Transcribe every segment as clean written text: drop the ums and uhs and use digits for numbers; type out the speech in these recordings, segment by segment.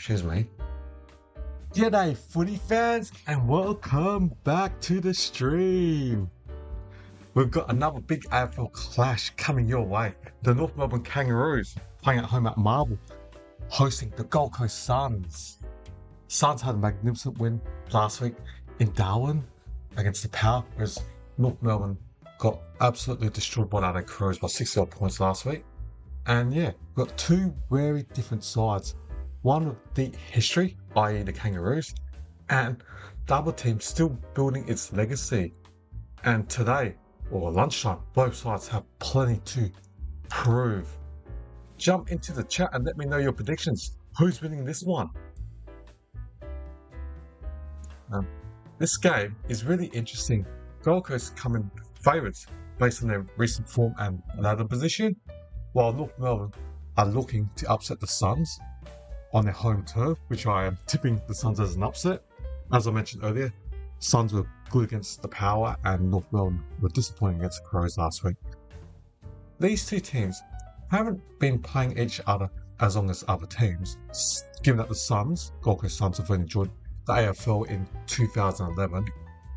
Excuse me. G'day footy fans and welcome back to the stream. We've got another big AFL clash coming your way. The North Melbourne Kangaroos playing at home at Marvel, hosting the Gold Coast Suns. Suns had a magnificent win last week in Darwin against the Power, whereas North Melbourne got absolutely destroyed by the Crows by 60 odd points last week. And yeah, we've got two very different sides. One with deep history, i.e. the Kangaroos, and the other team still building its legacy. And today, or lunchtime, both sides have plenty to prove. Jump into the chat and let me know your predictions. Who's winning this one? This game is really interesting. Gold Coast come in favourites based on their recent form and ladder position, while North Melbourne are looking to upset the Suns on their home turf, which I am tipping the Suns as an upset. As I mentioned earlier, Suns were good against the Power and North Melbourne were disappointing against the Crows last week. These two teams haven't been playing each other as long as other teams, given that the Suns, Gold Coast Suns, have only joined the AFL in 2011.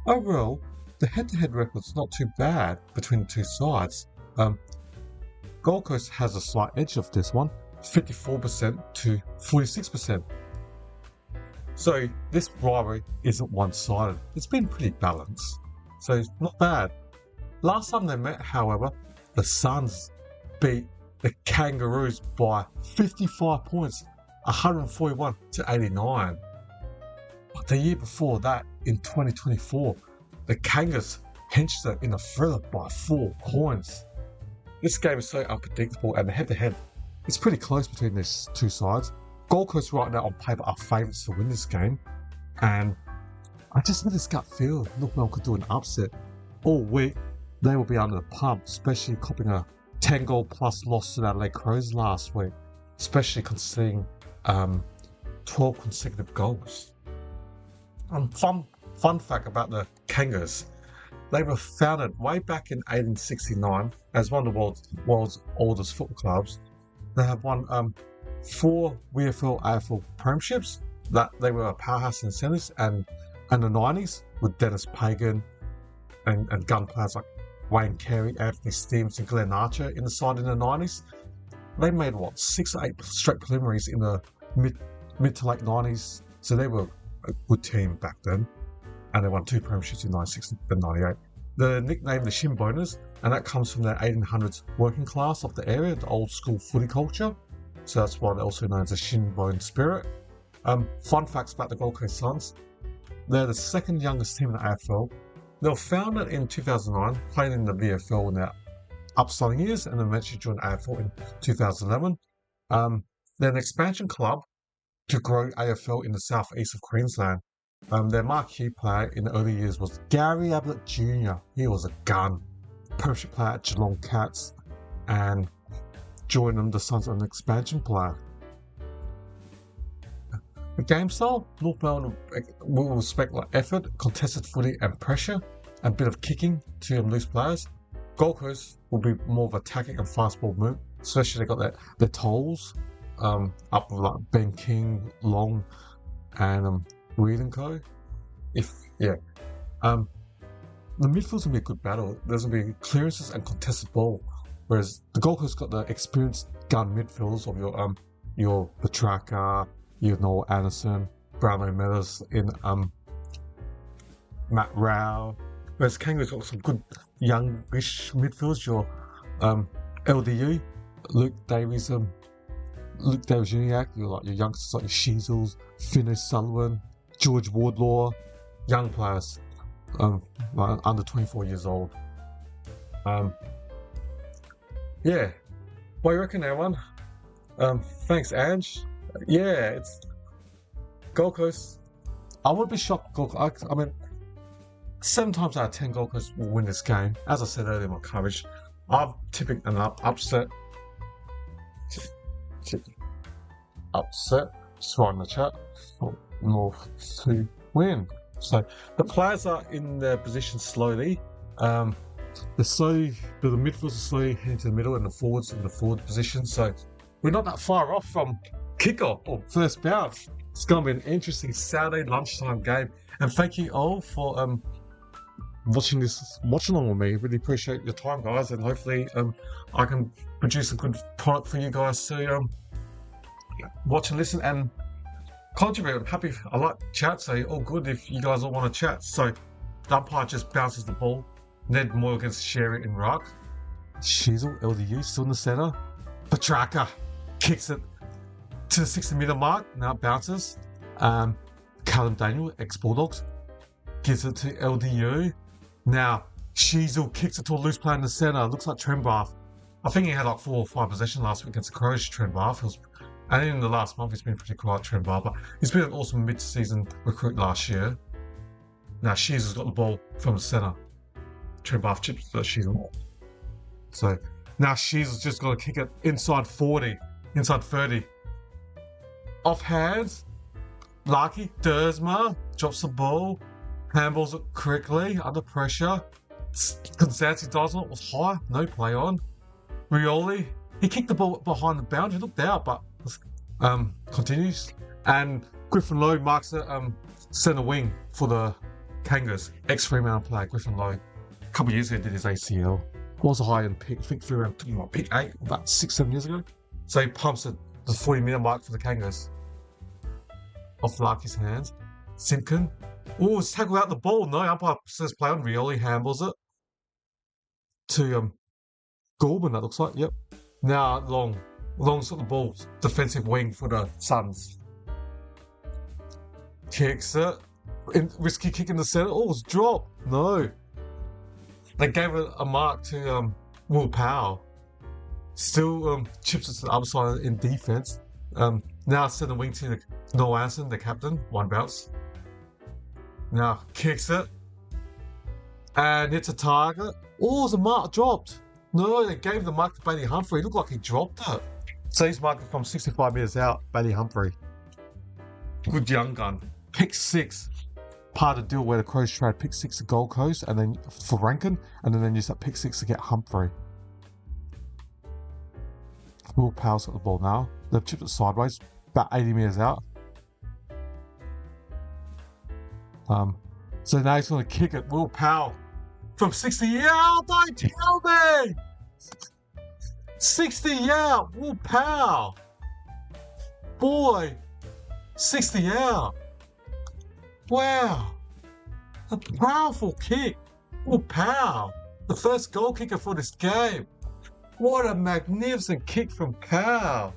Overall, the head-to-head record's not too bad between the two sides. Gold Coast has a slight edge of this one, 54% to 46%. So this rivalry isn't one-sided. It's been pretty balanced. So it's not bad. Last time they met, however, the Suns beat the Kangaroos by 55 points, 141 to 89. But the year before that, in 2024, the Kangas pinched them in a thriller by 4 points. This game is so unpredictable, and the head-to-head is pretty close between these two sides. Gold Coast right now on paper are favourites to win this game, and I just have this gut feel North Melbourne could do an upset. All week they will be under the pump, especially copping a 10-goal plus loss to the Adelaide Crows last week, especially considering 12 consecutive goals. Fun fact about the Kangas: they were founded way back in 1869 as one of the world's oldest football clubs. They have won 4 VFL AFL premierships. That they were a powerhouse in the 70s and the 90s with Dennis Pagan and gun players like Wayne Carey, Anthony Stevens and Glenn Archer in the side in the 90s. They made 6 or 8 straight preliminaries in the mid to late 90s, so they were a good team back then, and they won 2 premierships in 96 and 98. The nickname the Shin Boners, and that comes from the 1800s working class of the area, the old school footy culture. So that's why they're also known as the Shin Bone Spirit. Fun facts about the Gold Coast Suns: they're the second youngest team in the AFL. They were founded in 2009, played in the VFL in their upstarting years, and eventually joined AFL in 2011. They're an expansion club to grow AFL in the southeast of Queensland. Their marquee player in the early years was Gary Ablett Jr. He was a gun. Premiership player at Geelong Cats, and joined them, the Suns, an expansion player. The game style: North Melbourne will respect effort, contested footy and pressure, and a bit of kicking to loose players. Gold Coast will be more of attacking and fast ball movement, especially they got their tolls up with like Ben King, Long, and Reed and Co. The midfield's gonna be a good battle. There's gonna be clearances and contested ball, whereas the Gold Coast got the experienced gun midfielders of your Petrarca, Noel Anderson, Brownlow Meadows in Matt Rao. Whereas Kangaroos got some good youngish midfielders, your LDU, Luke Davies Uniac, your youngsters like your Sheezels, Finn O'Sullivan, George Wardlaw, young players, under 24 years old. Yeah, what do you reckon, everyone? Thanks, Ange. Yeah, it's Gold Coast. I would be shocked. I mean, 7 times out of 10, Gold Coast will win this game. As I said earlier in my coverage, I'm tipping an upset. Just write in the chat for North to win. So the players are in their position slowly. The midfielders are slowly heading to the middle, and the forwards in the forward position. So we're not that far off from kickoff or first bounce. It's going to be an interesting Saturday lunchtime game. And thank you all for watching along with me. Really appreciate your time, guys, and hopefully I can produce a good product for you guys to watch and listen and contribute. I'm happy. I like chat, so all good if you guys all want to chat. So the umpire just bounces the ball. Ned Moyle against Sherry in ruck. Sheasel, LDU, still in the centre. Petrarca kicks it to the 60-metre mark. Now it bounces. Callum Daniel, ex-Bulldogs, gives it to LDU. Now Sheasel kicks it to a loose player in the centre. Looks like Trenbarth. I think he had like 4 or 5 possessions last week against the Crows, Trenbarth. And in the last month, he's been pretty quiet, Trenbarth. But he's been an awesome mid-season recruit last year. Now Sheasel's got the ball from the centre. Trenbarth chips to Sheasel. So now Sheasel's just got to kick it inside 40, inside 30. Off hands. Larky, Dersma drops the ball. Handballs it quickly, under pressure. Constancy does it, was high, no play on. Rioli, he kicked the ball behind the boundary, looked out, but continues. And Griffin Lowe marks the centre wing for the Kangaroos. Ex-Fremantle player, Griffin Lowe. A couple of years ago, did his ACL. Was a high-end pick, I think flew around pick 8, about 6-7 years ago. So he pumps it the 40-metre mark for the Kangaroos. Off Larky's hands. Simpkin. Oh, it's tackled out the ball. No, umpire says play on. Rioli handballs it to Gorman, that looks like. Yep. Now Long's got the ball. Defensive wing for the Suns. Kicks it. Risky kick in the centre. Oh, it's dropped. No. They gave it a mark to Will Powell. Still chips it to the other side in defence. Now centre wing to Noel Anderson, the captain. One bounce. Now kicks it. And hits a target. Oh, it's a mark dropped. No, they gave the mark to Bailey Humphrey. It looked like he dropped it. So he's marked from 65 metres out, Bailey Humphrey. Good young gun. Pick 6. Part of the deal where the Crows trade pick 6 to Gold Coast and then for Rankin, and then use that pick 6 to get Humphrey. Will Powell's got the ball now. They've chipped it sideways, about 80 metres out. So now he's going to kick it. Will Powell from 60 out. Don't tell me! 60 out. Will Powell. Boy. 60 out. Wow. A powerful kick. Will Powell. The first goal kicker for this game. What a magnificent kick from Powell.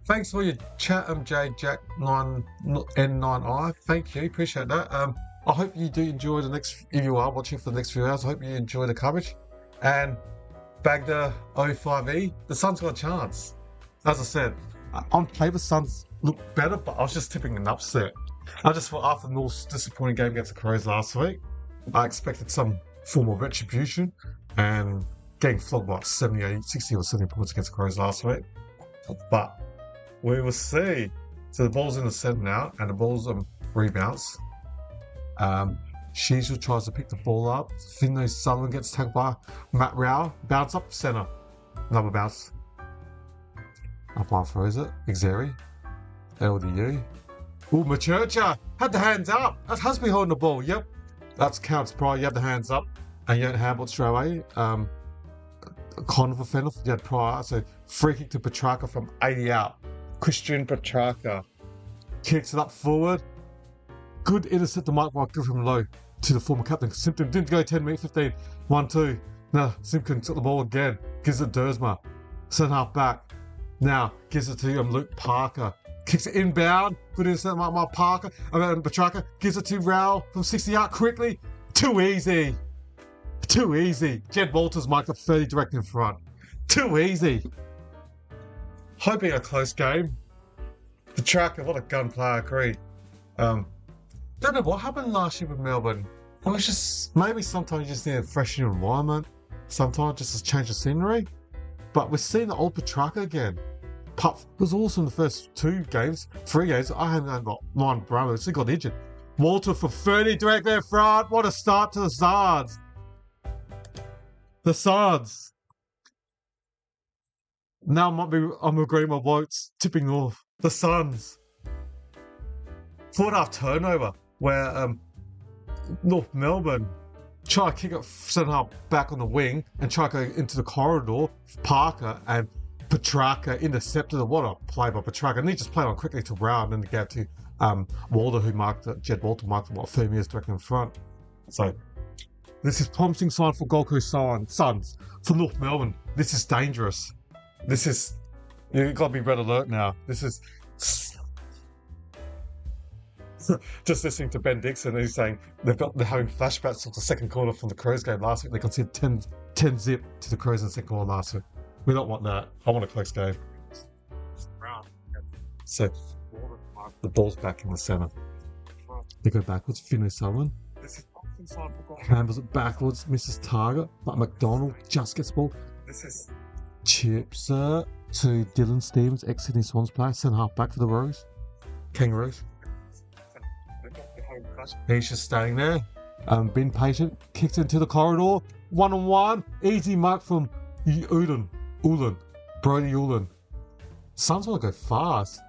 Thanks for your chat, JJack9N9I. Thank you, appreciate that. I hope you do enjoy if you are watching for the next few hours, I hope you enjoy the coverage. And Bagda 05E, the Suns got a chance. As I said, on paper, Suns look better, but I was just tipping an upset. I just thought after North's disappointing game against the Crows last week, I expected some form of retribution and getting flogged by 60 or 70 points against the Crows last week. But we will see. So the ball's in the centre now, and the ball's rebounds. Sheasel tries to pick the ball up. Finlay Sutherland gets tagged by Matt Rao. Bounce up centre. Another bounce. Umpire throws it. Xeri. LDU. Ooh, Machercha had the hands up. That has been holding the ball. Yep. That's counts prior. You have the hands up and you don't handle it straight away. Kind of offender. You had prior. So free kick to Petrarca from 80 out. Christian Petrarca kicks it up forward. Good intercept to Mike by Griffin Lowe to the former captain. Simpson didn't go 10 minutes, 15. 1-2. Now Simpson took the ball again. Gives it Dersma. Centre half back. Now gives it to Luke Parker. Kicks it inbound. Good intercept by Mark Parker. And Petrarca gives it to Rowell from 60 out quickly. Too easy. Too easy. Jed Walters marked up 30 direct in front. Too easy. Hoping a close game. Petrarca, what a gun player, I agree. Don't know what happened last year with Melbourne. It was just, maybe sometimes you just need a fresh new environment. Sometimes just to change the scenery. But we're seeing the old Petrarca again. Puff was awesome the first 3 games. I hadn't got 9 Brahmos. He got injured. Walter for 30 direct there front. What a start to the Sards. The Sards. Now I'm agreeing my votes tipping North. The Suns. 4.5 turnover where North Melbourne try to kick it centre half back on the wing and try to go into the corridor. Parker and Petrarca intercepted it. What a play by Petrarca. And he just played on quickly to Brown and then get to Walter, who marked it. Jed Walter marked it, 3 meters directly in front. So this is promising sign for Gold Coast Suns. For North Melbourne, this is dangerous. This is, you've got to be red alert now. This is just listening to Ben Dixon, he's saying they're having flashbacks of the second quarter from the Crows game last week. They conceded 10 zip to the Crows in the second quarter last week. We don't want that. I want a close game. So the ball's back in the centre. They go backwards. Finlay Sullivan handles it backwards, misses target, but McDonald just gets the ball. Chips to Dylan Stevens, ex-Sydney Swans player, centre half back for the Kangaroos. He's just staying there. Been patient, kicked into the corridor, 1-on-1, easy mark from Ulan, Brody Ulan. Suns want to go fast.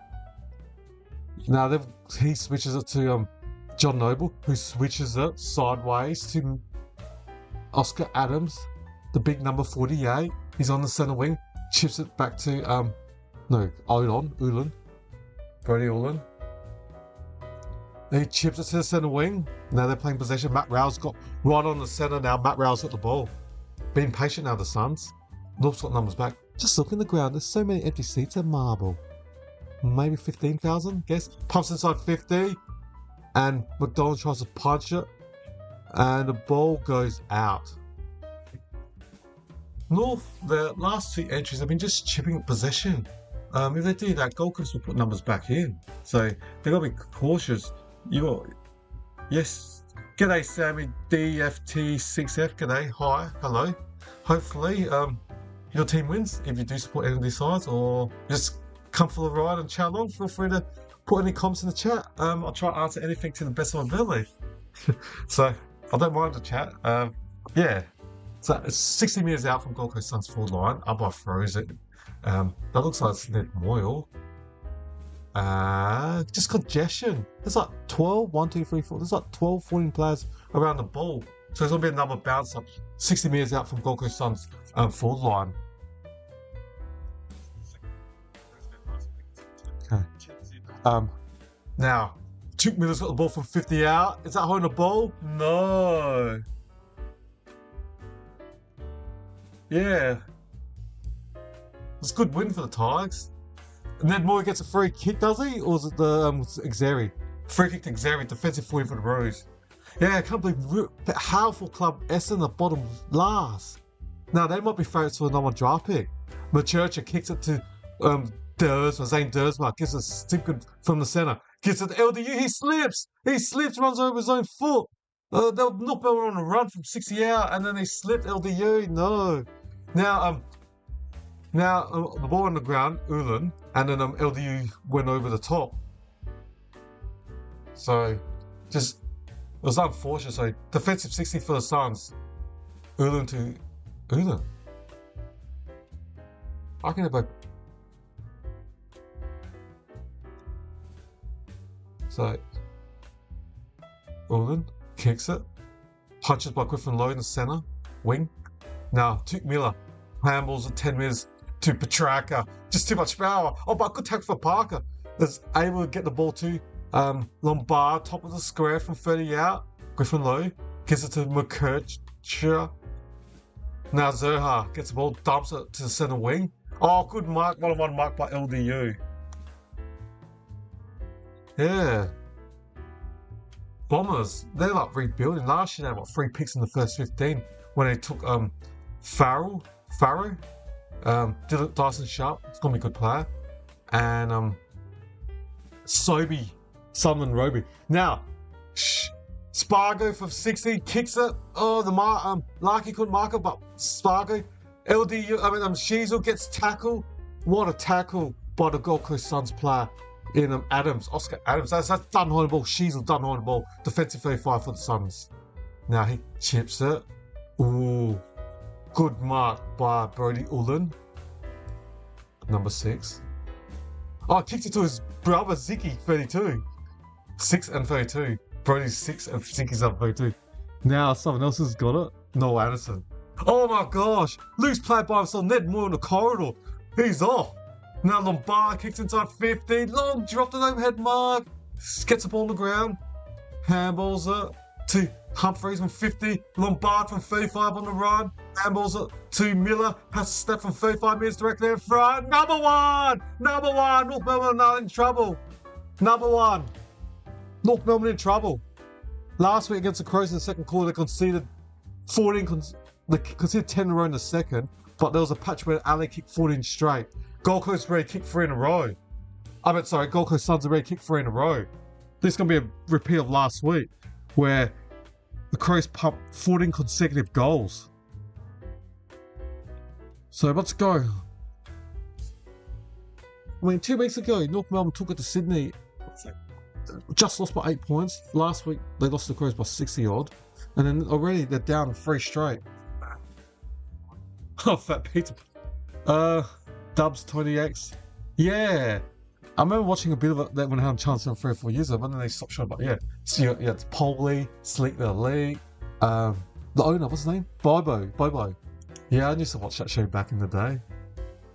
Now he switches it to John Noble, who switches it sideways to Oscar Adams, the big number 48. He's on the centre wing, chips it back to Ulan, Brody Ulan. He chips it to the centre wing. Now they're playing possession. Matt Rowe's got right on the centre now. Matt Rowe's got the ball. Being patient now, the Suns. North's got numbers back. Just look in the ground. There's so many empty seats at Marble. Maybe 15,000, guess. Pumps inside 50. And McDonald tries to punch it. And the ball goes out. North, their last 2 entries have been just chipping possession. If they do that, Gold Coast will put numbers back in. So they've got to be cautious. Yes. G'day, Sammy DFT6F. G'day. Hi. Hello. Hopefully, your team wins if you do support any of these sides, or just come for the ride and chat along. Feel free to put any comments in the chat. I'll try to answer anything to the best of my ability. So I don't mind the chat. Yeah. So it's 60 metres out from Gold Coast Suns forward line. Up by Frozen. That looks like it's Ned Moyle. Just congestion. There's like 12, 1, 2, 3, 4. There's like 12, 14 players around the ball. So there's going to be another bounce up 60 metres out from Gold Coast Suns forward line. Okay. Now, Tuke Miller's got the ball from 50 out. Is that holding the ball? No. Yeah. It's a good win for the Tigers. Ned Moore gets a free kick, does he? Or is it the Xeri? Free kick to Xeri, defensive 40 for the Roos. Yeah, I can't believe the powerful club Essendon the bottom last. Now, they might be favourites for a number draft pick. Machercha kicks it to Zane Dersma, gives a stink from the centre. Gives it to LDU, he slips, runs over his own foot. They'll knock over on a run from 60 out, and then they slipped LDU, no. Now, the ball on the ground, Ulan, and then LDU went over the top. So, it was unfortunate. So, defensive 60 for the Suns. Ulan to Ulan. I can about. So, Ulan kicks it. Punches by Griffin Lowe in the centre wing. Now, Tuke Miller handles at 10 metres to Petrarca. Just too much power. Oh, but good tackle for Parker. Is able to get the ball to Lombard, top of the square from 30 out. Griffin Lowe gives it to McCurcher. Now Zohar gets the ball, dumps it to the centre wing. Oh, good mark. 1-on-1 mark by LDU. Yeah. Bombers, they're like rebuilding. Last year they had 3 picks in the first 15 when they took Farrow, Dyson Sharp, it's gonna be a good player, and Sobey, Solomon Roby. Now, Spargo from 60 kicks it. Oh, the Larky couldn't mark it, but Spargo, Sheasel gets tackled. What a tackle by the Gold Coast Suns player in Oscar Adams. That's done on the ball. Sheasel done on the ball. Defensive 35 for the Suns. Now he chips it. Ooh, good mark by Brody Ulan. number 6. Oh, kicked it to his brother, Ziggy, 32. 6 and 32. Brody's 6 and Ziggy's up 32. Now someone else has got it. Noel Anderson. Oh my gosh! Loose play by himself. Ned Moore in the corridor. He's off. Now Lombard kicks inside 50. Long dropped an overhead mark. Gets the ball on the ground. Handballs it to Humphreys from 50. Lombard from 35 on the run. Handballs it to Miller. Has to step from 35 metres directly in front. Number one! Number one! North Melbourne are in trouble. Number one. North Melbourne in trouble. Last week against the Crows in the second quarter, they conceded 14. They conceded 10 in a row in the second, but there was a patch where Ali kicked 14 straight. Gold Coast already kicked 3 in a row. Gold Coast Suns already kicked 3 in a row. This is going to be a repeat of last week, where the Crows pumped 14 consecutive goals. So let's go. I mean, 2 weeks ago, North Melbourne took it to Sydney. Just lost by 8 points. Last week, they lost to the Crows by 60 odd. And then already they're down 3 straight. Oh, Fat Peter. Dubs 20x. Yeah. I remember watching a bit of it that when I had a chance 3 or 4 years ago, but then they stopped showing. But yeah. So yeah, it's Polly, Sleek the League. The owner, what's his name? Bobo. Yeah, I used to watch that show back in the day.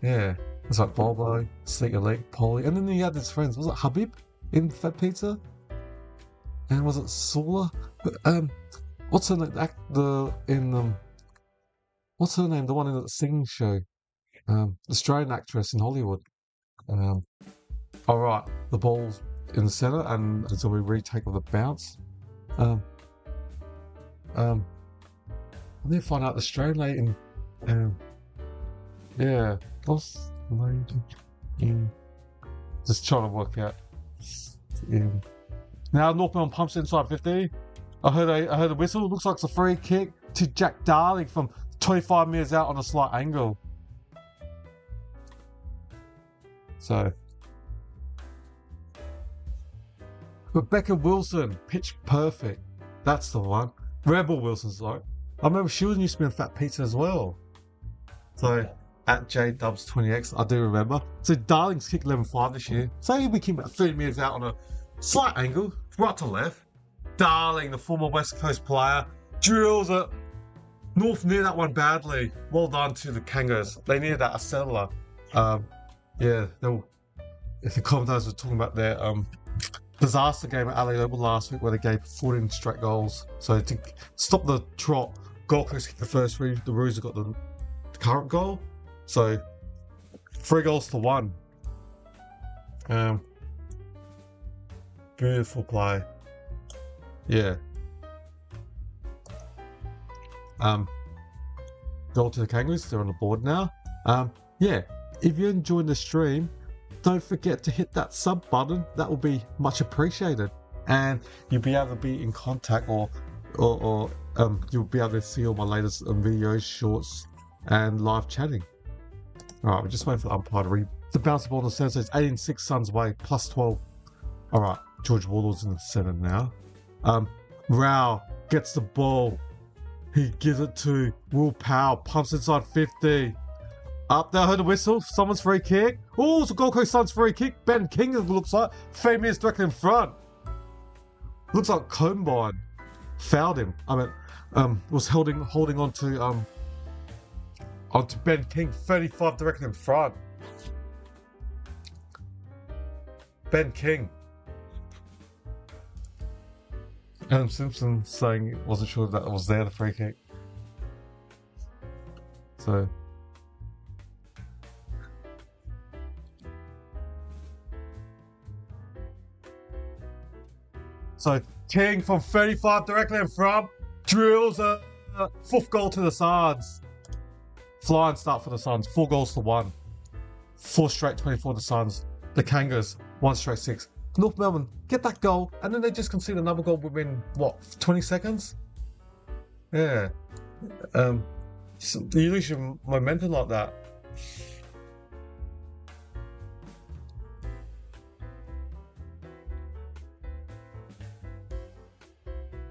Yeah. It's like Bobo, Sleek the League, Polly. And then he had his friends. Was it Habib in Fat Pizza? And was it Sula? What's her name? What's her name? The one in the singing show. Australian actress in Hollywood. Alright, the ball's in the centre and there's a retake of the bounce. I need to find out the Australian lady in yeah. Just trying to work out. Now North Melbourne pumps inside 50. I heard a whistle. Looks like it's a free kick to Jack Darling from 25 metres out on a slight angle. So, Rebecca Wilson, pitch perfect. That's the one. Rebel Wilson's like. I remember she was used to be in Fat Pizza as well. So, at JDubs20x, I do remember. So, Darling's kicked 11-5 this year. So, he'll be kicking about 30 metres out on a slight angle, right to left. Darling, the former West Coast player, drills it. North near that one badly. Well done to the Kangaroos. They needed that, a settler. Yeah, if the commentators were talking about their disaster game at Ali Oval last week where they gave 14 straight goals. So to stop the trot, Gold Coast kicked the first 3, the Roos have got the current goal. So 3 goals to 1. Beautiful play. Yeah. Goal to the Kangaroos, they're on the board now. Yeah, if you're enjoying the stream, don't forget to hit that sub button. That will be much appreciated. And you'll be able to be in contact or you'll be able to see all my latest videos, shorts, and live chatting. Alright, we're just waiting for the umpire to bounce the ball in the centre. So it's 18-6 Suns away, plus 12. Alright, George Wardlaw's in the centre now. Rao gets the ball. He gives it to Will Powell. Pumps inside 50. Up there, I heard a whistle. Someone's free kick. Oh, it's a Gold Coast Suns free kick. Ben King, it looks like. 3 minutes directly in front. Looks like Combine fouled him. Was holding on to onto Ben King. 35 directly in front. Ben King. Adam Simpson saying he wasn't sure that was there, the free kick. So King from 35 directly in front drills a 4th goal to the Suns. Flying start for the Suns. 4 goals to 1. 4 straight 24 to the Suns. The Kangaroos 1 straight 6. North Melbourne get that goal, and then they just concede another goal within what 20 seconds. Yeah. So you lose your momentum like that.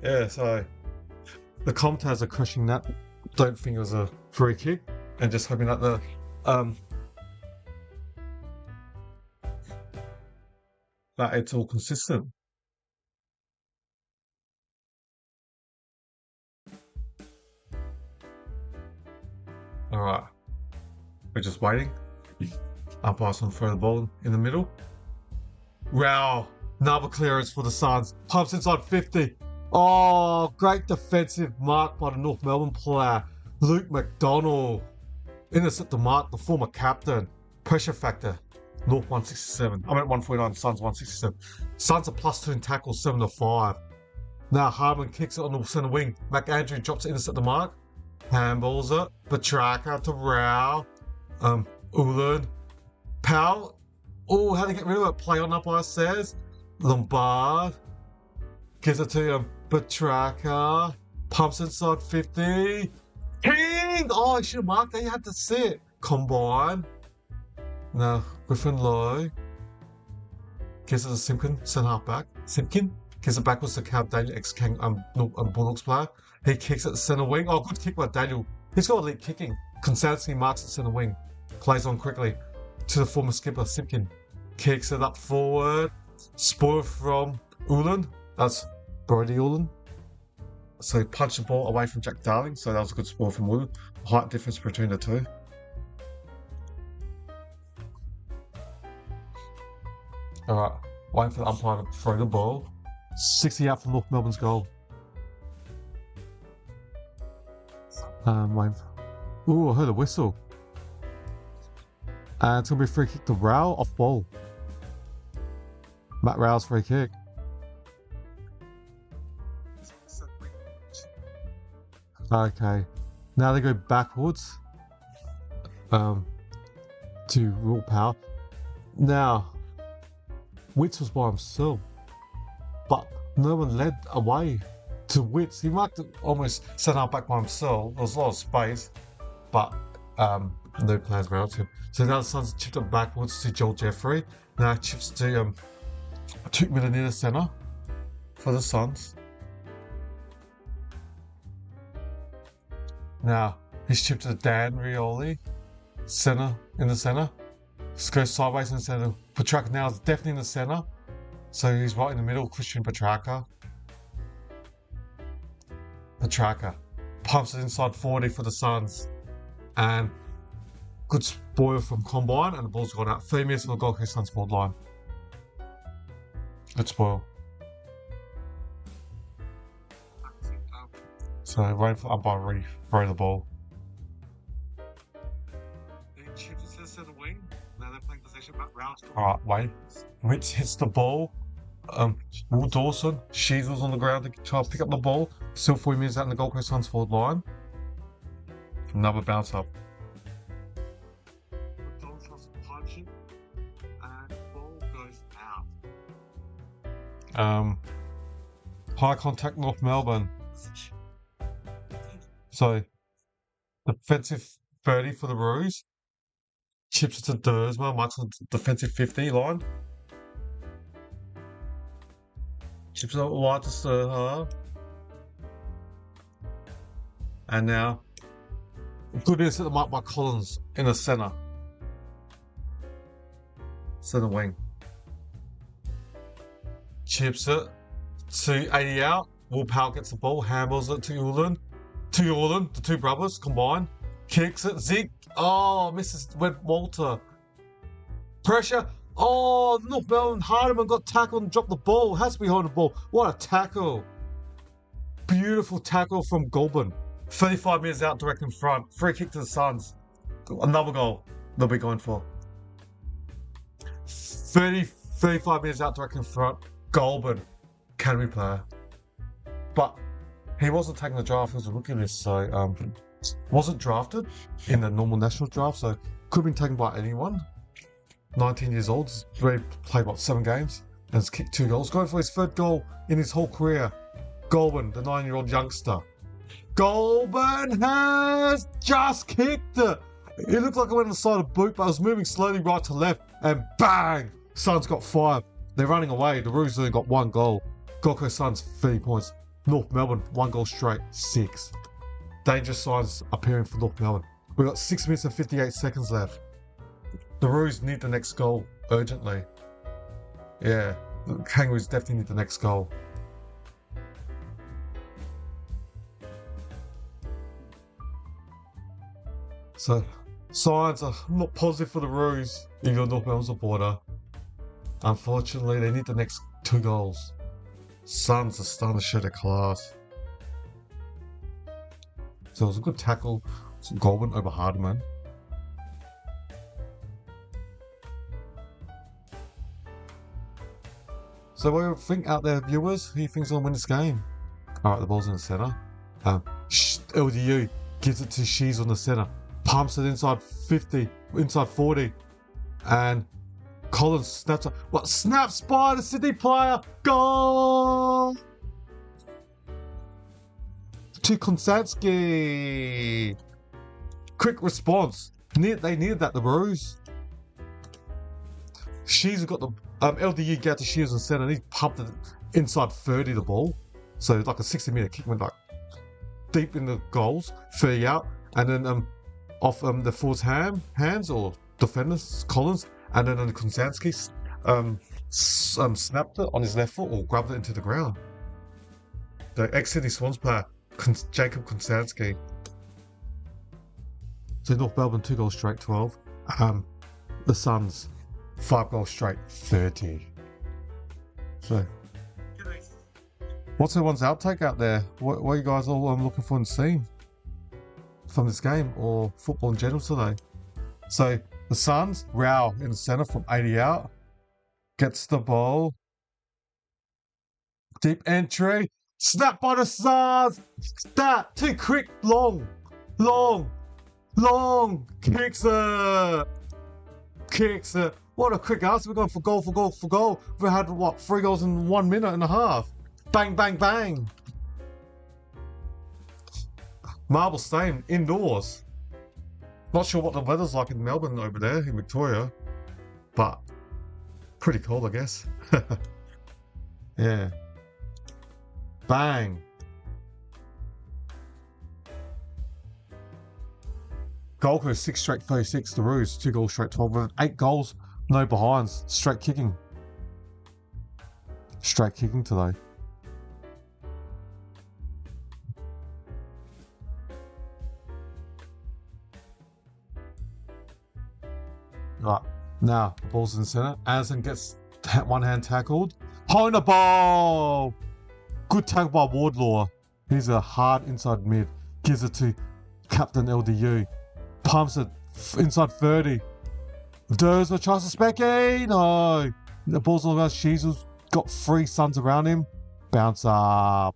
Yeah, so the commentators are crushing that. Don't think it was a free kick, and just hoping that that it's all consistent. Alright, we're just waiting. Umpire's on throw the ball in the middle. Wow, another clearance for the Suns. Pumps inside 50. Oh, great defensive mark by the North Melbourne player, Luke McDonald. Intercept the mark, the former captain. Pressure factor, North 167. I meant 149, Suns 167. Suns are +2 in tackles, 7-5. Now Harmon kicks it on the centre wing. McAndrew drops it, intercept the mark. Handballs it. Petrarca to Rao. Ulan. Powell. Oh, how to get rid of it? Play on umpire says. Lombard. Gives it to Petrarca. Pumps inside 50. King! Oh, I should have marked that. You had to see it. Combine. Now, Griffin Lowe. Gives it to Simpkin. Send half back. Simpkin. Gives it backwards to Cal Daniel, Bulldogs player. He kicks at the centre wing. Oh, good kick by Daniel. He's got elite kicking. Konstanty marks at centre wing. Plays on quickly to the former skipper, Simpkin. Kicks it up forward. Spoil from Ulan. That's Brody Ulan. So he punched the ball away from Jack Darling. So that was a good spoil from Ulan. Height difference between the two. Alright, waiting for the umpire to throw the ball. 60 out from North Melbourne's goal. Waiting for... Ooh, I heard a whistle. And it's going to be a free kick to Rao off ball. Matt Rao's free kick. Okay. Now they go backwards. To Raw Power. Now, Witts was by himself. But no one led away to Witts. He marked it almost set out back by himself. There was a lot of space. But no players around him. So now the Suns chipped it backwards to Joel Jeffrey. Now chips to Took Miller near the centre for the Suns. Now he's chipped to Dan Rioli, centre in the centre. Just goes sideways in the centre. Petrarca now is definitely in the centre. So he's right in the middle, Christian Petrarca. Petrarca pumps it inside 40 for the Suns. And good spoil from Combine, and the ball's gone out. 3 minutes for the Gold Coast Suns forward line. Good spoil. So waiting for the umpire to re-throw the ball. Alright, wait. Witts hits the ball. Will Dawson, Sheasels on the ground to try to pick up the ball. Still 4 minutes out in the Gold Coast Suns forward line. Another bounce up. High contact North Melbourne. So defensive 30 for the Roos. Chips it to Dersma, marks on the defensive 50 line. Chips it out wide to Serha. And now good is at the mark by Collins in the centre. Centre wing. Chips it to 80 out. Will Powell gets the ball, handballs it to Ulan. The two brothers combined. Kicks it, Zeke. Oh, misses Walter. Pressure. Oh, North Melbourne Hardiman got tackled and dropped the ball. Has to be holding the ball. What a tackle. Beautiful tackle from Goulburn. 35 metres out, direct in front. Free kick to the Suns. Another goal they'll be going for. 35 metres out, direct in front. Goulburn. Academy player. But he wasn't taking the draft, he was a rookie list, so wasn't drafted in the normal national draft, so could have been taken by anyone. 19 years old, he's already played, 7 games, and has kicked 2 goals. Going for his 3rd goal in his whole career. Goulburn, the 9-year-old youngster. Goulburn has just kicked it! It looked like it went on the side of the boot, but I was moving slowly right to left, and bang! Suns got 5. They're running away. The Roos only got 1 goal. Gold Coast Suns, 30 points. North Melbourne, 1 goal straight, 6. Dangerous signs appearing for North Melbourne. We've got 6 minutes and 58 seconds left. The Roos need the next goal urgently. Yeah, the Kangaroos definitely need the next goal. So, signs are not positive for the Roos if you're a North Melbourne supporter. Unfortunately, they need the next 2 goals. Suns are starting to show their class. So it was a good tackle. Goldman over Hardiman. So what do you think out there, viewers? Who do you think's going to win this game? Alright, the ball's in the centre. LDU gives it to Shees on the centre. Pumps it inside 50, inside 40. And Collins snaps it. What? Snaps by the Sydney player. Goal! To Konstanski. Quick response. They needed that, the Roos. She's got the LDU get to Shears and centre, and he pumped it inside 30 the ball. So like a 60-meter kick went like deep in the goals, 30 out, and then off the forward's hands or defenders, Collins, and then Konstanski snapped it on his left foot or grabbed it into the ground. The ex-Sydney Swans player, Jacob Konstanski. So North Melbourne 2 goals straight, 12. The Suns 5 goals straight, 30. So, what's everyone's outtake out there? What are you guys all looking for and seeing from this game or football in general today? So, the Suns, Rao in the centre from 80 out, gets the ball. Deep entry, snap by the Suns. That too quick, long, kicks it. What a quick answer. We're going for goal. We had, 3 goals in 1 minute and a half. Bang, bang, bang. Marble Stadium, indoors. Not sure what the weather's like in Melbourne over there, in Victoria. But, pretty cool, I guess. Yeah. Bang. Gold Coast 6 straight 36, the Roos 2 goals straight 12, with 8 goals, no behinds, straight kicking today. Right, now the ball's in the centre. Anderson gets one hand tackled. Holding the ball! Good tackle by Wardlaw. He's a hard inside mid. Gives it to Captain LDU. Pumps it inside 30. Dersma tries to Specky. No. The ball's all around. Sheezel's got 3 Suns around him. Bounce up.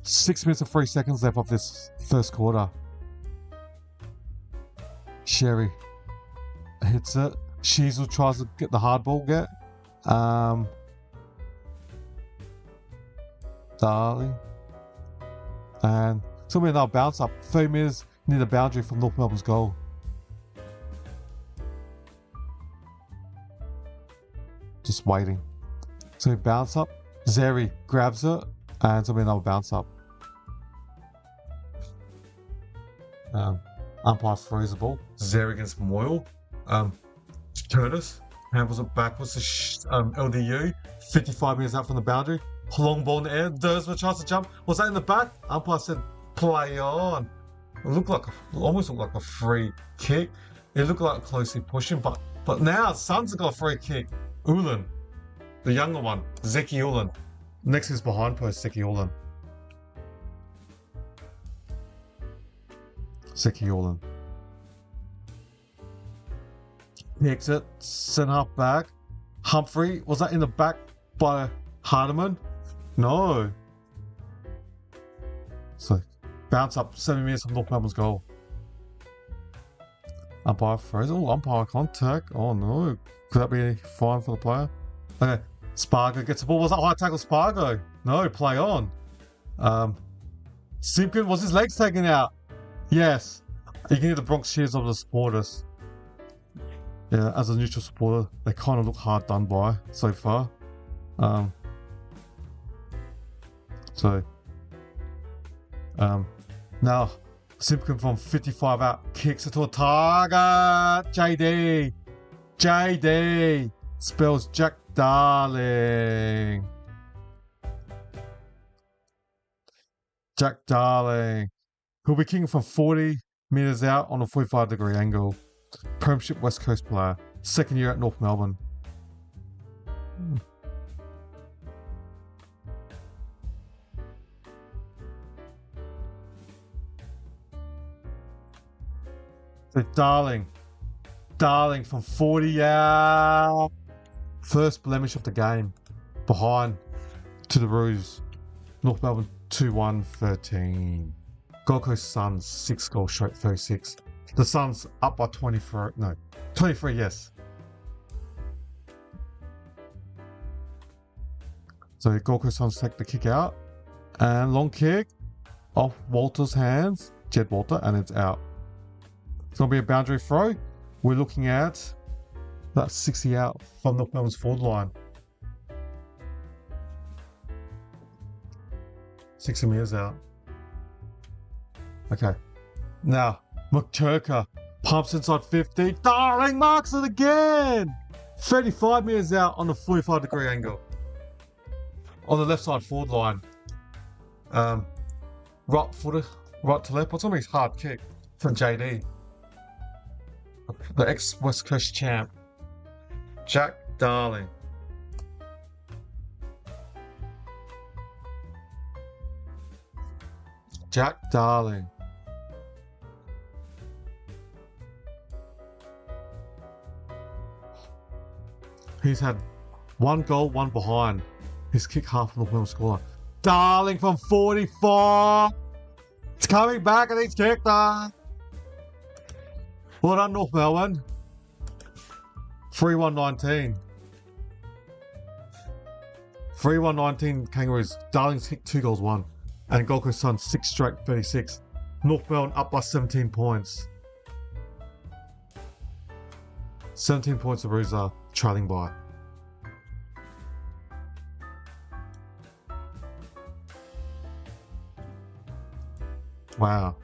6 minutes and 3 seconds left of this first quarter. Sherry hits it. Sheezel tries to get the hard ball Darling. And it's going to be another bounce up. 3 minutes near the boundary from North Melbourne's goal. Just waiting. So we bounce up. Zeri grabs it. And it's going to be another bounce up. Umpire throws the ball. Zeri against Moyle. Curtis handles it backwards to LDU. 55 metres out from the boundary. Long ball in the air. Dersma tries to jump. Was that in the back? Umpire said, play on. It almost looked like a free kick. It looked like closely pushing, but now Suns have got a free kick. Ulan, the younger one, Zeki Ulan. Next is behind post, Zeki Ulan. Kicks it, sent half back. Humphrey, was that in the back by Hardiman? No. So, bounce up 7 minutes from North Melbourne's goal. Umpire throws. Oh, umpire contact. Oh no. Could that be a fine for the player? Okay. Spargo gets the ball. Was that high tackle Spargo? No, play on. Simpkin, was his legs taken out? Yes. You can hear the Bronx cheers of the supporters. Yeah, as a neutral supporter, they kind of look hard done by so far. Now Simpkin from 55 out kicks it to a target. JD JD spells Jack Darling. Jack Darling. He'll be kicking from 40 metres out on a 45-degree angle. Premiership West Coast player. Second year at North Melbourne. So Darling from 40 out. First blemish of the game. Behind to the Roos. North Melbourne 2-1-13. Gold Coast Suns 6 goals straight 36. The Suns up by 23. No, 23. Yes. So Gold Coast Suns take the kick out and long kick off Walter's hands. Jed Walter, and it's out. It's going to be a boundary throw. We're looking at about 60 out from North Melbourne's forward line. 60 metres out. Okay. Now, McTurker pumps inside 50. Darling marks it again! 35 metres out on the 45-degree angle. On the left side forward line. Right footer, right to left. What's on his hard kick from JD? The ex-West Coast champ, Jack Darling. Jack Darling. He's had one goal, one behind. His kick half on the Melbourne scoreline. Darling from 44. It's coming back and he's kicked that. Well done, North Melbourne. 3-1-19. 3-1-19 Kangaroos. Darling's kicked 2 goals, 1. And Gold Coast Suns 6 straight 36. North Melbourne up by 17 points. 17 points the Roos are trailing by. Wow.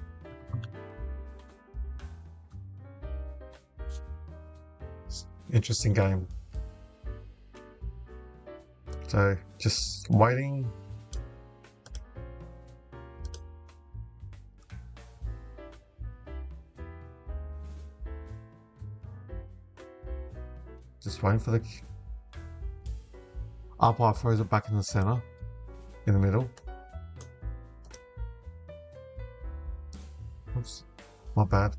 Interesting game. So, just waiting. Just waiting for the umpire throws it back in the center, in the middle. Oops, my bad.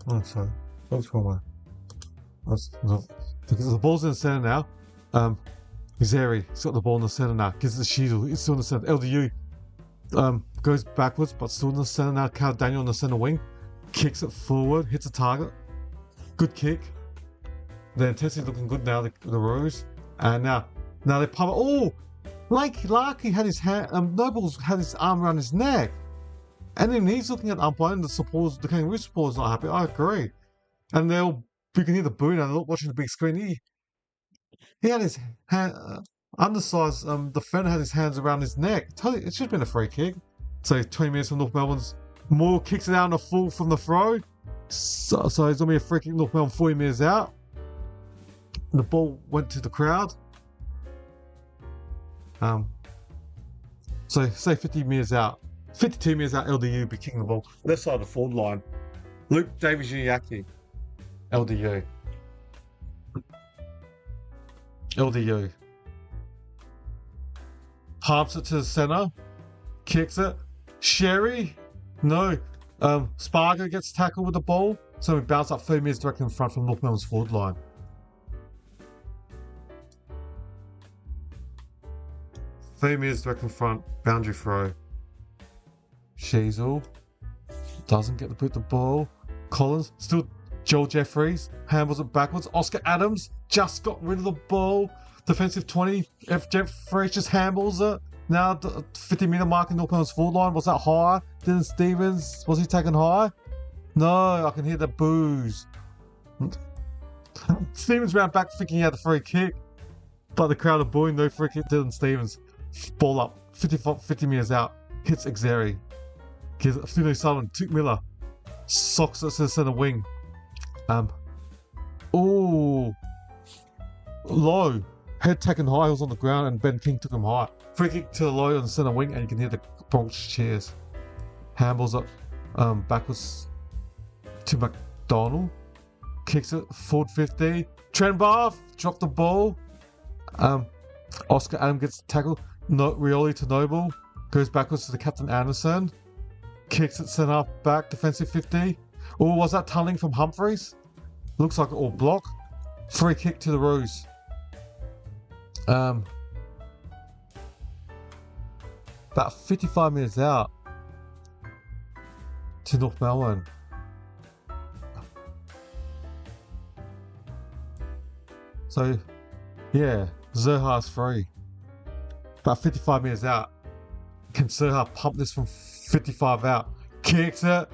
Oh, sorry. What's wrong with because the ball's in the center now. Xeri, he's got the ball in the center now. Gives it to Sheasel. It's still in the center. LDU goes backwards, but still in the center now. Cal Daniel on the center wing. Kicks it forward, hits a target. Good kick. The intensity looking good now, the Roos. And now they pump it. Oh! Larky had his hand, Nobles had his arm around his neck. And then he's looking at umpire and the Kangaroo supporters not happy. I agree. And you can hear the boo now. They're not watching the big screen. He had his hand, undersized defender had his hands around his neck. It should have been a free kick. So 20 minutes from North Melbourne's. Moore kicks it out on a full from the throw. So it's going to be a free kick. North Melbourne 40 metres out. The ball went to the crowd. So say 50 metres out. 52 metres out, LDU be kicking the ball. Left side of the forward line. Luke Davies Uniacke. LDU. Pumps it to the centre. Kicks it. Sherry. No. Spargo gets tackled with the ball. So we bounce up 30 metres directly in front from North Melbourne's forward line. Directly in front. Boundary throw. Sheasel. Doesn't get to put the ball. Collins. Still Joel Jeffries. Handles it backwards. Oscar Adams just got rid of the ball. Defensive 20. F. Jeffries just handles it. Now the 50-metre mark in North Melbourne's forward line. Was that high? Dylan Stevens. Was he taken high? No, I can hear the boos. Stevens ran back thinking he had a free kick. But the crowd are booing. No free kick. Dylan Stevens. Ball up. 50 metres out. Hits Xeri. Gives it to Sullivan. Took Miller. Socks it to the centre wing. Oh, low. Head taken high, he was on the ground, and Ben King took him high. Free kick to the low on the centre wing, and you can hear the Bronx cheers. Handballs up backwards to McDonald. Kicks it forward 50. Trent Barth dropped the ball. Oscar Adam gets tackled. Rioli to Noble. Goes backwards to the captain Anderson. Kicks it centre back, defensive 50. Oh, was that tunneling from Humphreys? Looks like it all block. Free kick to the Roos. About 55 minutes out to North Melbourne. So, yeah, Zerha's free. About 55 minutes out. Can Zerha pump this from 55 out? Kicks it,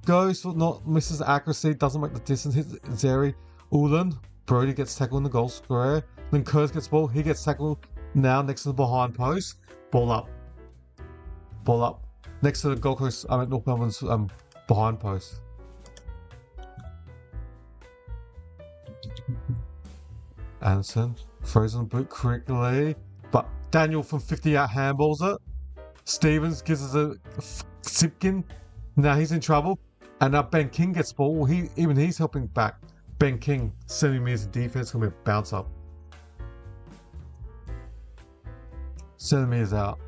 goes for not, misses accuracy, doesn't make the distance, hits Zeri. Ulan, Brody gets tackled in the goal square. Then Kurz gets ball, he gets tackled now next to the behind post. Ball up. Next to the Gold Coast, North Melbourne's behind post. Anderson throws on the boot quickly, but Daniel from 50 out handballs it. Stevens gives us a Simpkin. Now he's in trouble, and now Ben King gets ball. He's helping back. Ben King 70 meters of defense, gonna be a bounce up. 7 meters out.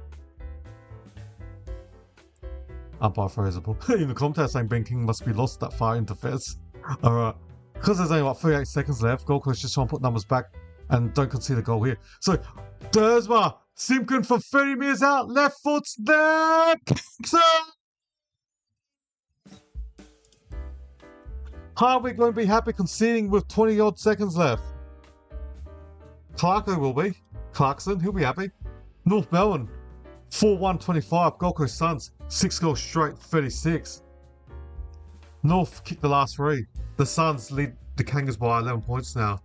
Umpire throws the ball. In the commentary saying Ben King must be lost that far in defense. Alright. Because there's only 38 seconds left, Gold Coast just trying to put numbers back and don't concede a goal here. So, Dersma, Simpkin from 30 meters out, left foot's there, kicks it! Hardwick won't be happy conceding with 20 odd seconds left. Clarko will be. Clarkson, he'll be happy. North Melbourne, 4-1-25, Gold Coast Suns, 6 goals straight, 36. North kicked the last 3. The Suns lead the Kangaroos by 11 points now.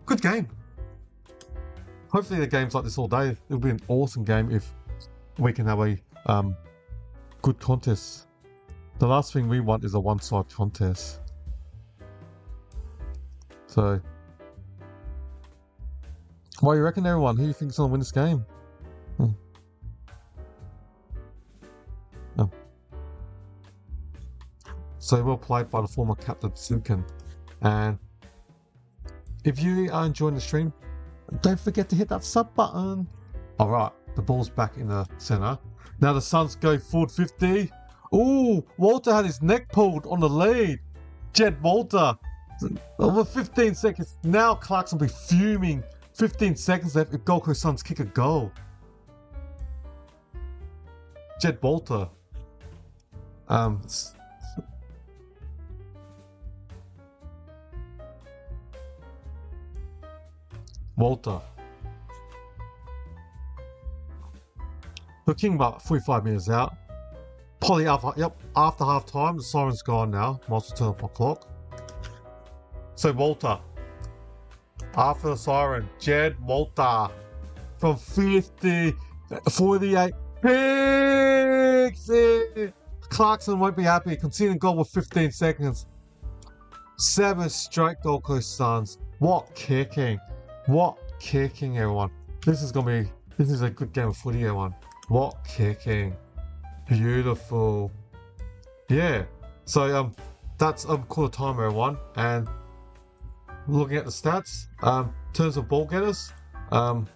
Good game. Hopefully the game's like this all day. It'll be an awesome game if we can have a good contest. The last thing we want is a one-side contest. So, what do you reckon, everyone? Who do you think's going to win this game? Oh. So well played by the former captain Simpkin. And if you are enjoying the stream, don't forget to hit that sub button. Alright, the ball's back in the centre. Now the Suns go forward 50. Ooh, Walter had his neck pulled on the lead. Jed Walter. Over 15 seconds. Now Clarkson will be fuming. 15 seconds left if Gold Coast Suns kick a goal. Jed Walter. Walter. Looking about 45 minutes out. Probably after half time. The siren's gone now. Might as well turn off my clock. So Walter. After the siren, Jed Walter from 50, 48. Picks it. Clarkson won't be happy. Conceding goal with 15 seconds. 7 straight Gold Coast Suns. What kicking. What kicking, everyone. This is a good game of footy, everyone. What kicking. Beautiful. Yeah. So that's quarter time, everyone. And looking at the stats, in terms of ball getters, for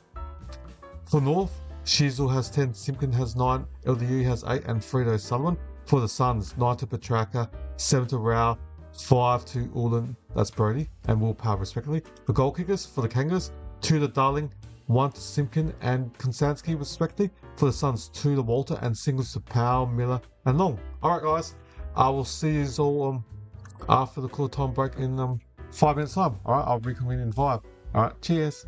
North, Shizel has 10, Simpkin has 9, LDU has 8, and Frito Sullivan. For the Suns, 9 to Petraka, 7 to Rao, 5 to Ulan, that's Brody, and Will Power respectively. For goal kickers, for the Kangaroos, 2 to Darling, 1 to Simpkin and Konstanski respectively. For the Suns, 2 to Walter, and singles to Powell, Miller, and Long. Alright guys, I will see you all after the quarter time break in 5 minutes time. Alright, I'll reconvene in 5. Alright, cheers.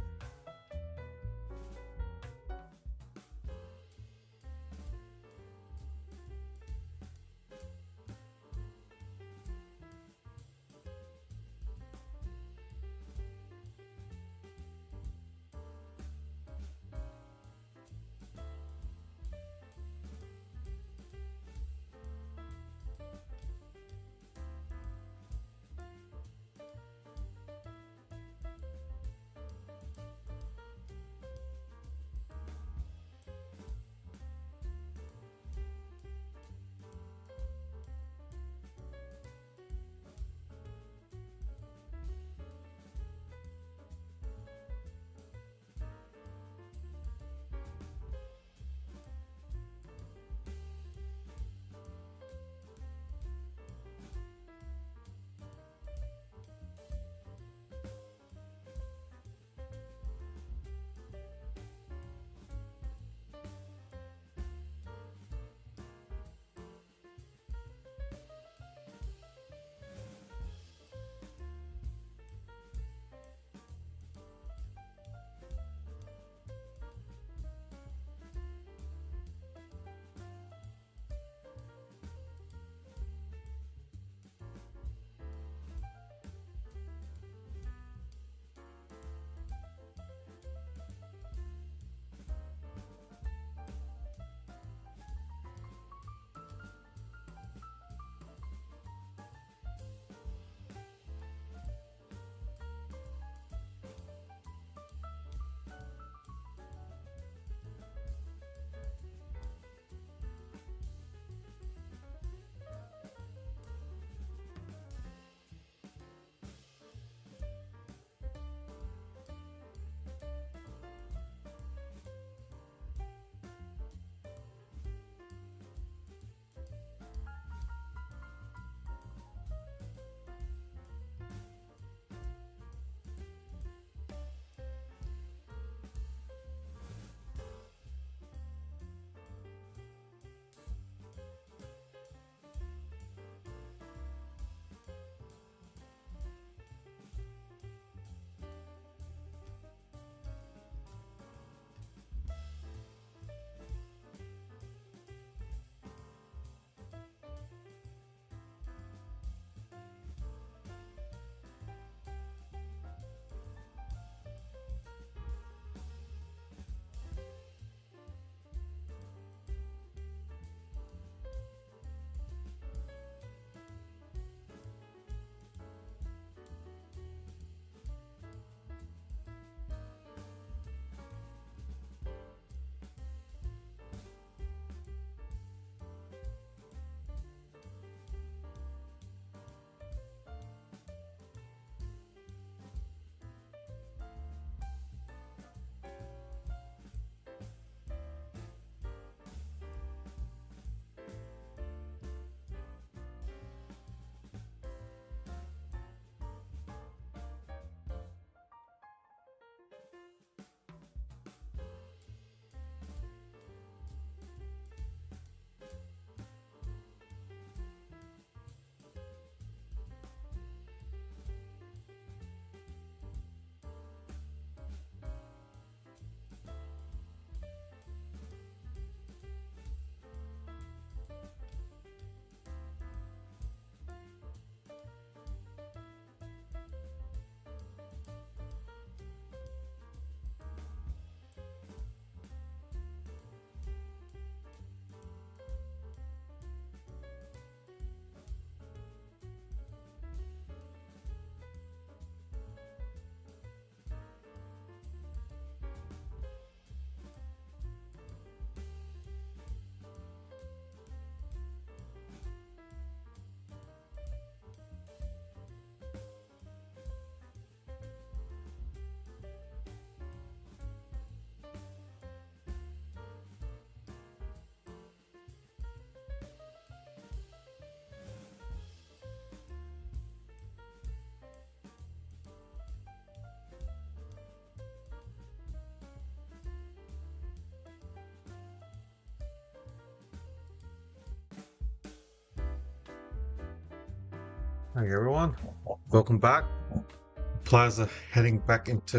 Hey everyone, welcome back. Players are heading back into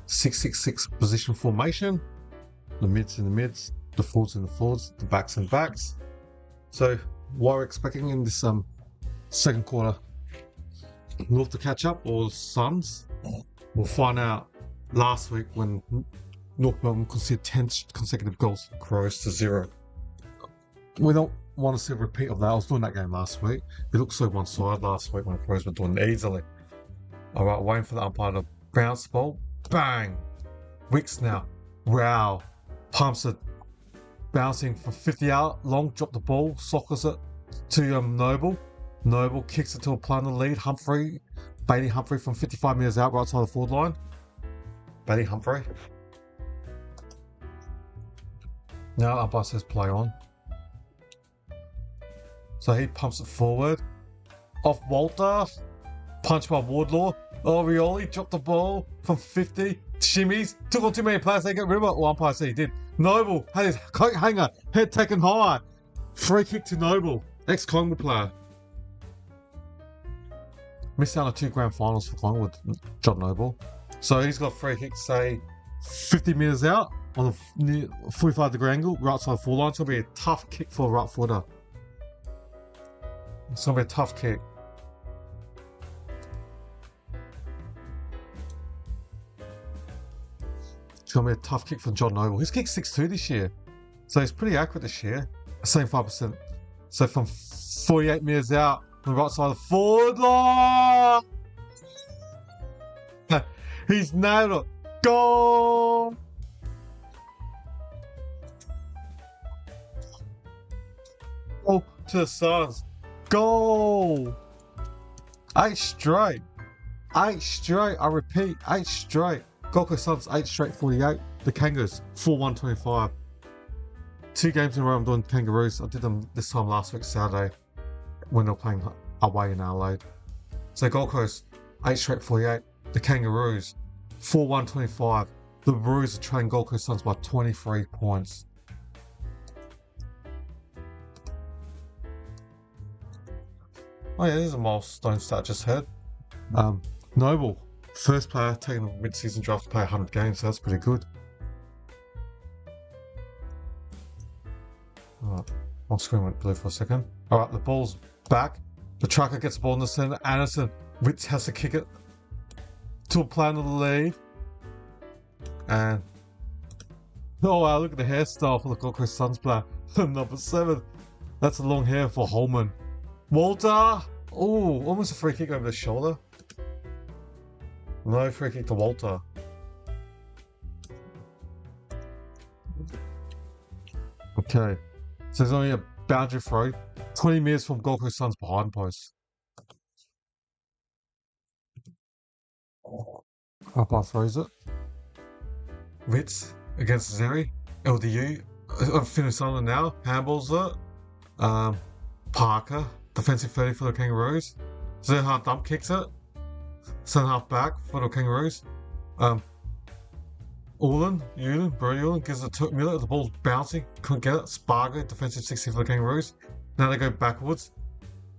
6-6-6 position formation. The mids in the mids, the forwards in the forwards, the backs in backs. So what we're expecting in this second quarter, North to catch up or Suns? We'll find out last week when North Melbourne conceded 10 consecutive goals for Crows to 0. We don't want to see a repeat of that. I was doing that game last week. It looked so one-sided last week when the Crows were doing it easily. Alright, waiting for the umpire to bounce the ball. Bang! Wicks now. Wow. Pumps it. Bouncing for 50 out. Long, drop the ball. Sockers it to Noble. Noble kicks it to a player in the lead. Humphrey. Bailey Humphrey from 55 metres out, right side of the forward line. Bailey Humphrey. Now umpire says play on. So he pumps it forward. Off Walter. Punch by Wardlaw. Rioli dropped the ball from 50. Shimmies. Took on too many players. They get rid of it. Well, umpire said he did. Noble had his coat hanger. Head taken high. Free kick to Noble. Ex-Collingwood player. Missed out on 2 grand finals for Collingwood. John Noble. So he's got a free kick, say, 50 metres out on the 45-degree angle. Right side full line. It's going to be a tough kick for a right footer. It's going to be a tough kick. It's going to be a tough kick for John Noble. He's kicked 6-2 this year. So he's pretty accurate this year. Same 5%. So from 48 metres out on the right side of the forward line. He's nailed it. Goal! Goal to the Suns. Goal! 8 straight. 8 straight. I repeat, 8 straight. Gold Coast Suns 8 straight 48. The Kangaroos 4-1-25. 2 games in a row I'm doing Kangaroos. I did them this time last week Saturday when they were playing away in Adelaide. So Gold Coast 8 straight 48. The Kangaroos 4-1-25. The Roos are trailing Gold Coast Suns by 23 points. Oh yeah, there's a milestone start just had. Noble, first player taking the mid-season draft to play 100 games, so that's pretty good. Alright, my screen went blue for a second. Alright, the ball's back. The trucker gets the ball in the centre. Anderson, Witz has to kick it to a player in the lead. And oh wow, look at the hairstyle for the Gold Coast Suns player. Number 7. That's a long hair for Holman. Walter! Oh, almost a free kick over the shoulder. No free kick to Walter. Okay. So there's only a boundary throw. 20 metres from Gold Coast Suns behind post. Umpire throws it. Ritz against Zeri. LDU. Finish on now. Handballs it. Parker. Defensive 30 for the Kangaroos. Zerhard dump kicks it. Centre half back for the Kangaroos. Brody Ulan gives it to Miller. The ball's bouncing. Couldn't get it. Spargo, defensive 60 for the Kangaroos. Now they go backwards.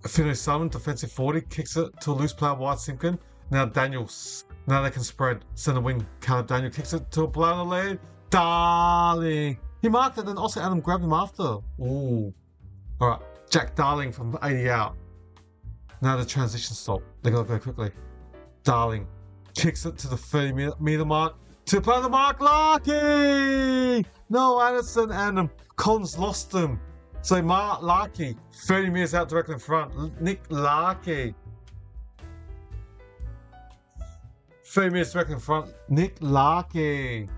Finish Salmon, defensive 40, kicks it to a loose player, White Simpkin. Now Daniels. Now they can spread. Centre wing, Caleb Daniel kicks it to a player in the lead. Darling. He marked it, then also Adam grabbed him after. Ooh. Alright. Jack Darling from 80 out. Now the transition stop. They gotta go quickly. Darling kicks it to the 30 metre mark. To play the mark, Larkey! No, Anderson and Collins lost him. So Mark Larkey, 30 metres out directly in front. Nick Larkey. 30 metres directly in front. Nick Larkey.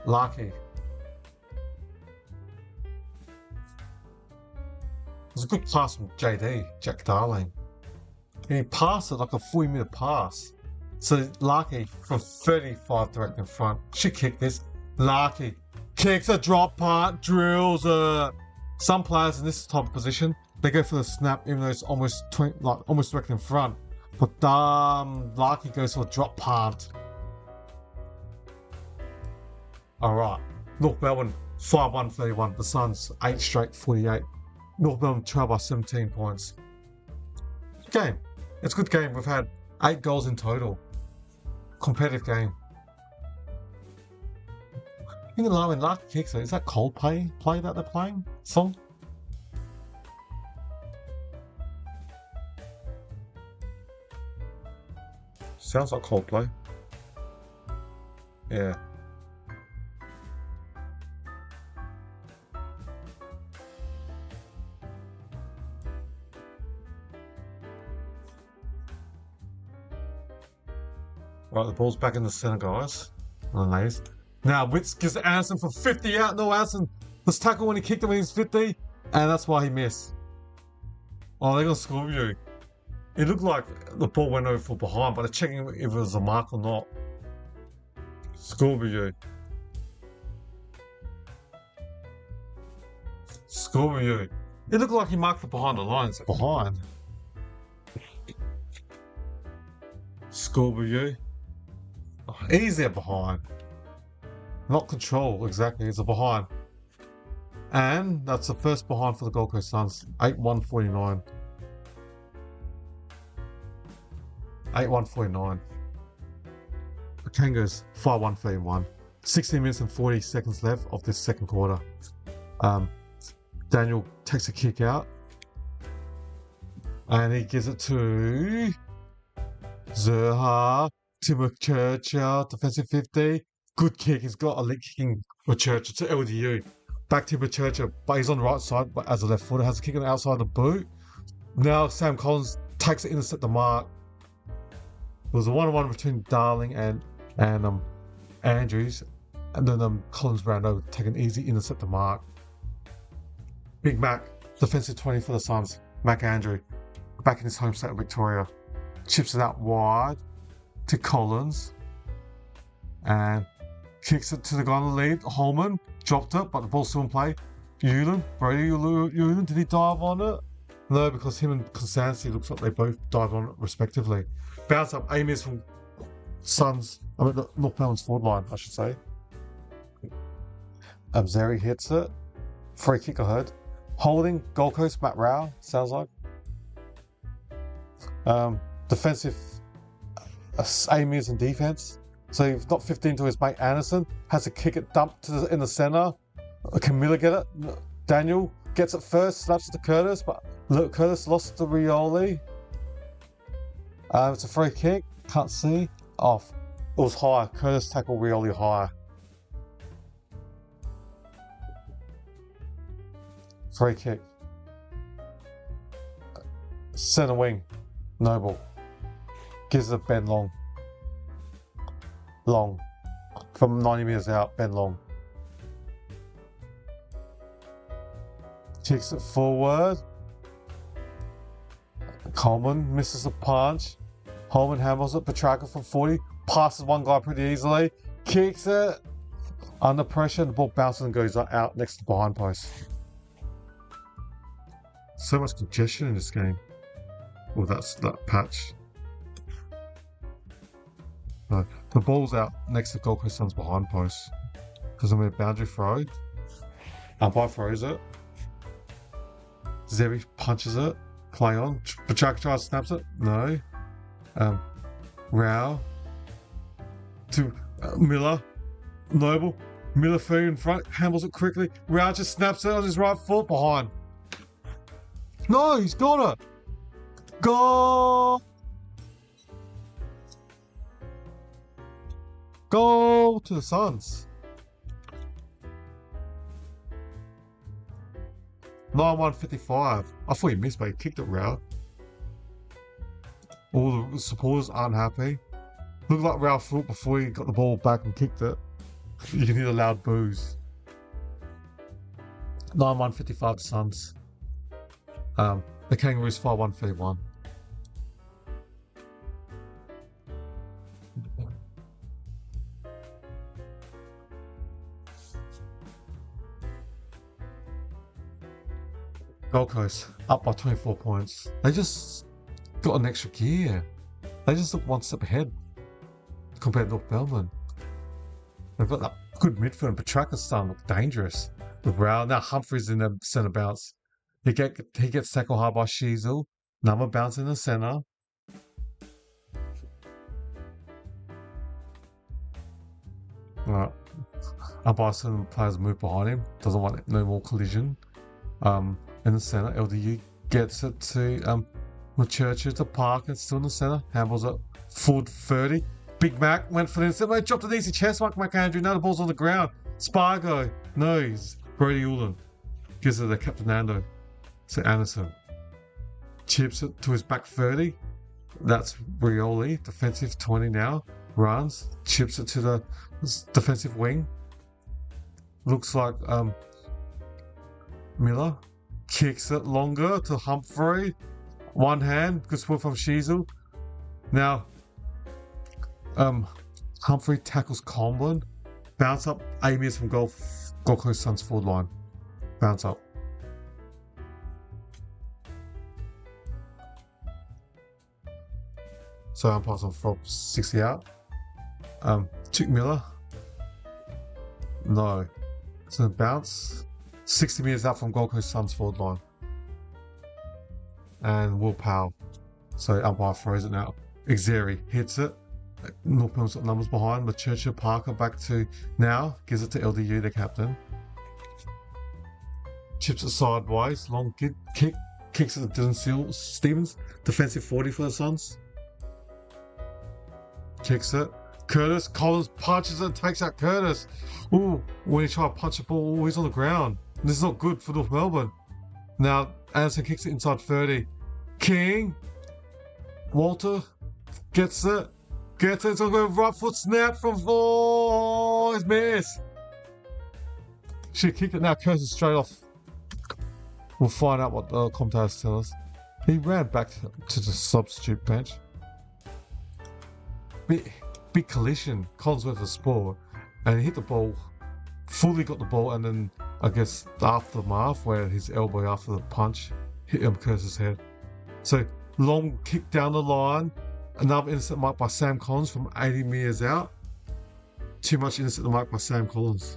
Larkey. It was a good pass from JD, Jack Darling. He passed it like a 40-metre pass. So Larkey from 35 direct in front. Should kick this. Larkey kicks a drop punt, drills it. Some players in this type of position, they go for the snap even though it's almost almost direct in front. But Larkey goes for a drop punt. Alright. North Melbourne 5-1-31. The Suns 8 straight 48. North Melbourne trail by 17 points. Game. It's a good game. We've had 8 goals in total. Competitive game. You can lie when Lucky kicks it. Is that Coldplay that they're playing? Song? Sounds like Coldplay. Yeah. Right, the ball's back in the centre, guys. Nice. Now, Witz gives it Anderson for 50 out. No, Anderson. Let's tackle when he kicked him when he was 50. And that's why he missed. Oh, they're going to score you. It looked like the ball went over for behind, but they're checking if it was a mark or not. Score you. Score you. It looked like he marked for behind the lines. Behind. Score you. Oh, easier behind. Not control, exactly. It's a behind. And that's the first behind for the Gold Coast Suns. 8-1-49. 8-1-49. The Kangaroos 5-1-31. 16 minutes and 40 seconds left of this second quarter. Daniel takes a kick out. And he gives it to Zerha. Timur Churchill, defensive 50. Good kick. He's got a leg kicking for Churchill to LDU. Back to Churchill, but he's on the right side, but as a left footer, has a kick on the outside of the boot. Now Sam Collins takes it, intercept the mark. It was a 1-on-1 between Darling and Andrews, and then Collins ran over, take an easy intercept the mark. Big Mac, defensive 20 for the Suns. Mac Andrew, back in his home state of Victoria, chips it out wide to Collins, and kicks it to the guy on the lead. Holman dropped it, but the ball's still in play. Brady Ulan, did he dive on it? No, because him and Constancy looks like they both dived on it respectively. Bounce up, aim is from North Melbourne's forward line, I should say. Zeri hits it. Free kick, I heard. Holding, Gold Coast, Matt Rao, sounds like. Defensive, aim is in defense. So he's got 15 to his mate Anderson, has to kick it, dump in the centre. Can Miller get it? Daniel gets it first, slaps it to Curtis, but Curtis lost to Rioli. It's a free kick, can't see. Off. It was high. Curtis tackled Rioli high. Free kick. Centre wing. Noble. Gives it Ben Long. Long. From 90 metres out, Ben Long. Kicks it forward. Coleman misses the punch. Holman handles it. Petrarca from 40. Passes one guy pretty easily. Kicks it. Under pressure, the ball bounces and goes out next to the behind post. So much congestion in this game. Well, that's that patch. No, the ball's out next to Gold Coast Suns behind post. Because I'm a boundary throw. Umpire throws it. Zeri punches it. Play on. Petrarca tries to snaps it. No. Rao. To Miller. Noble. Miller free in front. Handles it quickly. Rao just snaps it on his right foot behind. No, he's got it. Goal! Goal to the Suns. 9-1-55. I thought he missed, but he kicked it Rao. All the supporters aren't happy. Looked like Rao thought before he got the ball back and kicked it. You can hear the loud boos. 9-1-55 Suns. The Kangaroos 5-1-31. Gold Coast up by 24 points. They just got an extra gear. They just look one step ahead compared to North Melbourne. They've got that good midfield, and Petrarca's starting to look dangerous. With Rao, now Humphries in the centre bounce. He gets tackled hard by Shizel. Number bounce in the center. Alright. Umpire some players move behind him. Doesn't want no more collision. In the center, LDU gets it to Churchill to Park. It's still in the center. Handballs it forward 30. Big Mac went for the instant. They dropped an easy chest mark. Andrew. Now the ball's on the ground. Spargo. No, he's Brody Ulan. Gives it to Captain Nando. To Anderson. Chips it to his back 30. That's Rioli. Defensive 20 now. Runs. Chips it to the defensive wing. Looks like Miller. Kicks it longer to Humphrey. One hand. Good sport from Shizel. Now Humphrey tackles Comlin. Bounce up 8 meters from Gold Coast Suns forward line. Bounce up. So I'm passing from 60 out. Chick Miller. No. So bounce. 60 meters out from Gold Coast Suns forward line. And Will Powell. So umpire throws it now. Xeri hits it. North Melbourne's got numbers behind. Churchill Parker back to now. Gives it to LDU, the captain. Chips it sideways. Long kick. Kicks it to Dylan Stevens. Defensive 40 for the Suns. Kicks it. Curtis Collins punches it. Takes out Curtis. Ooh, when he tried to punch the ball, he's on the ground. This is not good for North Melbourne. Now, Anderson kicks it inside 30. King. Walter gets it. It's going to go right foot snap from 4. He's missed. She kicked it now. Curtis straight off. We'll find out what the commentators tell us. He ran back to the substitute bench. Big collision. Collins went for sport. And he hit the ball. Fully got the ball. And then, I guess, the aftermath, where his elbow after the punch hit Curtis' head. So, long kick down the line. Another innocent mark by Sam Collins from 80 meters out. Too much innocent mark by Sam Collins.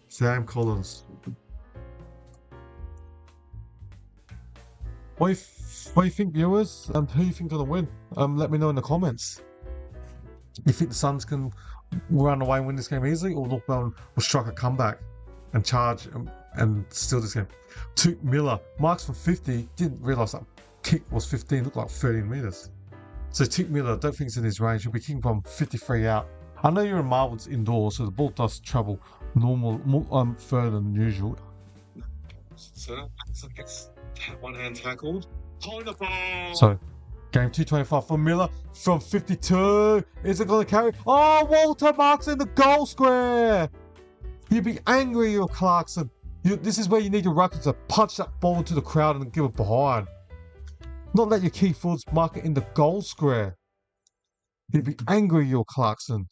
Sam Collins. What do you think, viewers? Who do you think going to win? Let me know in the comments. You think the Suns can run away and win this game easily, or North Melbourne will strike a comeback and charge and steal this game? Took Miller marks from 50. Didn't realise that kick was 15. Looked like 13 meters. So Tick Miller, I don't think it's in his range. He'll be kicking from 53 out. I know you're in Marvin's indoors, so the ball does travel further than usual. So gets one hand tackled. Hold the ball. So game 225 for Miller from 52. Is it going to carry? Oh, Walter marks in the goal square. You'd be angry, you're Clarkson. This is where you need your ruckers to punch that ball into the crowd and give it behind. Not let your key forwards mark it in the goal square. You'd be angry, you're Clarkson.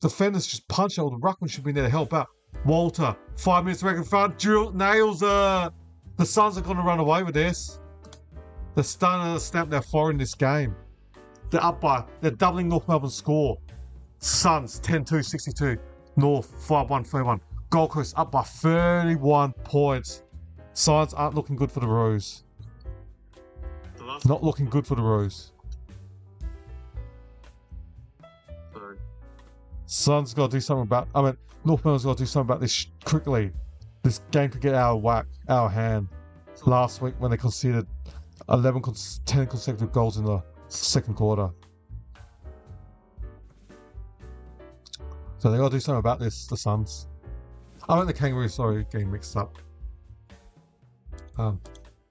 Defenders just punch it, or the ruckman should be there to help out. Walter, 5 minutes back in front. Drill nails it. The Suns are going to run away with this. They're starting to stamp their four in this game. They're up by, they're doubling North Melbourne's score. Suns 10-2, 62. North 5-1, 31. Gold Coast up by 31 points. Suns aren't looking good for the Roos. Not looking good for the Roos. Suns got to do something about. North Melbourne's got to do something about this quickly. This game could get out of whack, out of hand. Last week when they conceded 10 consecutive goals in the second quarter. So they got to do something about this. The Suns. The Kangaroos. Sorry, getting mixed up.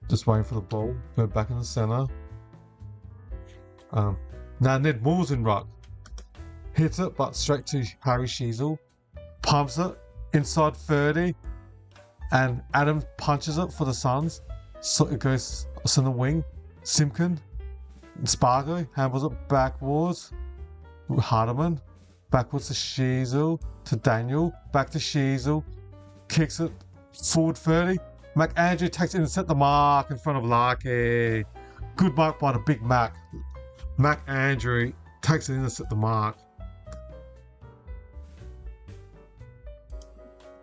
Just waiting for the ball. Go back in the center. Now Ned Moore's in ruck. Hits it, but straight to Harry Shizel. Pumps it inside 30. And Adams punches it for the Suns. So it goes on the wing. Simpkin. Spargo handles it backwards. Hardiman. Backwards to Shizel. To Daniel. Back to Shizel. Kicks it forward 30. McAndrew takes it and set the mark in front of Larky. Good mark by the Big Mac. McAndrew takes it in and set the mark.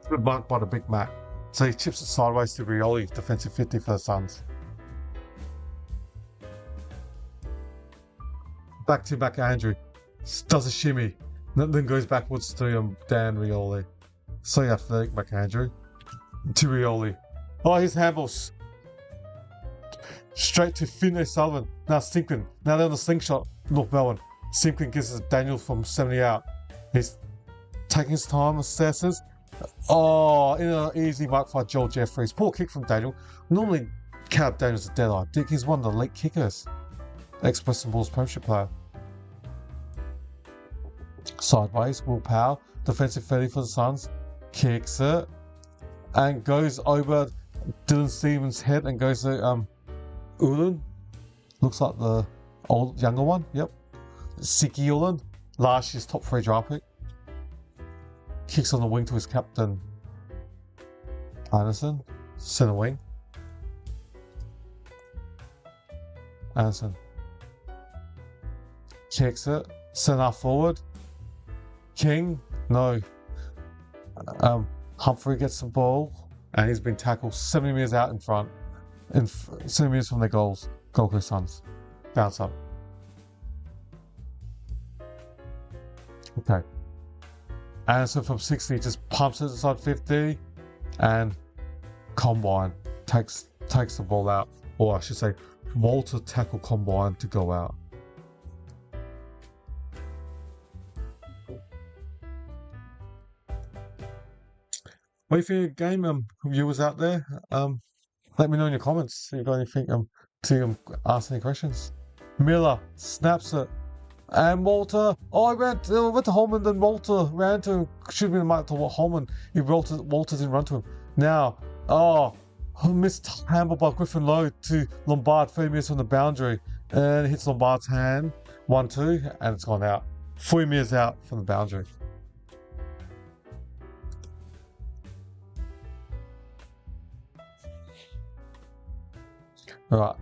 Good mark by the Big Mac. So he chips it sideways to Rioli, defensive 50 for the Suns. Back to back Andrew. Does a shimmy. Then goes backwards to Dan Rioli. So athletic back Andrew. To Rioli. Oh, his handballs. Straight to Finlay Sullivan. Now Simpkin. Now they're on the slingshot. North Melbourne. Simpkin gives us Daniel from 70 out. He's taking his time, assesses. Oh, in an easy mark by Joel Jeffries. Poor kick from Daniel. Normally, Caleb Daniel's a dead-eye dick. He's one of the elite kickers. Ex-Western Bulls Premiership player. Sideways, Will Powell. Defensive 30 for the Suns. Kicks it. And goes over Dylan Stevens' head and goes to Ulan. Looks like the younger one. Yep. Siki Ulan. Last year's top 3 draft pick. Kicks on the wing to his captain, Anderson, centre wing. Anderson kicks it, centre forward. King, no. Humphrey gets the ball, and he's been tackled 70 metres out in front, 70 metres from their goals. Gold Coast Suns. Bounce up. Okay. Anderson from 60 just pumps it inside 50, and Combine takes the ball out, or I should say, Walter tackle Combine to go out. What do you think of the game, viewers out there? Let me know in your comments if you got anything to ask any questions. Miller snaps it. And Walter, I went to Holman, then Walter ran to him. Should have been a mark to Holman. Walter didn't run to him. Now, missed handball by Griffin Lowe to Lombard, 30 metres from the boundary. And it hits Lombard's hand, 1-2, and it's gone out. 3 metres out from the boundary. Alright,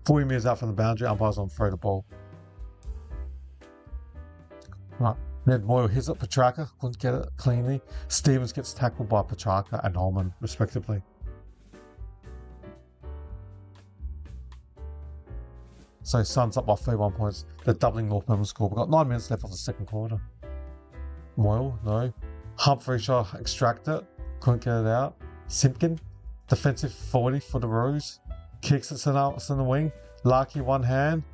4 metres out from the boundary, umpires on throw the ball. Right, Ned Moyle hits up Petrarca, couldn't get it cleanly. Stevens gets tackled by Petrarca and Holman, respectively. So Suns up by 31 points. They're doubling North Melbourne score. We've got 9 minutes left of the second quarter. Moyle, no. Humphrey shot, extract it, couldn't get it out. Simpkin, defensive 40 for the Roos. Kicks it center wing. Larky one hand.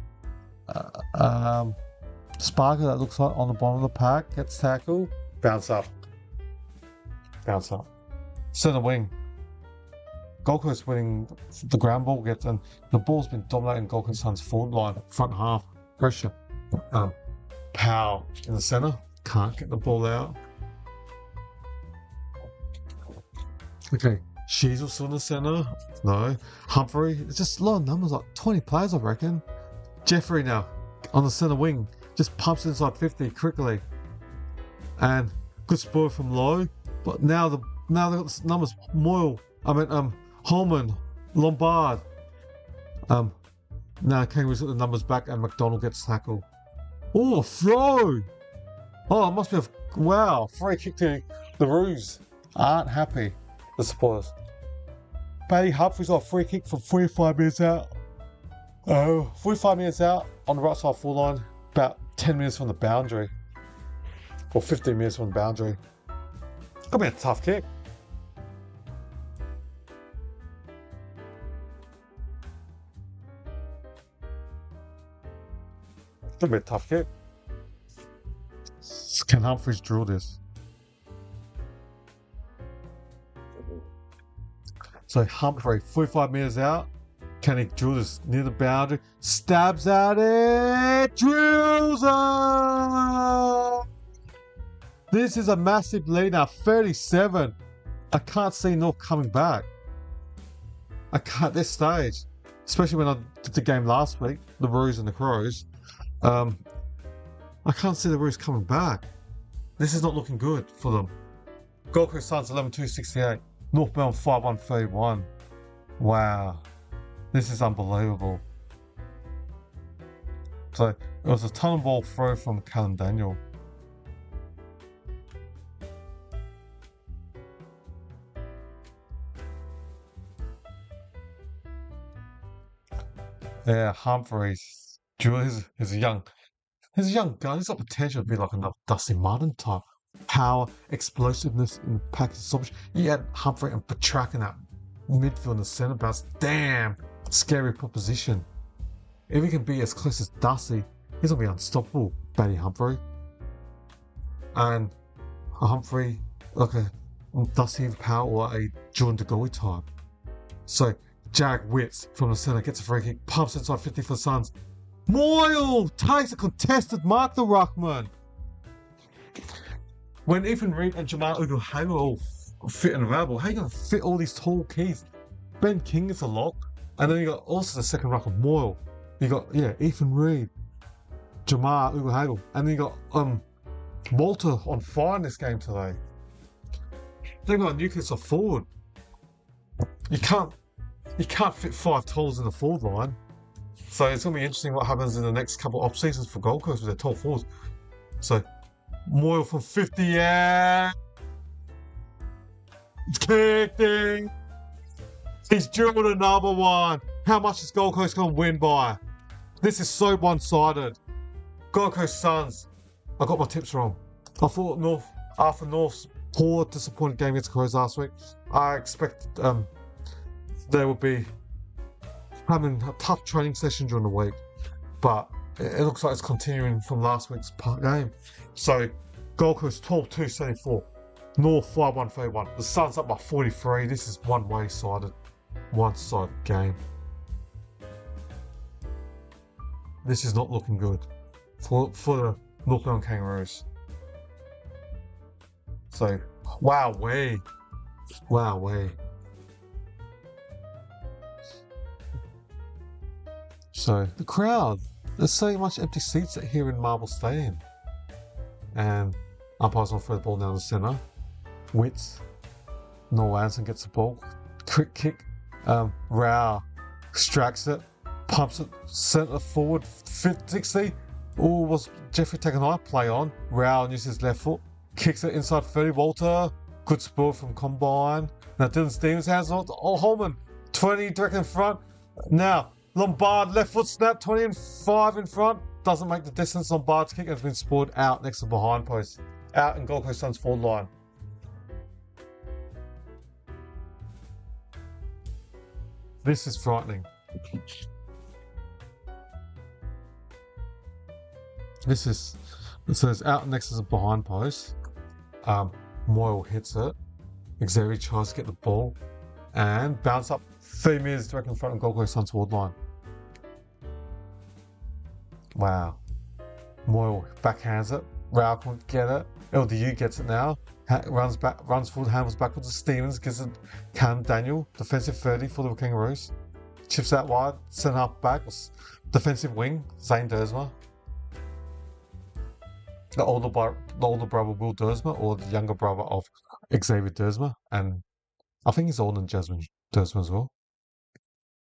Sparker, that looks like on the bottom of the pack, gets tackled. Bounce up. Bounce up. Center wing. Gold Coast winning the ground ball gets, and the ball's been dominating Gold Coast Suns forward line, front half. Pressure. Powell in the center. Can't get the ball out. Okay. Sheasel still in the center. No. Humphrey. It's just a lot of numbers, like 20 players, I reckon. Jeffrey now on the center wing. Just pumps inside 50 quickly. And good spoil from Lowe. But now they've got the numbers. Holman, Lombard. Now Kangaroos got the numbers back and McDonald gets tackled. Oh, throw! Oh, it must be wow, free kick to the Roos. Aren't happy, the supporters. Paddy Humphrey's got a free kick from 45 minutes out. 45 minutes out on the right side full line. About 10 minutes from the boundary. Or 15 minutes from the boundary. Gonna be a tough kick. Gonna be a tough kick. Can Humphreys drill this? So Humphrey, 45 metres out. Can he drill this near the boundary? Stabs at it! Drills it! This is a massive lead now, 37. I can't see North coming back. I can't at this stage. Especially when I did the game last week, the Roos and the Crows. I can't see the Roos coming back. This is not looking good for them. Gold Coast Suns 11-2-68. North Melbourne 5-1-31. Wow. This is unbelievable. So it was a ton of ball throw from Callum Daniel. Yeah, Humphreys. He's a young guy. He's got potential to be like another Dusty Martin type. Power, explosiveness in the package submission. You had Humphrey and Petrak in that midfield and centre backs. Damn, scary proposition. If he can be as close as Dusty, he's gonna be unstoppable, Batty Humphrey. And a Humphrey, like a Dusty in power or a Jordan De Goey type. So Jag Witts from the centre gets a free kick, pumps inside 50 for the Suns. Moyle takes a contested mark to Ruckman. When Ethan Reid and Jamal Ugle-Hagan are all fit and available, how are you going to fit all these tall keys? Ben King is a lock, and then you got also the second ruck of Moyle. You got Ethan Reid, Jamal Ugle-Hagan, and then you got Walter on fire in this game today. They've got a Newcastle forward. You can't fit 5 talls in the forward line. So it's going to be interesting what happens in the next couple of off-seasons for Gold Coast with their tall forwards. So, Moyle from 50, yeah! It's kicking! He's drilled another one! How much is Gold Coast going to win by? This is so one-sided. Gold Coast Suns. I got my tips wrong. I thought after North's poor, disappointing game against Crows last week, I expect they would be having a tough training session during the week, but it looks like it's continuing from last week's game. So Gold Coast 12-2-74, North 5-1-31. The Suns up by 43. This is one-sided game. This is not looking good for the North Melbourne Kangaroos. So wowee. So the crowd, there's so much empty seats here in Marble Stadium. And umpires will throw the ball down the centre. Witts, Noel Anderson gets the ball. Quick kick. Rao extracts it, pumps it centre forward, 60. Oh, was Jeffrey taking a play on? Rao uses his left foot, kicks it inside 30. Walter, good sport from Combine. Now Dylan Stevens has on. Oh, Holman, 20 direct in front. Now Lombard, left foot snap, 25 in front. Doesn't make the distance. Lombard's kick has been spoiled out next to the behind post. Out in Gold Coast Suns forward line. This is frightening. So it's out next to the behind post. Moyle hits it. Xavier tries to get the ball and bounce up 3 metres direct in front of Gold Coast Suns forward line. Wow. Moyle backhands it. Rao can't get it. LDU gets it now. Runs forward, handles backwards to Stevens, gives it Cam Daniel, defensive 30 for the Kangaroos. Chips out wide, centre half back, defensive wing, Zane Dersma. The older brother Will Dersma, or the younger brother of Xavier Dersma, and I think he's older than Jasmine Dersma as well.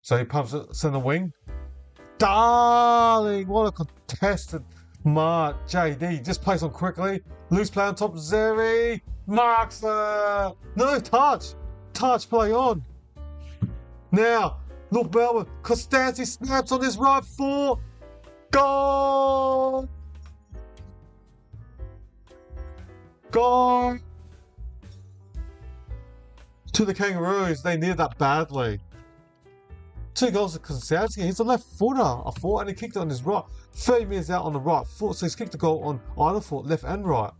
So he pumps it centre wing. Darling, what a contested mark. JD just plays on quickly. Loose play on top. Zeri marks the touch play on. Now North Melbourne, Costanzi snaps on his right foot. Goal! To the Kangaroos, they needed that badly. 2 goals to Costanzi. He's a left footer, I thought, and he kicked it on his right. 30 metres out on the right foot, so he's kicked the goal on either foot, left and right.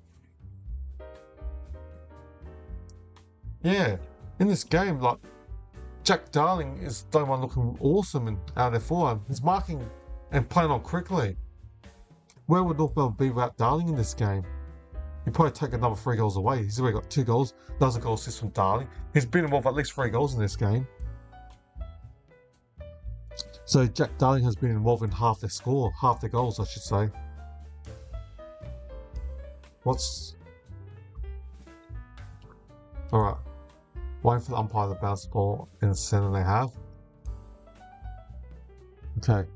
Yeah, in this game, like, Jack Darling is the one looking awesome and out there for him. He's marking and playing on quickly. Where would North Melbourne be without Darling in this game? He'd probably take another 3 goals away. He's already got 2 goals. Does a goal assist from Darling. He's been involved with at least 3 goals in this game. So Jack Darling has been involved in half their goals, I should say. Alright. Waiting for the umpire to bounce the ball in the centre they have. Okay.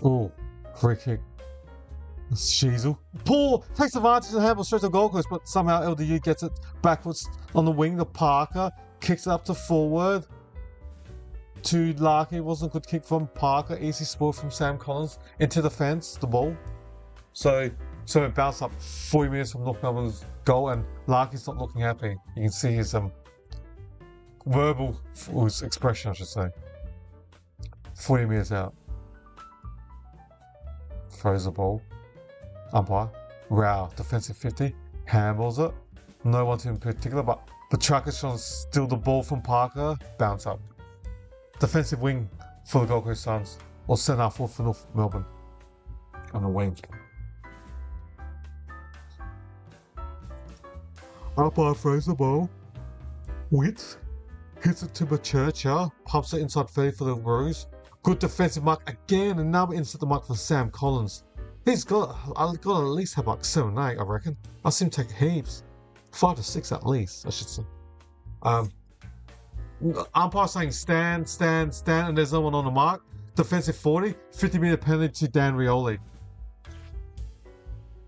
Oh, free kick. Sheasel. Paul takes advantage of the handball straight to Gold Coast, but somehow LDU gets it backwards on the wing to Parker. Kicks it up to forward. to Larky. Wasn't a good kick from Parker. Easy spoil from Sam Collins into the fence, the ball. So it bounced up 40 metres from North Melbourne's goal, and Larky's not looking happy. You can see his verbal expression, I should say. 40 metres out. Throws the ball. Umpire. Rao, defensive 50. Handballs it. No one in particular, but the track is trying to steal the ball from Parker. Bounce up. Defensive wing for the Gold Coast Suns. Or centre forward for North Melbourne. On the wing. Umpire throws the ball. Width. Hits it to Bachurcha. Pumps it inside 30 for the Roos. Good defensive mark again. Another inside the mark for Sam Collins. He's got at least have like 7, 8, I reckon. I've seen him take heaps. 5 to 6 at least, I should say. Umpire saying stand, and there's no one on the mark. Defensive 40, 50-metre penalty to Dan Rioli.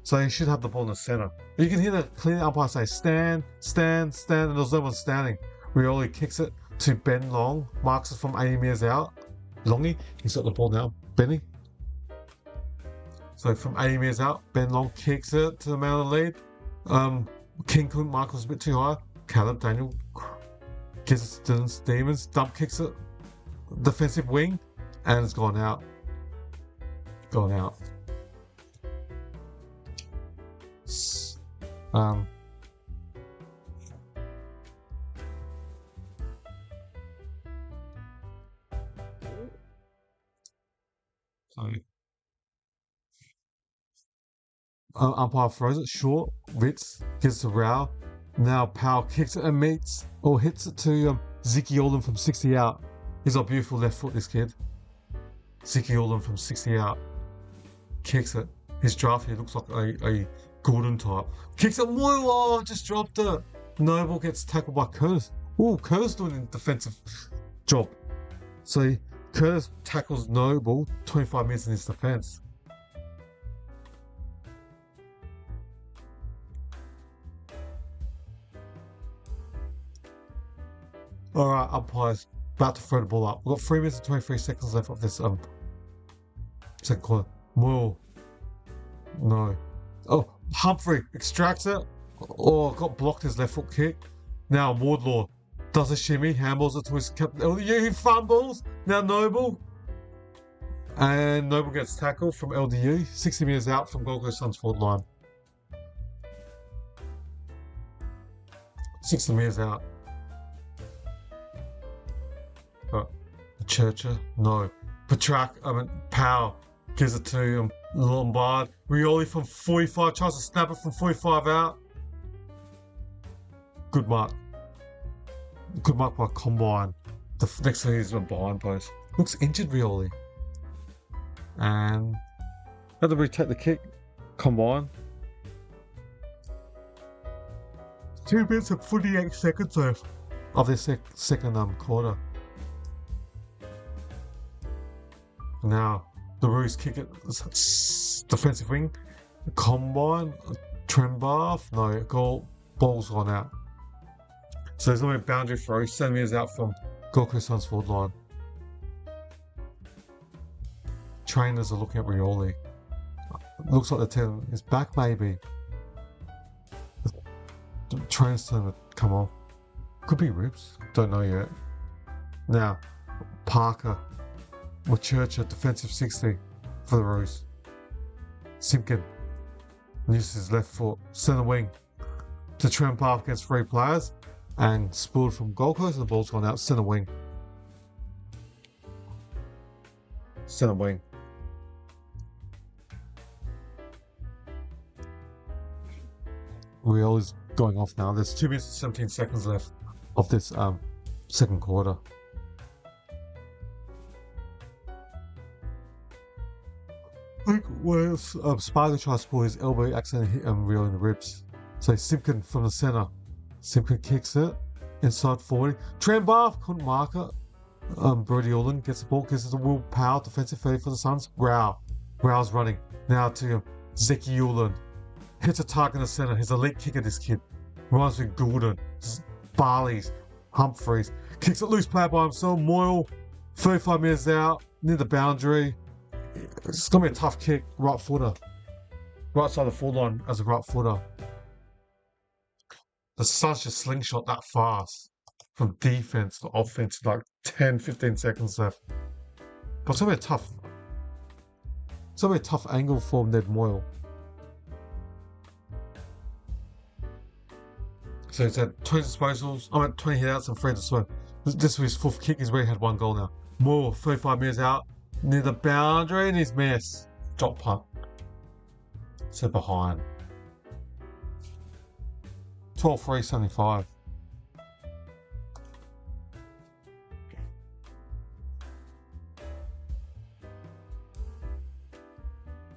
So he should have the ball in the centre. You can hear the clear umpire say stand, and there's no one standing. Rioli kicks it to Ben Long, marks it from 80 metres out. Longy, he's got the ball now. Benny. So from 80 metres out, Ben Long kicks it to the man of the lead. King couldn't mark, was a bit too high. Caleb Daniel gives it to Dylan Stevens. Dump kicks it. Defensive wing. And it's gone out. Gone out. Umpire throws it short. Ritz gives to Rao. Now Powell kicks it and meets or hits it to Ziki Orland from 60 out. He's got a beautiful left foot, this kid. Ziki Orland from 60 out. Kicks it. His draft here looks like a Gordon type. Kicks it. Whoa, just dropped it. Noble gets tackled by Curtis. Ooh, Curtis doing a defensive job. So Curtis tackles Noble 25 minutes in his defense. Alright, umpire's about to throw the ball up. We've got 3 minutes and 23 seconds left of this second quarter. Moyle. No. Oh, Humphrey extracts it. Oh, got blocked his left foot kick. Now Wardlaw does a shimmy, handballs it to his captain. LDU, he fumbles. Now Noble. And Noble gets tackled from LDU. 60 metres out from Gold Coast Suns forward line. 60 metres out. Churcher, no. Powell gives it to Lombard. Rioli from 45, tries to snap it from 45 out. Good mark. Good mark by Combine. The next thing is a behind post. Looks injured, Rioli. And had to retake the kick. Combine. 2 minutes and 48 seconds left of this second quarter. Now, the Roos kick it, defensive wing, Combine, Trembath, no, ball's gone out. So there's no boundary throw, 7 metres out from Gold Coast Suns forward line. Trainers are looking at Rioli. Looks like they're telling his back maybe. The trainer's telling him to come off. Could be ribs, don't know yet. Now, Parker. Churcher, defensive 60 for the Roos. Simpkin uses his left foot, centre wing to trim path against 3 players and spooled from Gold Coast and the ball's gone out centre wing. Centre wing. Rioli's going off now. There's 2 minutes and 17 seconds left of this second quarter. Where Spargo tries to pull his elbow, accidentally hit Rioli in the ribs. So Simpkin from the centre. Simpkin kicks it inside 40. Trembath couldn't mark it. Brody Orland gets the ball, gives it to Will Powell, defensive 30 for the Suns. Rao's running now to Zeki Orland. Hits a target in the centre. He's a elite kicker, this kid. Runs with Gordon, Barley's, Humphreys. Kicks it loose, player by himself. Moyle 35 metres out, near the boundary. It's going to be a tough kick, right footer. Right side of the forward line as a right footer. The Suns just slingshot that fast. From defense to offense, like 10, 15 seconds left. But it's going to be a tough angle for Ned Moyle. So he's had 20 disposals, 20 hit-outs and 3 to swim. This was his 4th kick, he's already had 1 goal now. Moore, 35 metres out, near the boundary, and he's missed. Drop punt. So behind. 12-3-75.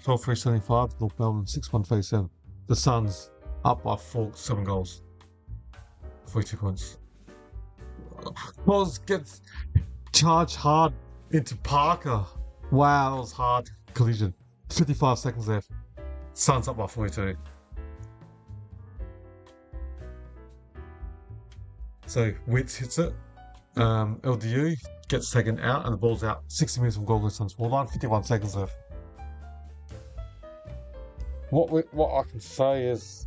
North Melbourne 6-1-37. The Suns up by 7 goals. 42 points. Wells gets charged hard into Parker. Wow, that was hard collision. 55 seconds left. Suns up by 42. So Witts hits it. LDU gets taken out and the ball's out. 60 minutes from Gold Coast Suns ball line. 51 seconds left. What I can say is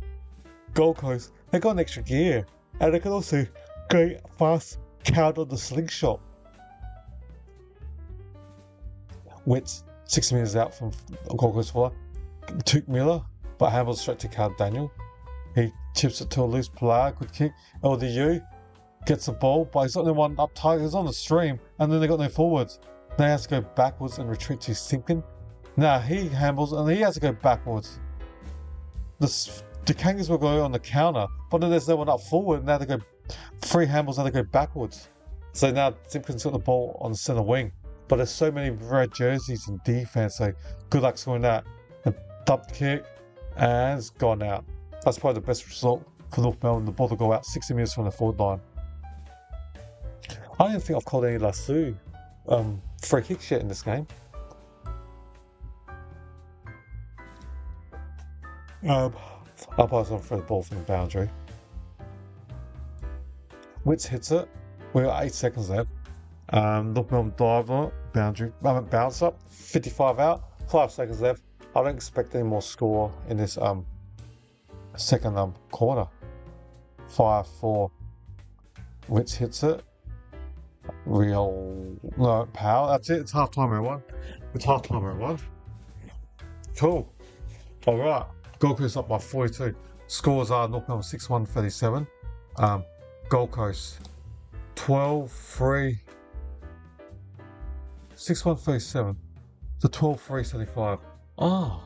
Gold Coast, they got an extra gear and they can also go fast counter the slingshot. Witts 60 metres out from Gold Coast fly. Took Miller, but handles straight to Cal Daniel. He chips it to a loose player, good kick. LDU gets the ball, but he's not the one up tight, he's on the stream, and then they got no forwards. Now he has to go backwards and retreat to Simpkin. Now he handles and he has to go backwards. The Kangaroos will go on the counter, but then there's no one up forward. Now they go 3 handles and they go backwards. So now Simpkin's got the ball on the centre wing. But there's so many red jerseys in defence, so good luck scoring that. A dumped kick, and it's gone out. That's probably the best result for North Melbourne. The ball to go out 60 metres from the forward line. I don't think I've called any lasso free kicks yet in this game. I'll pass on for the ball from the boundary. Witts hits it. We've got 8 seconds left. North Melbourne diver, boundary, bounce up, 55 out, 5 seconds left. I don't expect any more score in this second quarter. 5-4. Witts hits it. Power. That's it. It's half time, everyone. Cool. All right. Gold Coast up by 42. Scores are North Melbourne 6-1-37. Gold Coast 12-3. 6-1-37 to 12-3-75. Oh,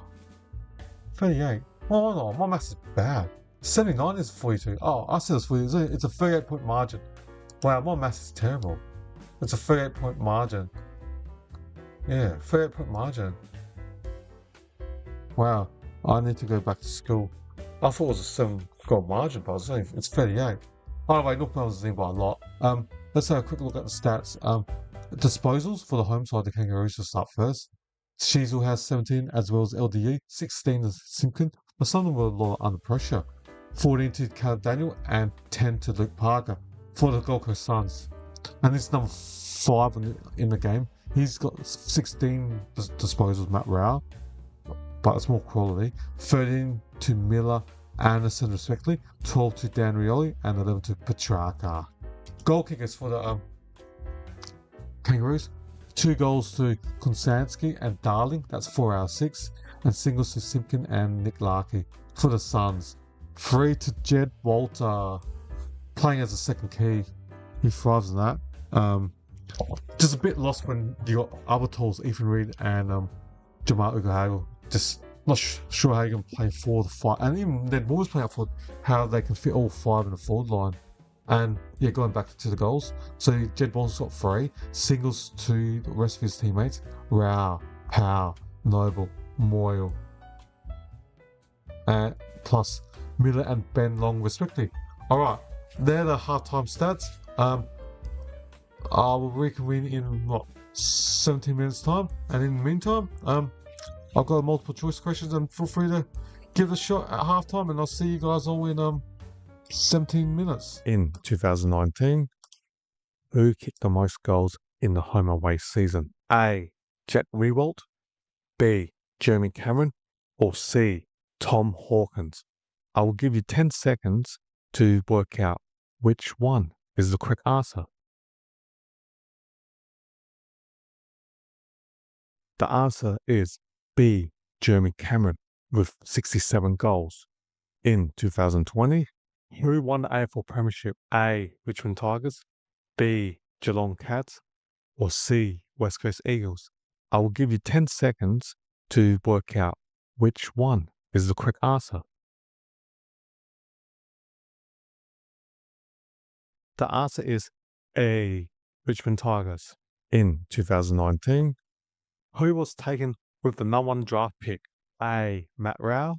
38. Oh no, my maths is bad. 79 is 42. Oh, I said it's 42. It's a 38-point margin. Wow, my maths is terrible. It's a 38-point margin. Yeah, 38-point margin. Wow, I need to go back to school. I thought it was a 7-goal margin, but it's 38. By the way, North Melbourne's in by a lot. Let's have a quick look at the stats. Disposals for the home side, the Kangaroos will start first. Sheasel has 17 as well as LDU, 16 to Simpkin, but some of them were a lot under pressure. 14 to Cal Daniel and 10 to Luke Parker for the Gold Coast Suns. And this number 5 in the game. He's got 16 disposals, Matt Rao, but it's more quality. 13 to Miller, Anderson respectively, 12 to Dan Rioli, and 11 to Petrarca. Goal kickers for the Kangaroos, 2 goals to Konstanski and Darling, that's 4 out of 6, and singles to Simpkin and Nick Larkey. For the Suns, 3 to Jed Walter, playing as a second key. He thrives in that. Just a bit lost when you got other tools, Ethan Reid and Jamal Ugohagel. Just not sure how you can play 4 to 5, and even then always playing up for how they can fit all 5 in the forward line. And yeah, going back to the goals. So Jed Walter's got 3 singles to the rest of his teammates: Rao, Powell, Noble, Moyle, plus Miller and Ben Long respectively. Alright, they're the halftime stats. I will reconvene in 17 minutes time, and in the meantime, I've got multiple choice questions, and feel free to give it a shot at halftime, and I'll see you guys all in 17 minutes. In 2019, who kicked the most goals in the home away season? A. Jack Riewoldt, B. Jeremy Cameron, or C. Tom Hawkins? I will give you 10 seconds to work out which one is the correct answer. The answer is B. Jeremy Cameron with 67 goals. In 2020, who won the AFL Premiership? A. Richmond Tigers, B. Geelong Cats, or C. West Coast Eagles? I will give you 10 seconds to work out which one is the correct answer. The answer is A. Richmond Tigers. In 2019, who was taken with the #1 draft pick? A. Matt Rowell,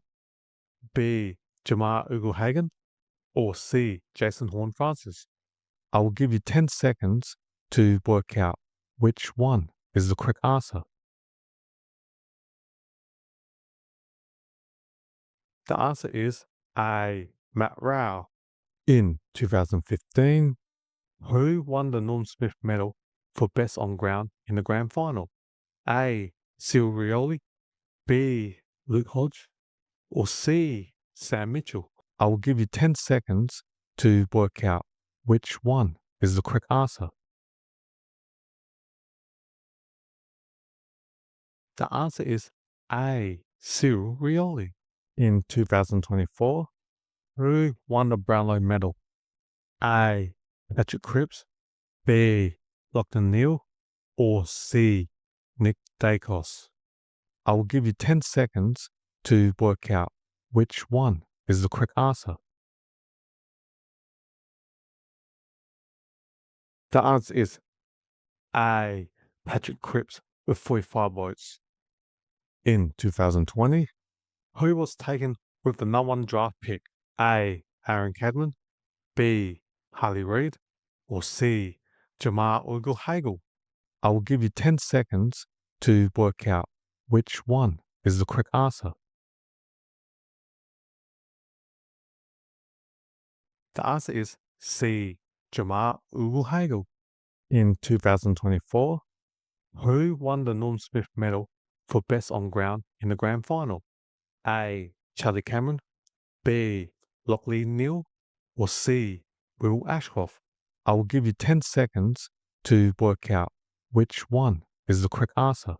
B. Jamar Ugle-Hagan, or C. Jason Horne-Francis? I will give you 10 seconds to work out which one is the correct answer. The answer is A. Matt Rowell. In 2015, who won the Norm Smith medal for best on ground in the grand final? A. Cyril Rioli, B. Luke Hodge, or C. Sam Mitchell? I will give you 10 seconds to work out which one is the correct answer. The answer is A. Cyril Rioli. In 2024, who won the Brownlow medal? A. Patrick Cripps, B. Lachlan Neale, or C. Nick Dacos? I will give you 10 seconds to work out which one is the correct answer. The answer is A. Patrick Cripps with 45 votes. In 2020, who was taken with the #1 draft pick? A. Aaron Cadman, B. Harley Reid, or C. Jamar Ugle-Hagan? I will give you 10 seconds to work out which one is the correct answer. The answer is C. Jamar Ugle-Hagan. In 2024, who won the Norm Smith medal for best on ground in the grand final? A. Charlie Cameron, B. Lachlan Neale, or C. Will Ashcroft? I will give you 10 seconds to work out which one is the correct answer.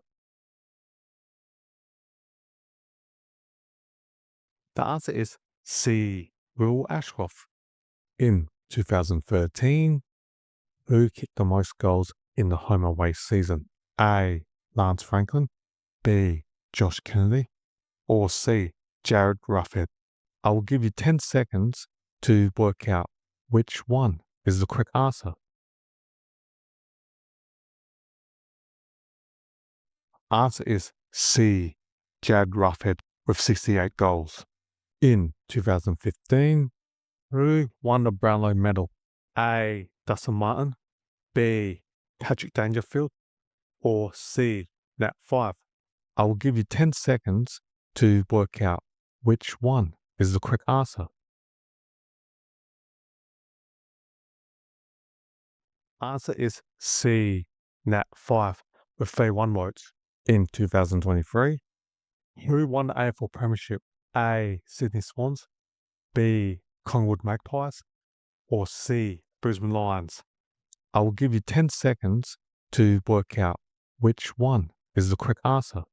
The answer is C. Will Ashcroft. In 2013, who kicked the most goals in the home away season? A. Lance Franklin, B. Josh Kennedy, or C. Jared Ruffhead? I will give you 10 seconds to work out which one is the correct answer. Answer is C. Jared Ruffhead with 68 goals. In 2015, who won the Brownlow medal? A. Dustin Martin, B. Patrick Dangerfield, or C. Nat Fyfe? I will give you 10 seconds to work out which one is the correct answer. Answer is C. Nat Fyfe with 31 votes. In 2023, who won the AFL Premiership? A. Sydney Swans, B. Collingwood Magpies, or C. Brisbane Lions? I will give you 10 seconds to work out which one is the correct answer.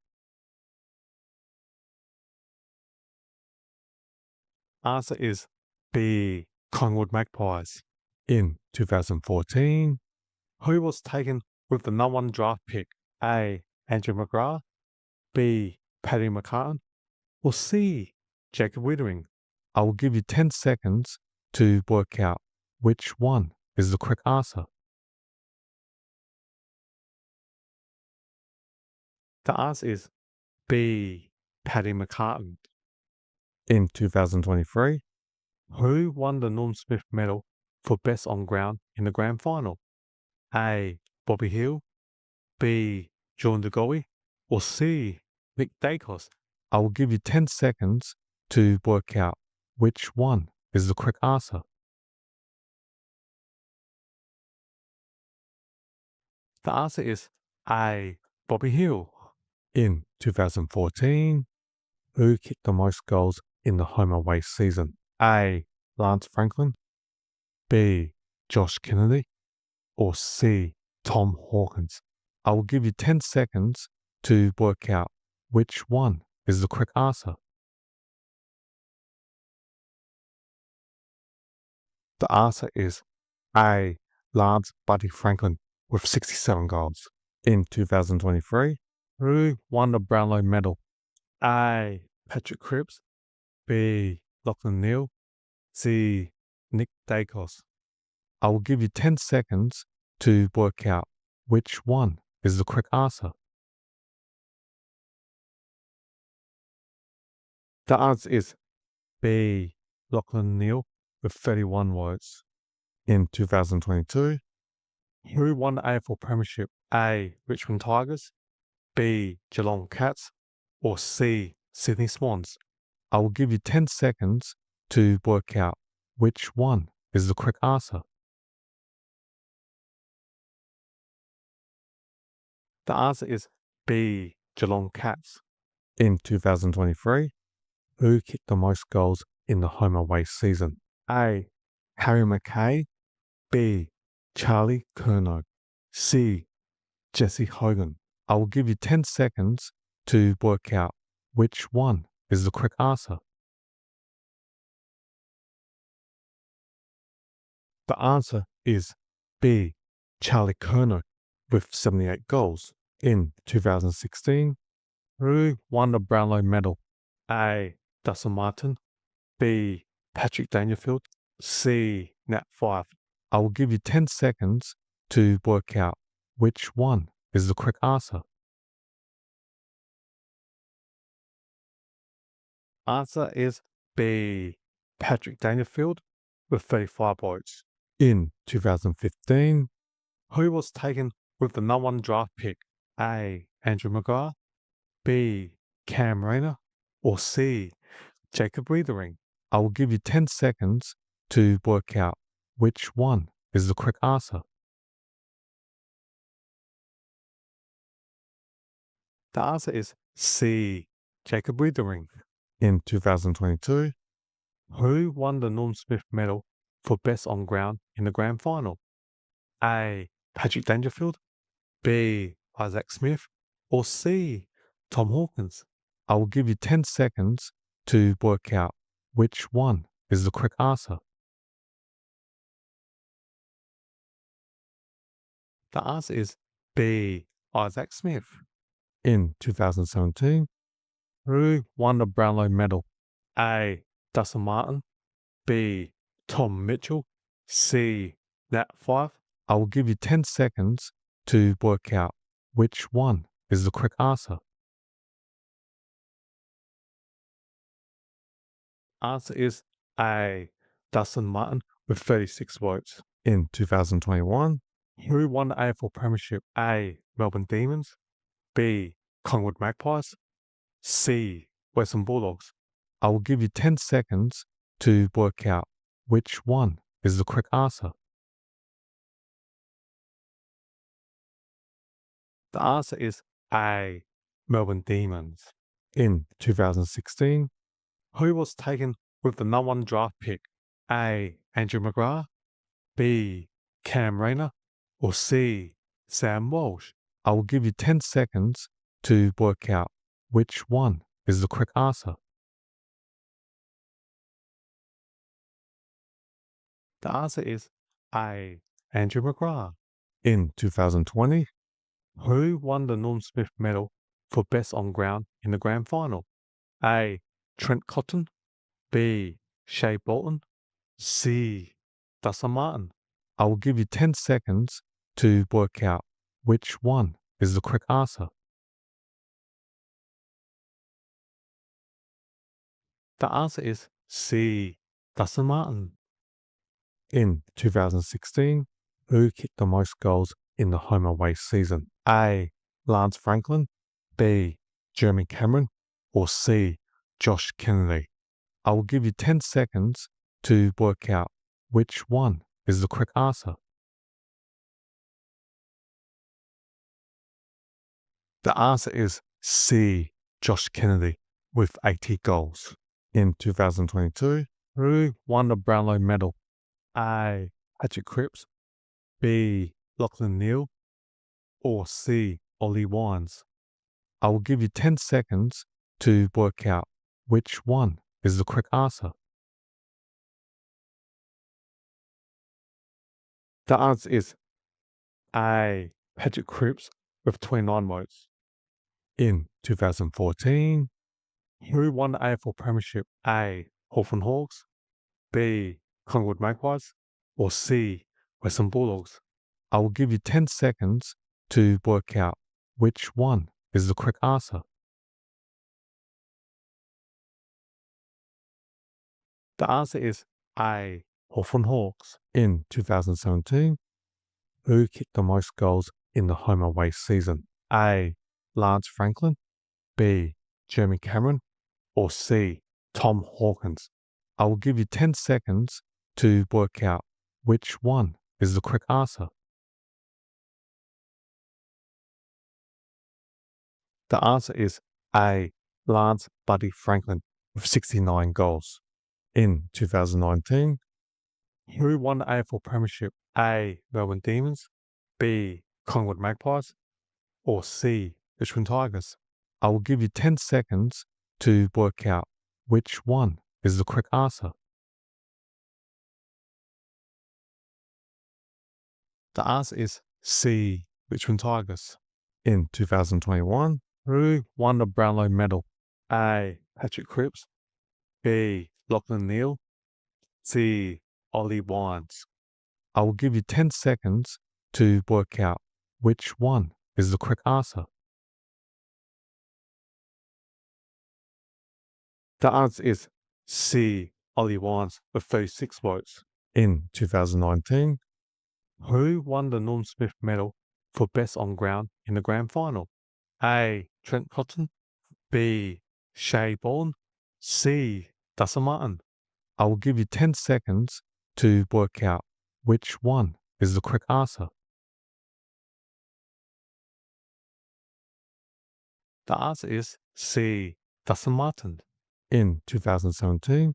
Answer is B. Collingwood Magpies. In 2014, who was taken with the #1 draft pick? A. Andrew McGrath, B. Paddy McCartan, or C. Jacob Wittering? I will give you 10 seconds to work out which one is the correct answer. The answer is B. Paddy McCartan. In 2023, who won the Norm Smith medal for best on ground in the grand final? A. Bobby Hill, B. John DeGoey, or C. Nick Dacos? I will give you 10 seconds to work out which one is the correct answer. The answer is A. Bobby Hill. In 2014, who kicked the most goals in the home away season? A. Lance Franklin, B. Josh Kennedy, or C. Tom Hawkins? I will give you 10 seconds to work out which one is the correct answer. The answer is A. Lance Buddy Franklin with 67 goals. In 2023, who won the Brownlow medal? A. Patrick Cripps, B. Lachlan Neal, C. Nick Dacos. I will give you 10 seconds to work out which one is the correct answer. The answer is B. Lachlan Neal with 31 votes. In 2022, who won the AFL Premiership? A. Richmond Tigers, B. Geelong Cats, or C. Sydney Swans? I will give you 10 seconds to work out which one is the correct answer. The answer is B. Geelong Cats. In 2023, who kicked the most goals in the home away season? A. Harry McKay, B. Charlie Curnow, C. Jesse Hogan. I will give you 10 seconds to work out which one is the correct answer. The answer is B. Charlie Curnow with 78 goals. In 2016, who won the Brownlow medal? A. Dustin Martin, B. Patrick Dangerfield, C. Nat Fyfe. I will give you 10 seconds to work out which one is the correct answer. Answer is B. Patrick Dangerfield with 35 votes. In 2015, who was taken with the number 1 draft pick? A. Andrew McGrath, B. Cam Rayner, or C. Jacob Weathering? I will give you 10 seconds to work out which one is the correct answer. The answer is C. Jacob Weathering. In 2022, who won the Norm Smith medal for best on ground in the grand final? A. Patrick Dangerfield, B. Isaac Smith, or C. Tom Hawkins? I will give you 10 seconds to work out which one is the correct answer. The answer is B. Isaac Smith. In 2017, who won the Brownlow medal? A. Dustin Martin, B. Tom Mitchell, C. Nat Fyfe? I will give you 10 seconds to work out which one is the correct answer. Answer is A. Dustin Martin with 36 votes. In 2021, who won the AFL Premiership? A. Melbourne Demons, B. Collingwood Magpies, C. Western Bulldogs? I will give you 10 seconds to work out which one is the correct answer. The answer is A. Melbourne Demons. In 2016, who was taken with the number 1 draft pick? A. Andrew McGrath, B. Cam Rayner, or C. Sam Walsh? I will give you 10 seconds to work out which one is the correct answer. The answer is A. Andrew McGrath. In 2020, who won the Norm Smith medal for best on ground in the grand final? A. Trent Cotton, B. Shea Bolton, C. Dustin Martin? I will give you 10 seconds to work out which one is the correct answer. The answer is C. Dustin Martin. In 2016, who kicked the most goals in the home away season? A. Lance Franklin, B. Jeremy Cameron, or C. Josh Kennedy? I will give you 10 seconds to work out which one is the correct answer. The answer is C. Josh Kennedy with 80 goals. In 2022, who won the Brownlow medal? A. Patrick Cripps, B. Lachlan Neale, or C. Ollie Wines? I will give you 10 seconds to work out which one is the correct answer. The answer is A. Patrick Cripps with 29 votes. In 2014, who won the AFL Premiership? A. Hawthorn Hawks, B. Collingwood Magpies, or C. Western Bulldogs? I will give you 10 seconds to work out which one is the correct answer. The answer is A. Hawthorn Hawks. In 2017, who kicked the most goals in the home away season? A. Lance Franklin, B. Jeremy Cameron, or C. Tom Hawkins? I will give you 10 seconds to work out which one is the correct answer. The answer is A. Lance Buddy Franklin with 69 goals. In 2019, who won the AFL Premiership? A. Melbourne Demons, B. Collingwood Magpies, or C. Richmond Tigers? I will give you 10 seconds to work out which one is the correct answer. The answer is C. Richmond Tigers. In 2021, who won the Brownlow medal? A. Patrick Cripps, B. Lachlan Neale, C. Ollie Wines? I will give you 10 seconds to work out which one is the correct answer. The answer is C. Ollie Wines with 36 votes. In 2019, who won the Norm Smith medal for best on ground in the grand final? A. Trent Cotton, B. Shea Bourne, C. Dustin Martin? I will give you 10 seconds to work out which one is the correct answer. The answer is C. Dustin Martin. In 2017,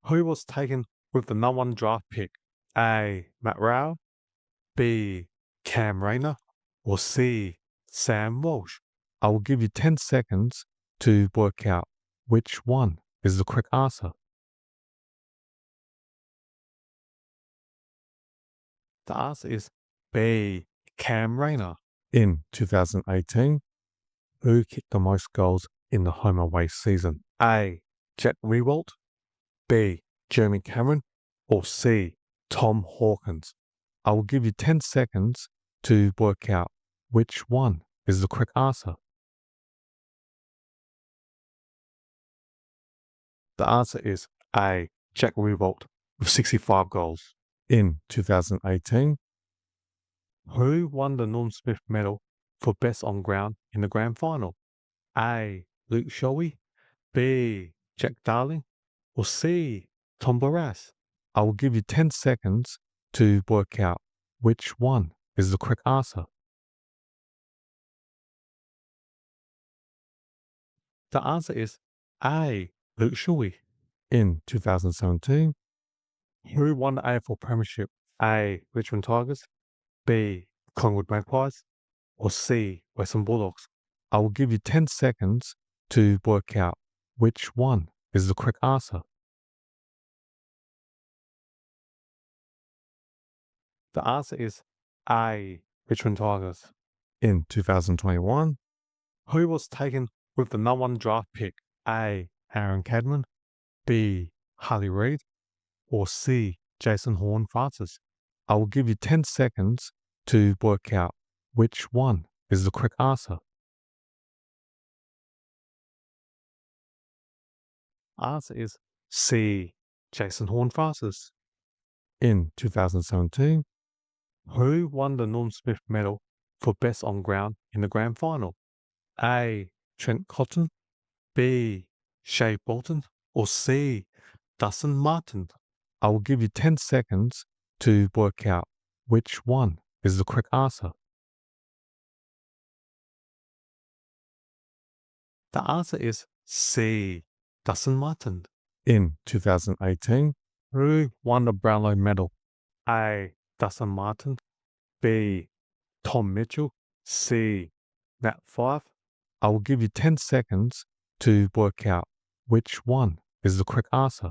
who was taken with the number 1 draft pick? A. Matt Rowell, B. Cam Rayner, or C. Sam Walsh? I will give you 10 seconds to work out which one is the correct answer. The answer is B. Cam Rayner. In 2018, who kicked the most goals in the home away season? A. Jack Riewoldt, B. Jeremy Cameron, or C. Tom Hawkins? I will give you 10 seconds to work out which one is the correct answer. The answer is A. Jack Riewoldt with 65 goals. In 2018, who won the Norm Smith medal for best on ground in the grand final? A. Luke Shoei, B. Jack Darling, or C. Tom Barrass? I will give you 10 seconds to work out which one is the correct answer. The answer is A. Luke Shoei. In 2017, who won the AFL Premiership? A. Richmond Tigers, B. Collingwood Magpies, or C. Western Bulldogs? I will give you 10 seconds to work out which one is the correct answer. The answer is A. Richmond Tigers. In 2021, who was taken with the number 1 draft pick? A. Aaron Cadman, B. Harley Reid, or C. Jason Horne-Francis? I will give you 10 seconds to work out which one is the correct answer. Answer is C. Jason Horne-Francis. In 2017, who won the Norm Smith medal for best on ground in the grand final? A. Trent Cotton, B. Shea Bolton, or C. Dustin Martin? I will give you 10 seconds to work out which one is the correct answer. The answer is C. Dustin Martin. In 2018, Who won the Brownlow medal? A. Dustin Martin. B. Tom Mitchell. C. Nat Fyfe. I will give you 10 seconds to work out which one is the correct answer.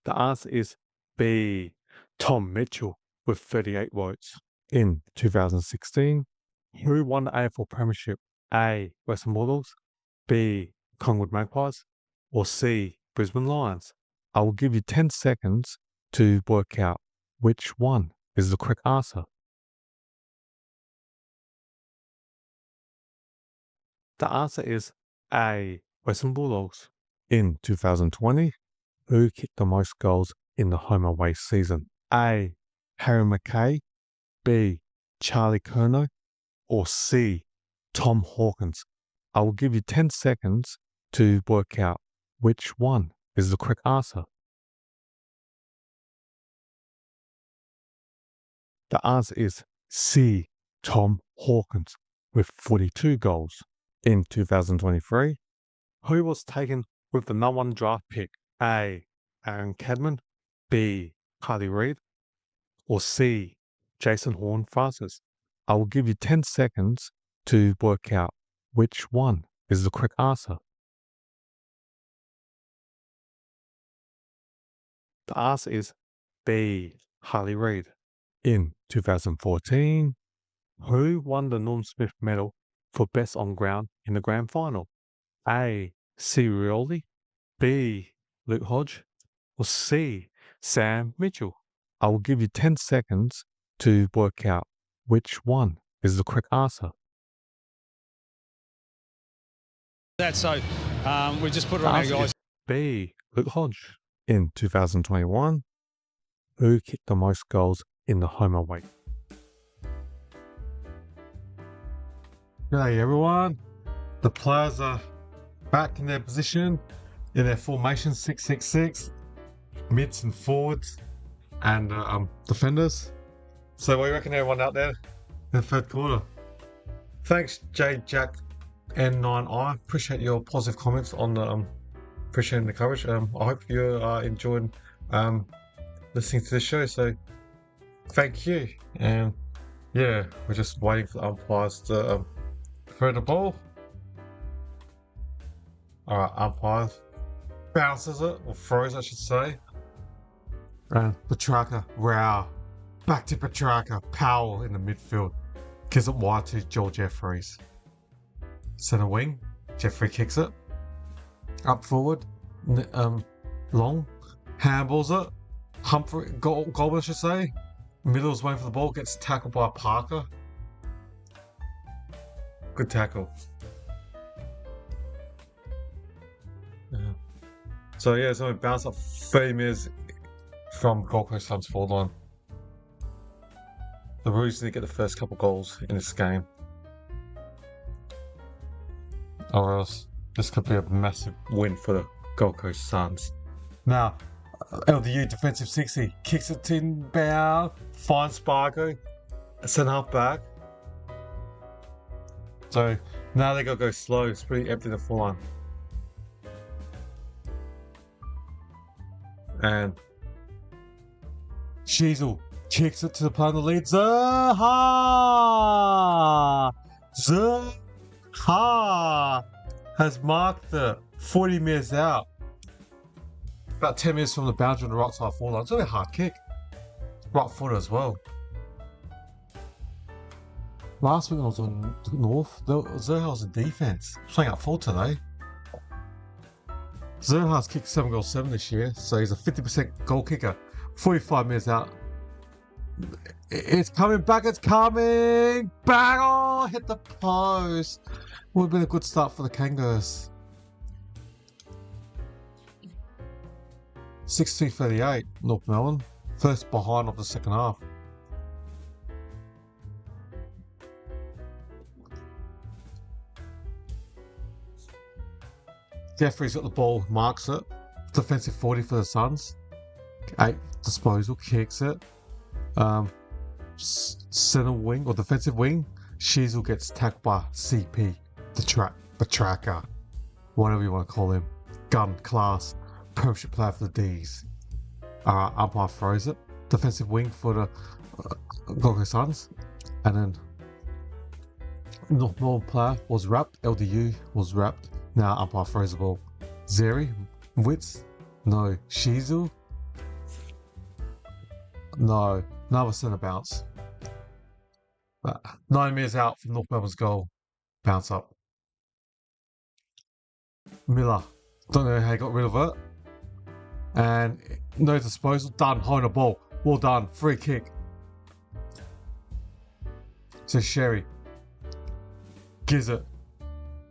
The answer is B. Tom Mitchell with 38 votes. In 2016, Who won the AFL Premiership? A. Western Bulldogs. B. Collingwood Magpies. Or C. Brisbane Lions. I will give you 10 seconds to work out which one is the correct answer. The answer is A. Western Bulldogs. In 2020, who kicked the most goals in the home away season? A. Harry McKay, B. Charlie Curnow, or C. Tom Hawkins. I will give you 10 seconds to work out which one is the correct answer. The answer is C. Tom Hawkins with 42 goals. In 2023, Who was taken with the number 1 draft pick? A. Aaron Cadman. B. Carly Reid. Or C. Jason Horne-Francis. I will give you 10 seconds to work out which one is the correct answer. The answer is B. Harley Reid. In 2014, Who won the Norm Smith medal for best on ground in the grand final? A. C. Rioli. B. Luke Hodge. Or C. Sam Mitchell. I will give you 10 seconds to work out which one is the correct answer. We just put it The on our answer guys. is B. Luke Hodge. In 2021, who kicked the most goals in the home away? G'day everyone. The players are back in their position in their formation 6-6-6, mids and forwards and defenders. So what do you reckon everyone out there in the third quarter? Thanks J Jack N9I. Appreciate your positive comments on the appreciating the coverage. I hope you are enjoying listening to the show. So thank you. And yeah, we're just waiting for the umpires to throw the ball. Alright, umpires bounces it, or throws I should say. Petrarca, Rao, back to Petrarca, Powell in the midfield, gives it wide to Joel Jeffries. Centre wing, Jeffrey kicks it. Up forward, Long, handballs it. Humphrey, Goldman I should say. Middle's waiting for the ball, gets tackled by Parker. Good tackle. Yeah. So yeah, so it bounced up 30 metres from Gold Coast Suns forward line. The Roos need to get the first couple goals in this game, or else this could be a massive win for the Gold Coast Suns. Now, LDU defensive 60 kicks it inbound, finds Spargo, centre half back. So now they gotta go slow. It's pretty empty in the full line. And Sheasel kicks it to the player in the lead. Zaha has marked the 40 metres out. About 10 metres from the boundary on the right side forward line. It's only a hard kick. Right footer as well. Last week I was on North, Zaha was in defence. Playing up full today. Zaha's kicked 7 goals 7 this year, so he's a 50% goal kicker. 45 minutes out. It's coming back, it's coming back. Oh, hit the post. Would have been a good start for the Kangaroos. 16:38, North Melbourne. First behind of the second half. Jeffrey's got the ball, marks it. Defensive 40 for the Suns. 8 disposal, kicks it. Centre wing or defensive wing. Shizel gets attacked by CP, the tracker, whatever you want to call him. Gun class, premiership player for the D's. Umpire throws it. Defensive wing for the Gold Coast Suns. And then North Melbourne player was wrapped. LDU was wrapped. Now umpire throws the ball. Zeri, Witz, no. Shizel, no. Another centre bounce. 9 metres out from North Melbourne's goal. Bounce up. Miller, don't know how he got rid of it. And no disposal. Done. Holding the ball. Well done. Free kick. So Sherry gives it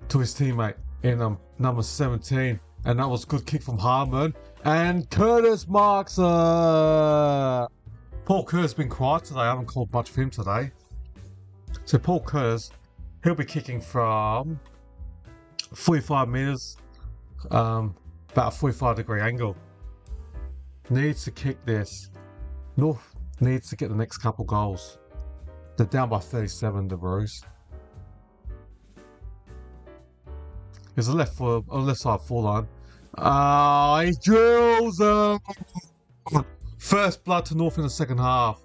to his teammate in number 17. And that was a good kick from Harmon. And Curtis marks it. Paul Curtis has been quiet today. I haven't called much for him today. So Paul Curtis, he'll be kicking from 45 metres, about a 45-degree angle. Needs to kick this. North needs to get the next couple goals. They're down by 37, the Roos. There's a left side full line. He drills them. First blood to North in the second half.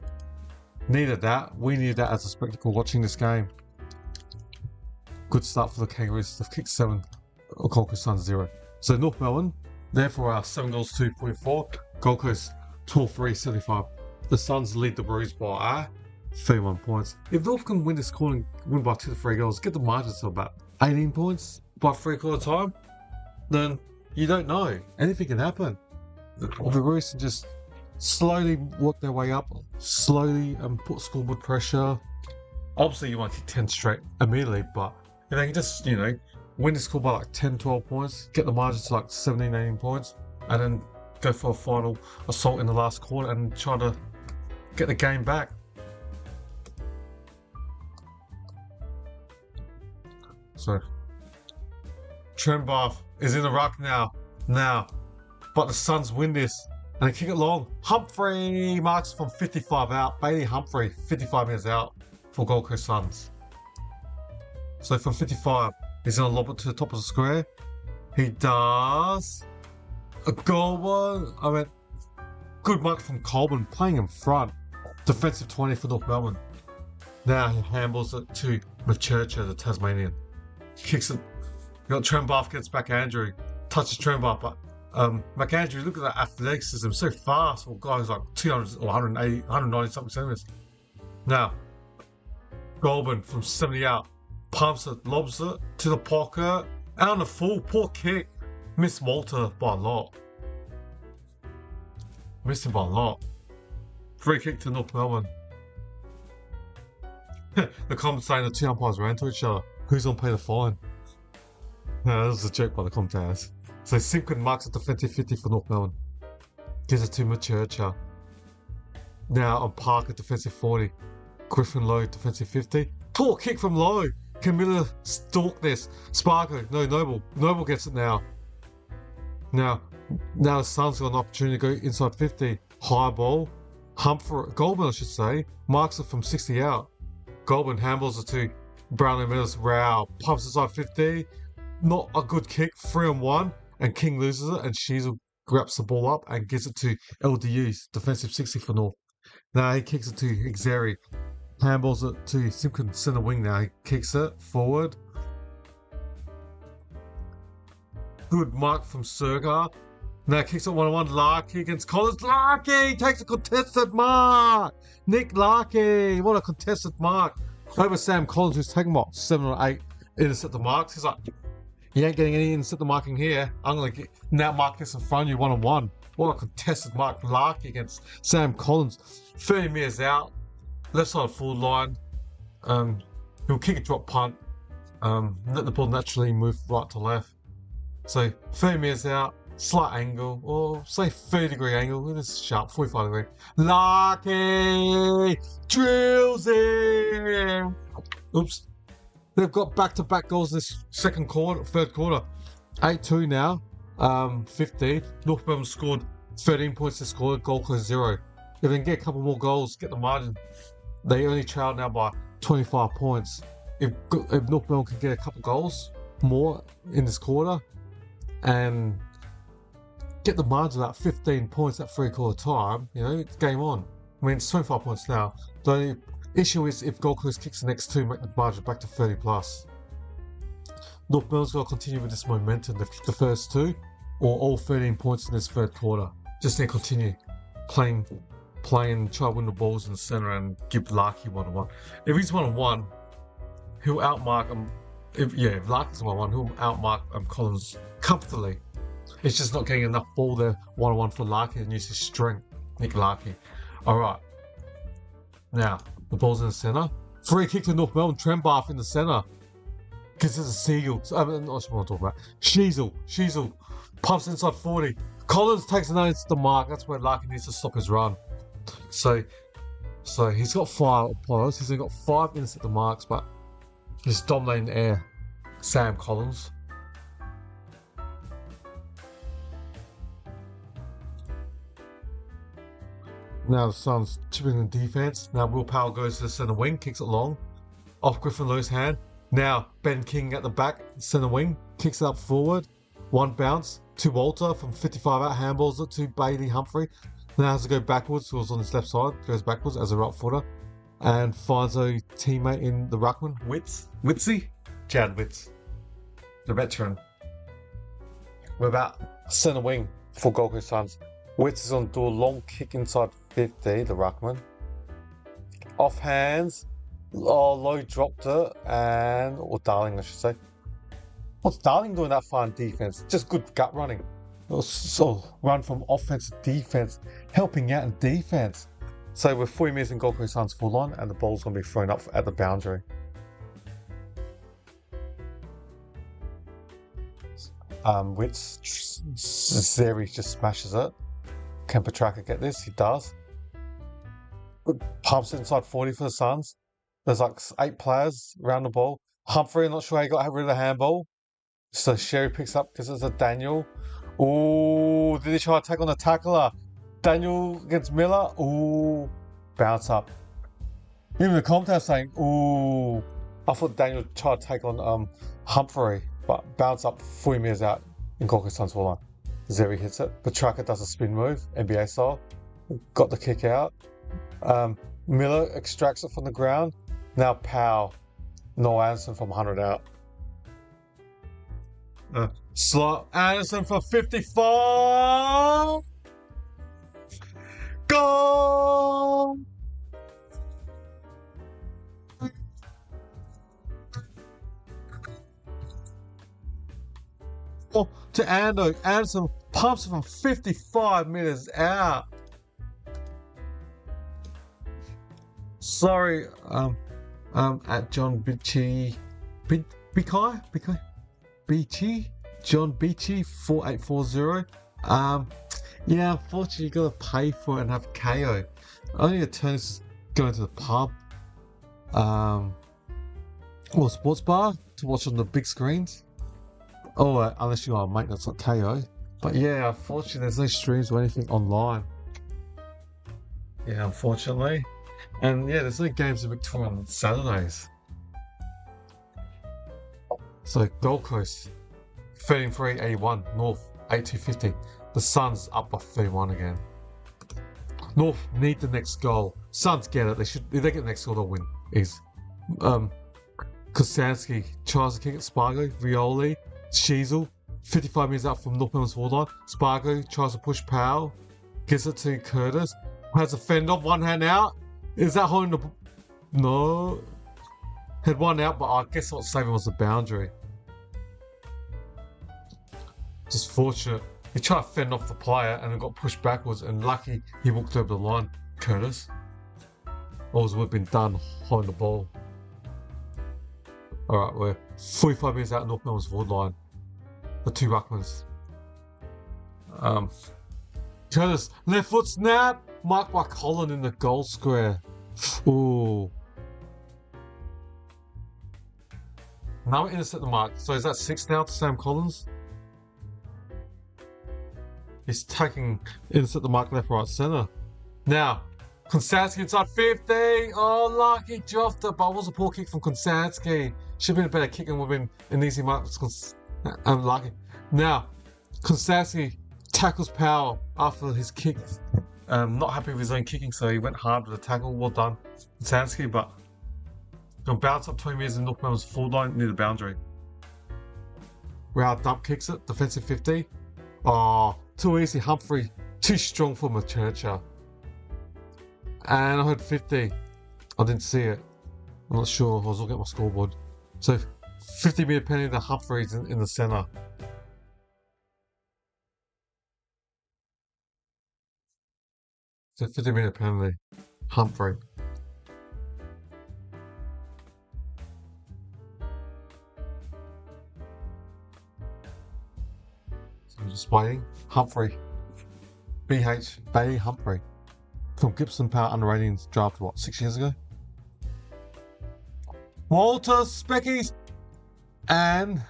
Needed that. We needed that as a spectacle watching this game. Good start for the Kangaroos. They've kicked 7. Gold Coast Suns 0. So North Melbourne, therefore, are 7 goals 2.4. Gold Coast 12-3-75. The Suns lead the Blues by 31 points. If North can win this quarter and win by 2 to 3 goals, get the margin to about 18 points by 3/4 time, then you don't know. Anything can happen. The Blues can just slowly work their way up, slowly and put scoreboard pressure. Obviously, you want to kick 10 straight immediately, but if they can just, win the score by like 10, 12 points, get the margin to like 17, 18 points, and then go for a final assault in the last quarter and try to get the game back. So, Trembath is in the ruck now, but the Suns win this. And they kick it long. Humphrey marks from 55 out. Bailey Humphrey, 55 metres out for Gold Coast Suns. So from 55, he's going to lob it to the top of the square. He does. A goal one. Good mark from Colburn, playing in front. Defensive 20 for North Melbourne. Now he handles it to Machercha, the Tasmanian. Kicks it. You got Trembath gets back Andrew. Touches Trembath, but McAndrew, look at that athleticism, so fast for a guy who's like 200 or 180, 190 something centimeters. Now, Goulburn from 70 out, pumps it, lobs it to the pocket, out on the full, poor kick. Missed Walter by a lot. Missed him by a lot. Free kick to North Melbourne. The comments saying the two umpires ran to each other. Who's going to pay the fine? No, that was a joke by the commentators. So Simpkin marks a defensive 50 for North Melbourne. Gives it to Machercha. Now on Parker, defensive 40. Griffin Lowe, defensive 50. Poor kick from Lowe. Can Miller stalk this? Sparker, no, Noble. Noble gets it now. Now the Suns got an opportunity to go inside 50. High ball. Humphrey, Goulburn I should say, marks it from 60 out. Goulburn handballs it to Brownlee Miller's Rao. Pumps inside 50. Not a good kick, 3-on-1. And King loses it, and Shizel grabs the ball up and gives it to LDU's defensive 60 for North. Now he kicks it to Xeri. Handballs it to Simpkin, centre wing now. He kicks it forward. Good mark from Sergar. Now kicks it 1-on-1. Larkey against Collins. Larkey takes a contested mark. Nick Larkey, what a contested mark. Over Sam Collins, who's taken what, 7 or 8 intercept the marks. He's like, you ain't getting any intercept the marking here. I'm going to now mark this in front of you 1-on-1. What a contested mark. Larkey against Sam Collins. 30 metres out. Left side forward line. He'll kick a drop punt. Let the ball naturally move right to left. So 30 metres out. Slight angle. Or say 30-degree angle. Look at this sharp. 45-degree. Larkey drills in. Oops. They've got back-to-back goals this third quarter. 8-2 now, 15. North Melbourne scored 13 points this quarter, Gold Coast 0. If they can get a couple more goals, get the margin. They only trail now by 25 points. If North Melbourne can get a couple goals more in this quarter and get the margin at 15 points at 3/4 time, it's game on. I mean, it's 25 points now. The only issue is if Gold Coast kicks the next two, make the margin back to 30 plus. North Melbourne's got to continue with this momentum, the first two, or all 13 points in this third quarter. Just need to continue playing, try to win the balls in the centre and give Larky 1-on-1. If he's 1-on-1, he'll outmark him. If Larky's 1-on-1, he'll outmark Collins comfortably. It's just not getting enough ball there 1-on-1 for Larky and use his strength, Nick Larky. Alright. Now, the ball's in the centre. Free kick to North Melbourne, Trembath in the centre. Because there's a Seagull. I'm not sure what I'm talking about. Sheasel. Pumps inside 40. Collins takes an to the mark. That's where Larky needs to stop his run. So he's got 5 opponents. He's only got 5 minutes at the marks, but he's dominating the air. Sam Collins. Now the Suns chipping in defense. Now Will Powell goes to the centre wing, kicks it long. Off Griffin Lowe's hand. Now Ben King at the back, centre wing, kicks it up forward. 1 bounce to Walter from 55 out, handballs it to Bailey Humphrey. Now has to go backwards, who was on his left side, goes backwards as a right footer. And finds a teammate in the ruckman, Chad Witts, the veteran. We're about centre wing for Gold Coast Suns. Witts is on door, long kick inside 50, the ruckman. Off hands. Low dropped it, or Darling, I should say. What's Darling doing that far in defense? Just good gut running. So run from offense to defense, helping out in defense. So we're 40 minutes in Gold Coast Suns full on, and the ball's going to be thrown up at the boundary. Witz, Zeri just smashes it. Can Petrarca get this? He does. Pumps it inside 40 for the Suns. There's like 8 players around the ball. Humphrey, I'm not sure how he got rid of the handball. So Sherry picks up because it's a Daniel. Ooh, did he try to take on the tackler? Daniel against Miller. Ooh, bounce up. Even the commentator saying, ooh. I thought Daniel tried to take on Humphrey, but bounce up 40 metres out in Gold Coast Suns full line. Zeri hits it. Petrarca does a spin move, NBA style. Got the kick out. Miller extracts it from the ground. Now Powell, Noel Anderson from 100 out. Slot Anderson for 55. Goal! Oh, to Ando. Anderson pumps it from 55 metres out. Sorry, at John Beachy, Beachy, John Beachy 4840. Yeah, unfortunately you gotta pay for it and have KO. Only a turn is going to the pub, or sports bar to watch on the big screens. Oh, unless you are a mate that's got KO. But yeah, unfortunately there's no streams or anything online. Yeah, unfortunately. And yeah, there's no games in Victoria on Saturdays. So Gold Coast 13-3-81, North 8-2-50. The Suns up by 31 again. North need the next goal. Suns get it. If they get the next goal, they'll win. Kosansky tries to kick it. Spargo, Violi, Sheasel, 55 metres out from North Melbourne's forward line. Spargo tries to push Powell, gives it to Curtis. Has a fend off, one hand out. Is that holding the... No. Had one out, but I guess what saving was the boundary. Just fortunate. He tried to fend off the player and it got pushed backwards, and lucky he walked over the line, Curtis. Always would have been done holding the ball. Alright, we're 45 minutes out of North Melbourne's forward line. The 2 ruckmans. Curtis, left foot snap! Marked by Colin in the goal square. Ooh. Now we're intercept the mark. So is that 6 now to Sam Collins? He's taking intercept the mark left, right, centre. Now, Konstanski inside 50. Oh, lucky dropped it, but it was a poor kick from Konstanski. Should have been a better kick and would have been an easy mark. Unlucky. Now, Konstanski tackles Power after his kick. Not happy with his own kicking, so he went hard with the tackle. Well done, Konstanski, but gonna bounce up 20 metres in North Melbourne's full line near the boundary. Rao dump kicks it, defensive 50. Oh, too easy. Humphrey, too strong for Machercha. And I heard 50. I didn't see it. I'm not sure. I was looking at my scoreboard. So 50-metre penalty to Humphreys in the centre. So 50-metre penalty. Humphrey. So I'm just waiting. Humphrey. BH. Bay Humphrey. From Gibson Power Underratings drafted, what, 6 years ago? Walter Speckies! And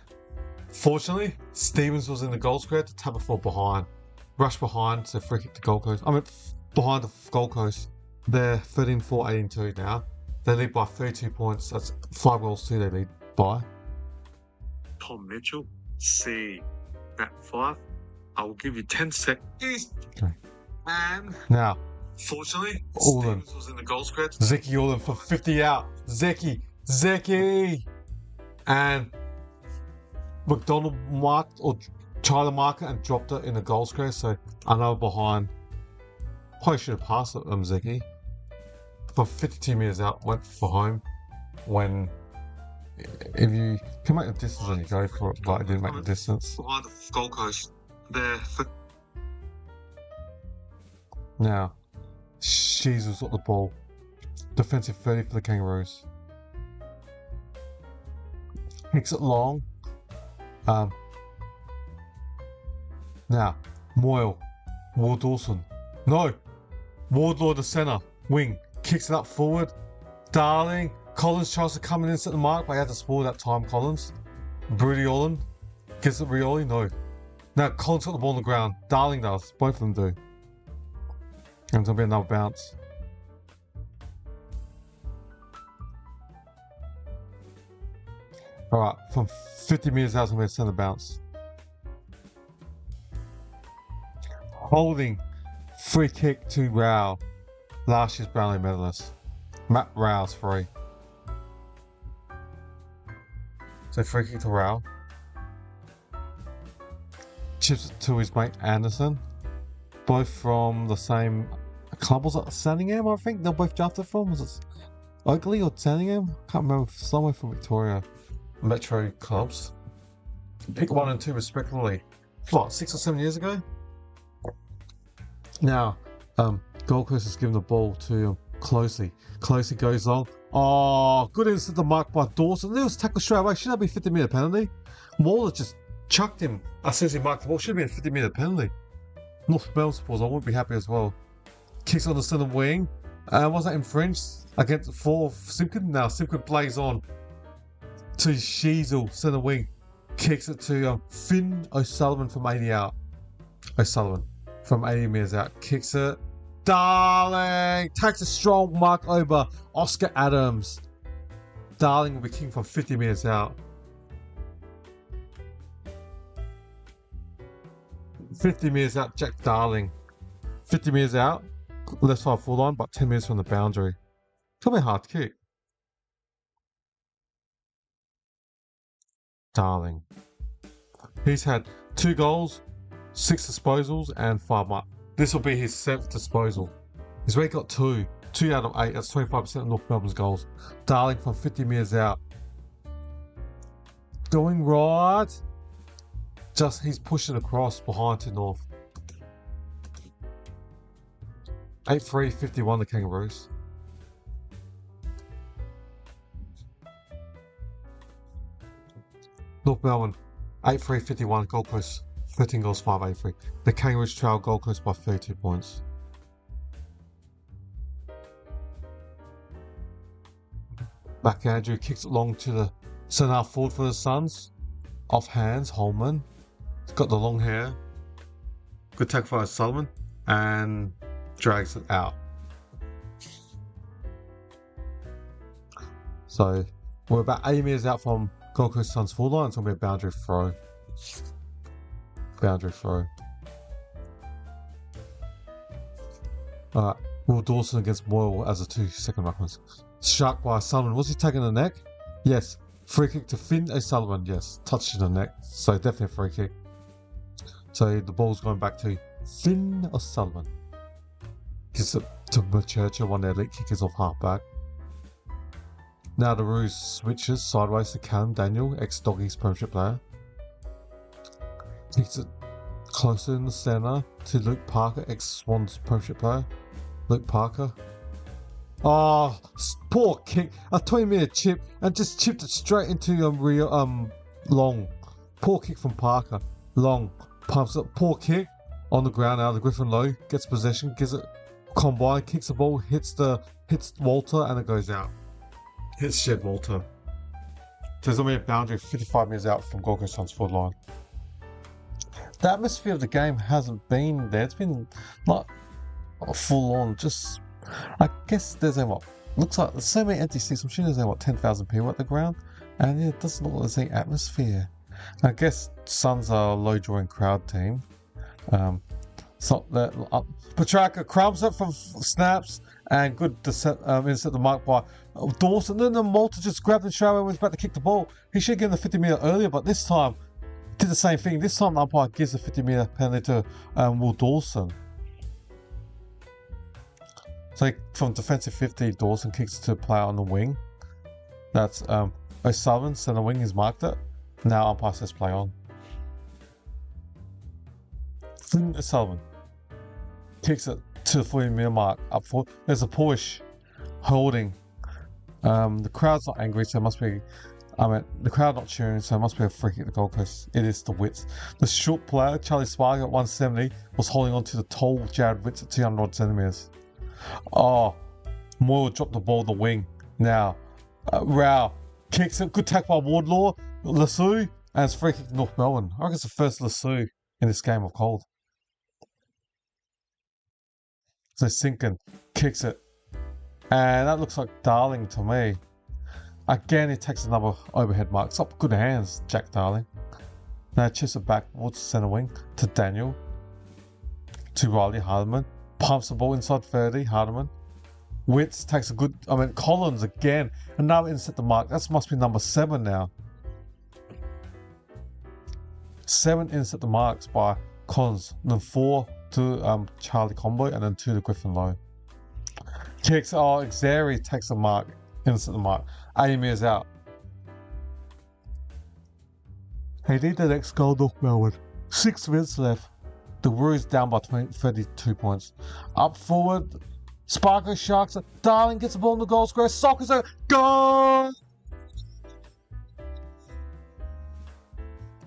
fortunately, Stevens was in the goal square to tap it for behind. Rush behind, so free kick to Gold Coast. I mean, behind the Gold Coast. They're 13-4, 18-2 now. They lead by 32 points. That's 5 goals too they lead by. Tom Mitchell, C. At 5. I will give you 10 seconds. Okay. And now, fortunately, Stevens was in the goal square. Zeki Orland for 50 out. Zeki! And McDonald marked or tried to mark it and dropped it in the goal square, so I know behind. Probably should have passed it, Zeki. For 52 metres out, went for home. When if you can make the distance and you go for it, but I didn't make the distance. Behind the Gold Coast. There. Now, Jesus got the ball. Defensive 30 for the Kangaroos. Kicks it long. Now, Moyle. Ward Dawson. No! Wardlaw the centre. Wing. Kicks it up forward. Darling. Collins tries to come in and set the mark, but he had to spoil that time, Collins. Brody Orland. Gets it Rioli? No. Now, Collins got the ball on the ground. Darling does. Both of them do. And it's going to be another bounce. Alright, from 50 metres out, I'm going to send a bounce. Holding. Free kick to Rao. Last year's Brownlee medalist. Matt Rao's free. So free kick to Rao. Chips it to his mate Anderson. Both from the same club. Was it Sandringham, I think? They're both drafted from. Was it Oakley or Sandringham? Can't remember. Somewhere from Victoria. Metro clubs. Pick 1 and 2 respectively. What, 6 or 7 years ago? Now, Gold Coast has given the ball to Closely. Closely goes long. Oh, good instant the mark by Dawson. There was tackle straight away. Should that be 50-metre penalty? Waller just chucked him as soon as he marked the ball. Should have been a 50-metre penalty. North Melbourne supporters, I wouldn't be happy as well. Kicks on the centre wing. Was that infringed against for Simpkin? Now Simpkin plays on to Sheasel, centre wing. Kicks it to Finn O'Sullivan from 80 out. O'Sullivan from 80 metres out. Kicks it. Darling takes a strong mark over Oscar Adams. Darling will be kicking from 50 metres out. 50 metres out, Jack Darling. 50 metres out, left side full line, but 10 metres from the boundary. It's gonna be a hard kick. Darling. He's had 2 goals, 6 disposals, and 5 marks. This will be his 7th disposal. He's already got 2. 2 out of 8. That's 25% of North Melbourne's goals. Darling from 50 metres out. Going right. Just he's pushing across behind to North. 8-3, 51 the Kangaroos. North Melbourne 8-3, 51 Gold Coast 13 goals, 5-8-3. The Kangaroos trail Gold Coast by 32 points. Back Andrew kicks it long to the centre forward for the Suns. Off hands, Holman. He's got the long hair. Good tackle by Sullivan. And drags it out. So we're about 80 metres out from Gold Coast Suns full line. It's going to be a boundary throw. Boundary throw. Alright, Will Dawson against Boyle as the 2 second ruckmans. Shark by Sullivan. Was he taking the neck? Yes. Free kick to Finn O'Sullivan. Yes. Touching the neck. So definitely a free kick. So the ball's going back to Finn O'Sullivan. Gives it to Churchill, one of their elite kickers off half back. Now the Roos switches sideways to Callum Daniel, ex-Doggies Premiership player. Kicks it closer in the centre to Luke Parker, ex-Swans Premiership player. Luke Parker. Oh, poor kick. A 20-metre chip and just chipped it straight into Long. Poor kick from Parker. Long pumps it. Poor kick on the ground now. The Griffin Low gets possession, gives it combine, kicks the ball, hits Walter, and it goes out. Hits Shed Walter. So there's only a boundary 55 metres out from Gold Coast Suns forward line. The atmosphere of the game hasn't been there. It's been not full on. Just, I guess there's looks like there's so many empty seats. I'm sure there's 10,000 people at the ground, and yeah, it doesn't look like there's any atmosphere. I guess Suns are a low drawing crowd team. It's not that Petrarca crumbs it from snaps and good intercept the mark by Dawson. Then the Malta just grabbed the show and was about to kick the ball. He should have given the 50 metre earlier, but this time did the same thing. This time the umpire gives the 50 metre penalty to Will Dawson. So from defensive 50, Dawson kicks to a player on the wing. That's O'Sullivan, centre wing, has marked it. Now umpire says play on. Flynn O'Sullivan kicks it to the 40 metre mark up forward. There's a push holding. The crowd's not angry, so it must be. The crowd not cheering, so it must be a free kick at the Gold Coast. It is the Wits. The short player, Charlie Spargo at 170, was holding on to the tall Jared Wits at 200 odd centimetres. Oh, Moyle dropped the ball the wing. Now, Rao kicks it. Good tackle by Wardlaw. Lassou, and it's free kick to North Melbourne. I reckon it's the first Lassou in this game of cold. So Sinkin kicks it. And that looks like Darling to me. Again, he takes another overhead mark. It's up good hands, Jack Darling. Now chips it back towards the centre wing to Daniel. To Riley Hardeman. Pumps the ball inside 30, Hardeman. Wits takes a good, Collins again. And now intercept the mark. That must be number 7 now. 7 intercept the marks by Collins. And then 4 to Charlie Comboy. And then 2 to Griffin Low. Kicks, Xeri takes a mark. Intercept the mark. 80 metres out. He did the next goal, North Melbourne. 6 minutes left. The Roos down by 32 points. Up forward. Sparko Sharks. Darling gets the ball in the goal square. Sockers are goal!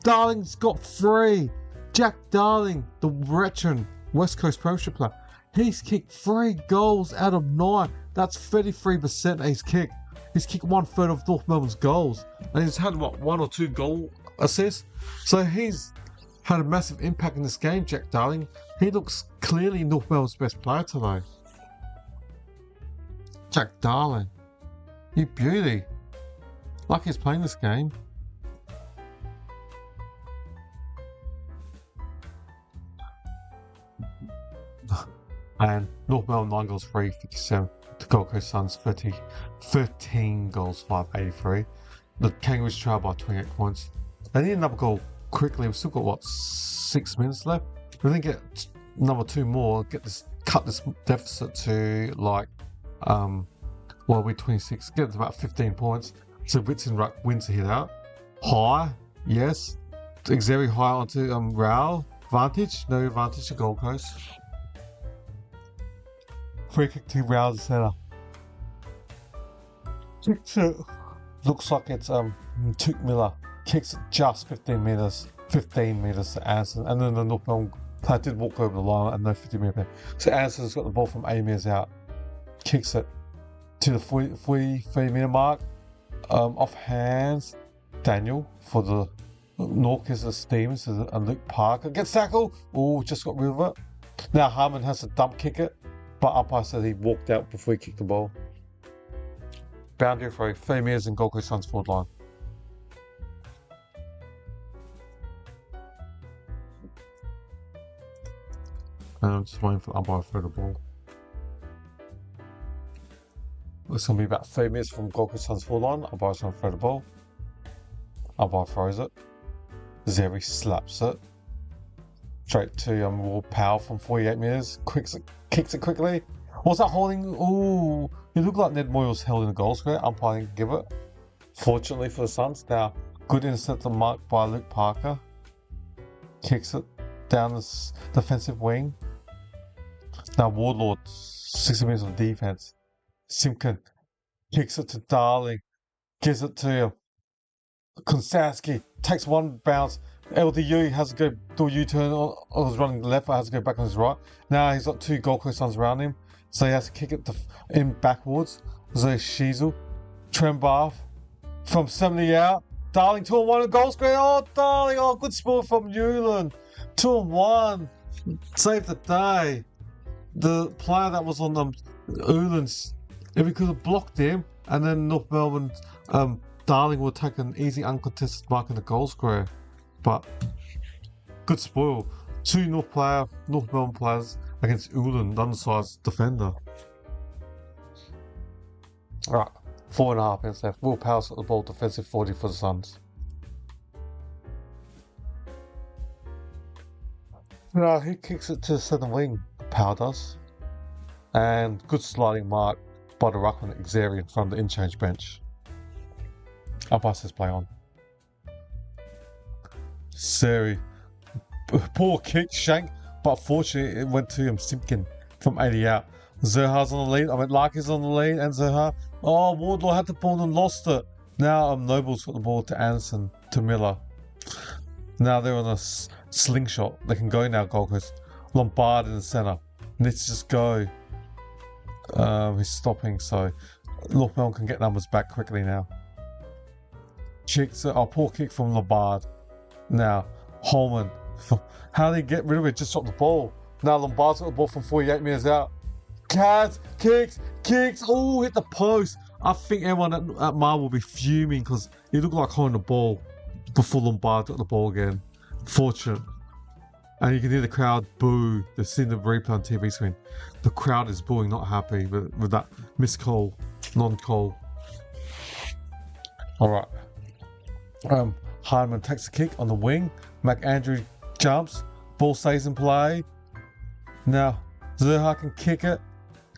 Darling's got 3. Jack Darling, the veteran West Coast Premiership player. He's kicked 3 goals out of 9. That's 33% he's kicked. He's kicked 1/3 of North Melbourne's goals. And he's had, 1 or 2 goal assists? So he's had a massive impact in this game, Jack Darling. He looks clearly North Melbourne's best player today. Jack Darling. You beauty. Lucky he's playing this game. And North Melbourne 9 goals 3, 57. The Gold Coast Suns 13 goals 5, 83. The Kangaroos trail by 28 points. They need another goal quickly. We've still got 6 minutes left. We didn't get number 2 more. Cut this deficit to we're 26. Get it to about 15 points. So Wits and Ruck wins to hit out. High, yes. Xeri high onto Rao. Vantage, no advantage to Gold Coast. Free kick to Rao the centre. Looks like it's Took Miller. Kicks it just 15 metres to Anderson. And then the North Melbourne player did walk over the line and no 50 metre. So Anderson's got the ball from 80 metres out. Kicks it to the 40 metre mark. Off hands. Daniel for the Norcas Stevens and Luke Parker. Gets tackled. Oh, just got rid of it. Now Harmon has to dump kick it. But umpire said he walked out before he kicked the ball. Boundary throw, 30 metres in Gold Coast Suns forward line. And I'm just waiting for the umpire to throw the ball. It's going to be about 30 metres from Gold Coast Suns forward line. Umpire's going to throw the ball. Umpire throws it. Zeri slaps it. Straight to raw power from 48 metres. Kicks it quickly. Was that holding? Ooh, it looked like Ned Moyles held in the goal square. Umpire didn't give it. Fortunately for the Suns. Now, good intercept mark by Luke Parker. Kicks it down the defensive wing. Now, Wardlord, 60 minutes of defense. Simpkin kicks it to Darling. Gives it to Konstanski. Takes one bounce. LDU has to go do a U-turn. I was running left, but has to go back on his right. Now he's got two Gold Coast Suns around him, so he has to kick it in backwards. Zoe Shiesel, Trembath from 70 out. Darling 2-1 at goal square. Oh, Darling! Oh, good sport from Newland. 2-1. Saved the day. The player that was on Ulan's, if he could have blocked him, and then North Melbourne, Darling would take an easy uncontested mark in the goal square. But good spoil. Two North Melbourne players against Ulan, the undersized defender. Alright, 4.5 minutes left. Will Powell's got the ball, defensive 40 for the Suns. No, he kicks it to the centre wing, Powell does. And good sliding mark by the ruckman Xerian from the in-change bench. Umpire says play on. Seri, poor kick, shank, but fortunately it went to Simpkin from 80 out. Zerha's on the lead, Larky's on the lead, and Zerha. Oh, Wardlaw had the ball and lost it. Now Noble's got the ball to Anderson, to Miller. Now they're on a slingshot. They can go now, Gold Coast. Lombard in the centre. Needs to just go. He's stopping, so North Melbourne can get numbers back quickly now. Poor kick from Lombard. Now, Holman. How do they get rid of it? Just shot the ball. Now Lombard's got the ball from 48 metres out. Kaz kicks. Oh, hit the post. I think everyone at Mar will be fuming because he looked like holding the ball before Lombard got the ball again. Fortunate. And you can hear the crowd boo. They've seen the replay on TV screen. The crowd is booing, not happy with that missed call, non-call. Alright. Hardman takes a kick on the wing. McAndrew jumps. Ball stays in play. Now, Zerha can kick it.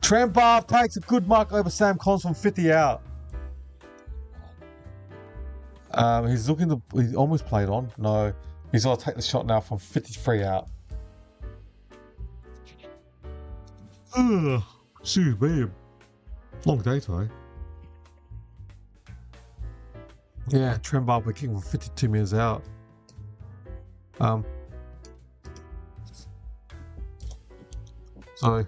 Trembath takes a good mark over Sam Collins from 50 out. He's almost played on. No, he's got to take the shot now from 53 out. Excuse me. Long day today. Yeah, Trembath will kick from 52 metres out. So,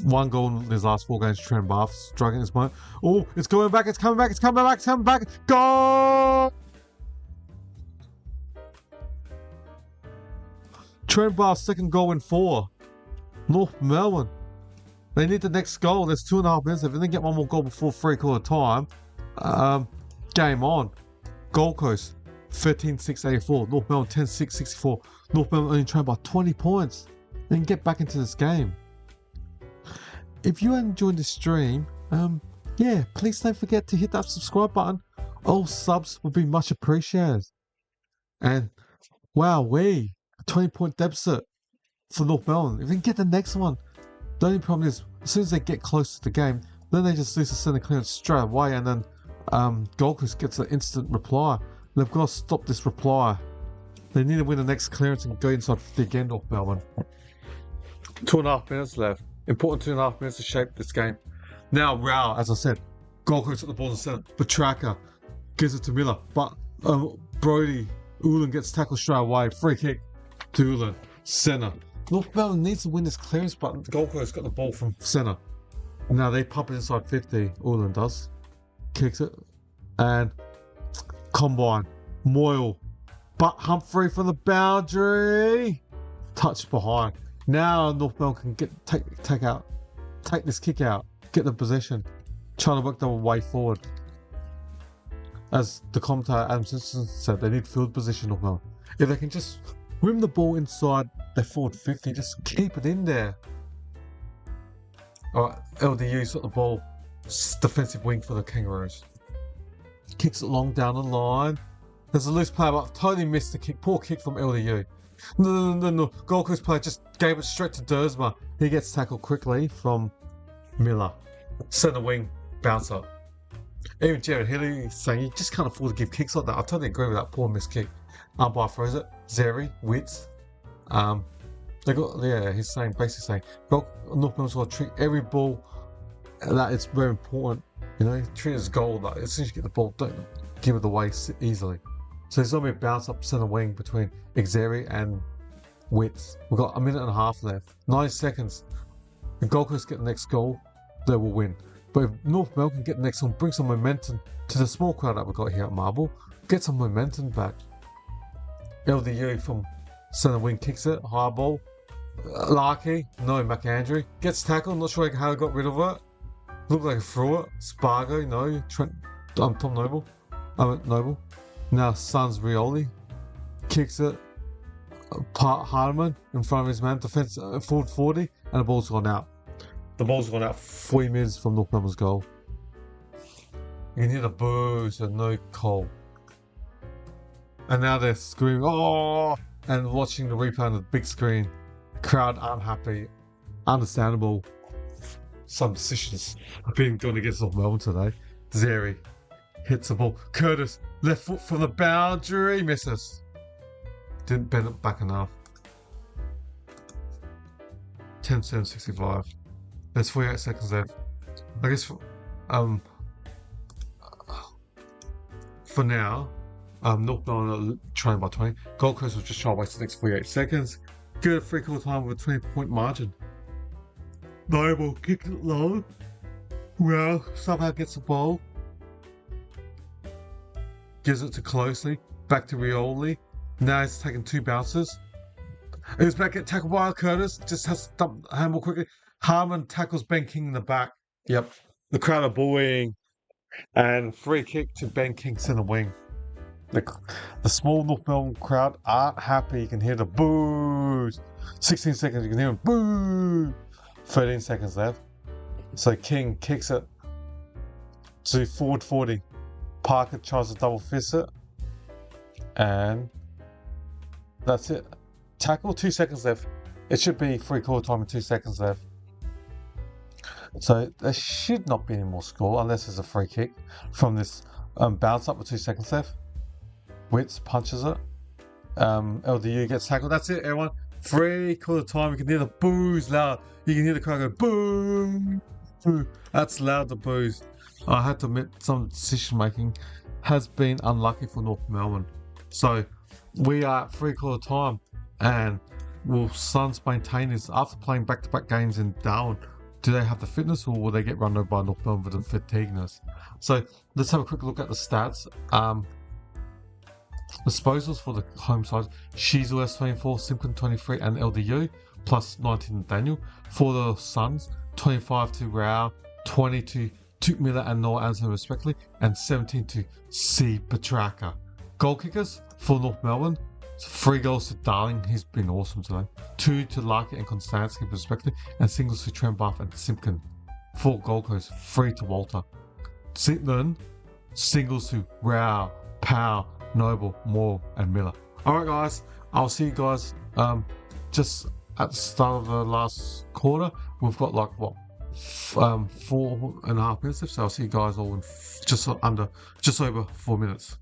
one goal in his last 4 games, Trembath struggling at this moment. Oh, it's coming back, it's coming back. Goal! Trembath's second goal in 4. North Melbourne. They need the next goal. There's 2.5 minutes. If they didn't get one more goal before 3/4 time, game on. Gold Coast 13-6-84. North Melbourne 10-6-64. North Melbourne only trained by 20 points. Then get back into this game. If you enjoyed this stream, please don't forget to hit that subscribe button. All subs would be much appreciated. And wow, a 20-point deficit for North Melbourne. If they can get the next one, the only problem is as soon as they get close to the game, then they just lose the centre clearance straight away, and then Gold Coast gets an instant reply. They've got to stop this reply. They need to win the next clearance and go inside 50 again, North Melbourne. 2.5 minutes left. Important 2.5 minutes to shape this game. Now, Rao, as I said, Gold Coast at the ball in the centre. Petraka gives it to Miller, but Brody Ulan gets tackled straight away. Free kick to Ulan. Centre. North Melbourne needs to win this clearance, but Gold Coast got the ball from centre. Now they pump it inside 50. Ulan does. Kicks it. And Combine. Moyle. But Humphrey from the boundary. Touch behind. Now North Melbourne can take this kick out. get the possession, trying to work their way forward. As the commentator Adam Simpson said, they need field position of them. If they can just rim the ball inside their forward 50, just keep it in there. Alright, LDU's got the ball. Defensive wing for the Kangaroos. Kicks it long down the line. There's a loose player, but I've totally missed the kick. Poor kick from LDU. No. Gold Coast player just gave it straight to Dersma. He gets tackled quickly from Miller. Centre wing, bouncer. Even Jared Healy is saying you just can't afford to give kicks like that. I totally agree with that. Poor missed kick. Umpire throws it. Zeri, Witz. He's saying, basically saying, North Melbourne's got to treat every ball that it's very important. You know, treat it as gold. Like, as soon as you get the ball, don't give it away easily. So there's going to be a bounce up centre wing between Xeri and Witz. We've got a minute and a half left. 9 seconds. If Gold Coast get the next goal, they will win. But if North Melbourne get the next one, bring some momentum to the small crowd that we've got here at Marble. Get some momentum back. LDU from centre wing kicks it. High ball. Larky, no, McAndrew. Gets tackled. Not sure how he got rid of it. Looked like he threw it. Spargo, no. Tom Noble. Noble. Now Sons Rioli kicks it. Hardeman in front of his man. Defense forward 40, and the ball's gone out. The ball's gone out 3 minutes from North Melbourne's goal. You can hear the boos and no Cole. And now they're screaming, oh! And watching the replay on the big screen. Crowd unhappy. Understandable. Some decisions have been done against North Melbourne today. Zeri hits the ball. Curtis, left foot from the boundary, misses. Didn't bend it back enough. 10-7-65. There's 48 seconds left. I guess for now, North Melbourne are trailing by 20. Gold Coast will just try to waste the next 48 seconds. Good free call time with a 20-point margin. Noble kicks it low. Well, somehow gets the ball. Gives it to Closely. Back to Rioli. Now he's taking 2 bounces. He's back at tackle by Curtis. Just has to dump the handball quickly. Harmon tackles Ben King in the back. Yep. The crowd are booing. And free kick to Ben King centre wing. The small North Melbourne crowd aren't happy. You can hear the boos. 16 seconds, you can hear them boo. 13 seconds left. So King kicks it to forward 40. Parker tries to double fist it. And that's it. Tackle, 2 seconds left. It should be free call time with 2 seconds left. So there should not be any more score unless there's a free kick from this bounce up with 2 seconds left. Witz punches it. LDU gets tackled. That's it, everyone. Free quarter time. You can hear the boos loud. You can hear the crowd go boo. Boo. That's loud, the boos. I had to admit some decision making has been unlucky for North Melbourne. So we are at free quarter time, and will Suns maintain this after playing back-to-back games in Darwin? Do they have the fitness, or will they get run over by North Melbourne with the fatigueness? So let's have a quick look at the stats. Disposals for the home side: Shizu S24, Simpkin 23, and LDU plus 19 Daniel. For the Suns, 25 to Rao, 20 to Tuke Miller and Noah Anderson respectively, and 17 to C. Petraka. Goal kickers for North Melbourne: 3 goals to Darling, he's been awesome today. 2 to Larkin and Konstanski respectively, and singles to Trembath and Simpkin. 4 Gold Coast, 3 to Walter. Then singles to Rao, Powell, Noble, Moore, and Miller. Alright guys, I'll see you guys just at the start of the last quarter. We've got like 4.5 minutes left, so I'll see you guys all in just over 4 minutes.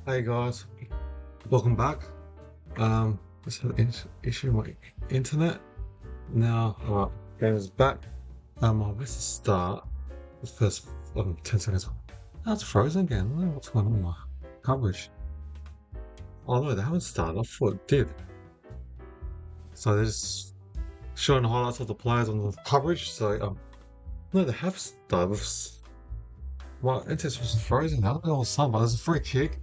Hey guys, welcome back. Just had an issue with my internet. Now, game is back. Where's the start? The first 10 seconds. That's frozen again. I don't know what's going on with my coverage. Oh no, they haven't started. I thought it did. So they're just showing the highlights of the players on the coverage. So no, they have started. My internet was frozen. I don't know what's on, but there's a free kick.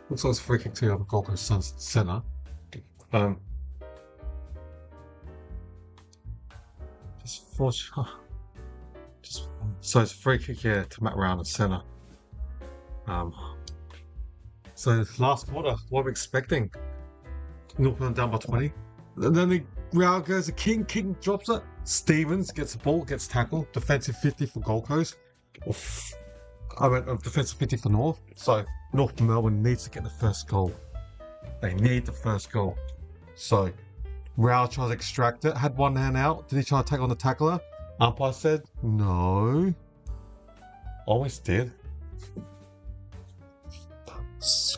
Looks like it's a free kick to Gold Coast Suns centre. So it's a free kick here to Matt Round at centre. So last quarter, what are we expecting? Northland down by 20. And then the Real goes a king drops it. Stevens gets the ball, gets tackled. Defensive 50 for Gold Coast. I went defensive 50 for North. So North Melbourne needs to get the first goal. They need the first goal. So Real tries to extract it. Had one hand out. Did he try to take on the tackler? Umpire said no. Always did.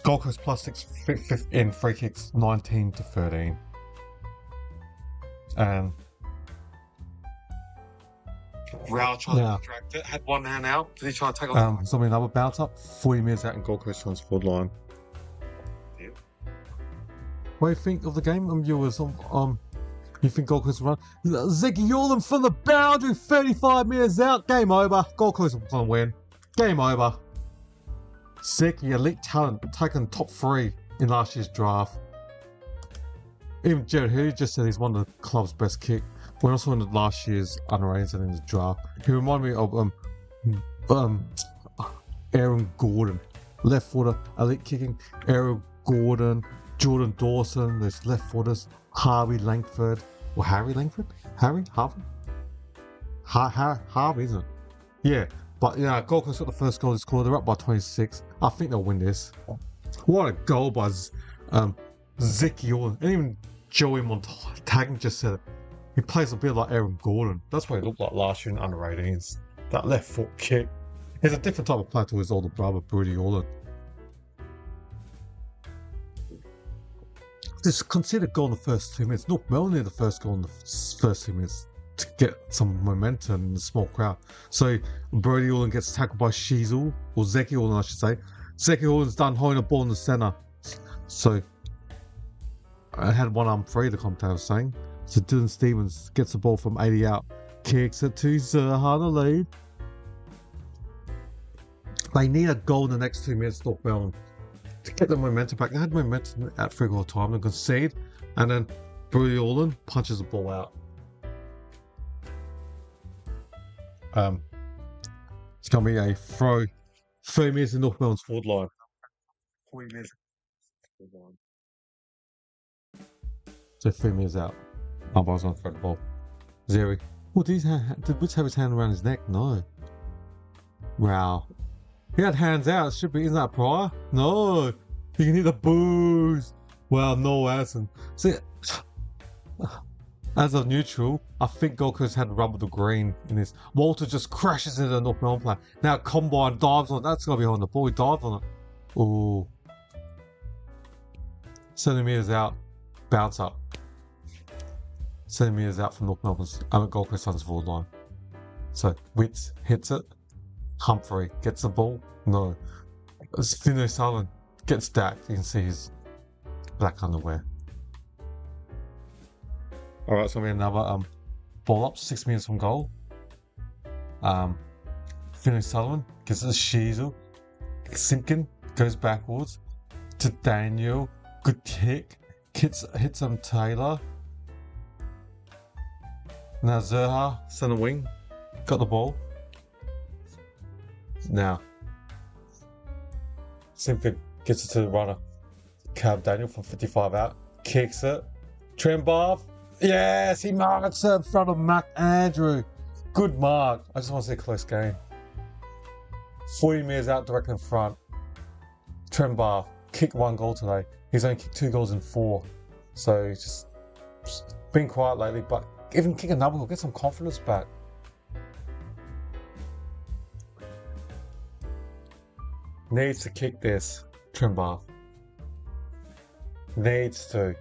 Gold Coast plus 6 in free kicks 19-13. And Real tried to extract it. Had one hand out. Did he try to take on something another bounce up? 40 minutes out in Gold Coast Suns forward line. What do you think of the game, viewers? You think Gold Coast will run? Ziggy Yorlin from the boundary, 35 metres out. Game over. Gold Coast will going to win. Game over. Ziggy, elite talent, taken top 3 in last year's draft. Even Jared Hurley just said he's one of the club's best kick. We're also in the last year's underrated in the draft. He reminded me of Aaron Gordon, left footer, elite kicking. Aaron Gordon, Jordan Dawson, those left footers. Harvey Langford, or Harry Langford? Harvey, isn't it? Yeah, but yeah, Gold Coast got the first goal this quarter. They're up by 26. I think they'll win this. What a goal by Zicky Orr. And even Joey Montague just said it. He plays a bit like Aaron Gordon. That's what he looked like last year in under-18s. That left foot kick. He's a different type of player to his older brother, Brody Orland. Just consider goal in the first 2 minutes. North Melbourne needed the first goal in the first 2 minutes to get some momentum in the small crowd. So Brody Orland gets tackled by Sheezel, or Zeki Orland, I should say. Zeki Orland's done holding the ball in the centre. So I had one arm free, the commentator was saying. So Dylan Stevens gets the ball from 80 out, kicks it to Zerha to lead. They need a goal in the next 2 minutes, North Melbourne, to get the momentum back. They had momentum at 3/4 time, they concede, and then Brody Orland punches the ball out. It's going to be a throw. 3 minutes in North Melbourne's forward line. 3 minutes. So 3 minutes out. Umpire's going to throw the ball. Zeri. Oh, did Woods have his hand around his neck? No. Wow. He had hands out. It should be. Isn't that prior? No. You can hear the boos. Wow, no Addison. See, as a neutral, I think Gold Coast had rub with the green in this. Walter just crashes into the North Melbourne player. Now Combine dives on it. That's got to be on the ball. He dived on it. Ooh. 70 metres out. Bounce up. 70 metres out from North Melbourne's Gold Coast Suns forward line. So Witts hits it. Humphrey gets the ball. No. Fino Sullivan gets stacked. You can see his black underwear. Alright, so we have another ball up, 6 minutes from goal. Fino Sullivan gets it to Sheezel. Simpkin goes backwards to Daniel. Good kick. Hits Taylor. Now Zerha, centre wing, got the ball. Now, Simpkin gets it to the runner. Cab Daniel from 55 out, kicks it. Trembath, yes, he marks it in front of Mac Andrew. Good mark. I just want to see a close game. 40 metres out, direct in front. Trembath kicked 1 goal today. He's only kicked 2 goals in 4. So he's just been quiet lately, but even kick another goal, get some confidence back. needs to kick this. Trimbar needs to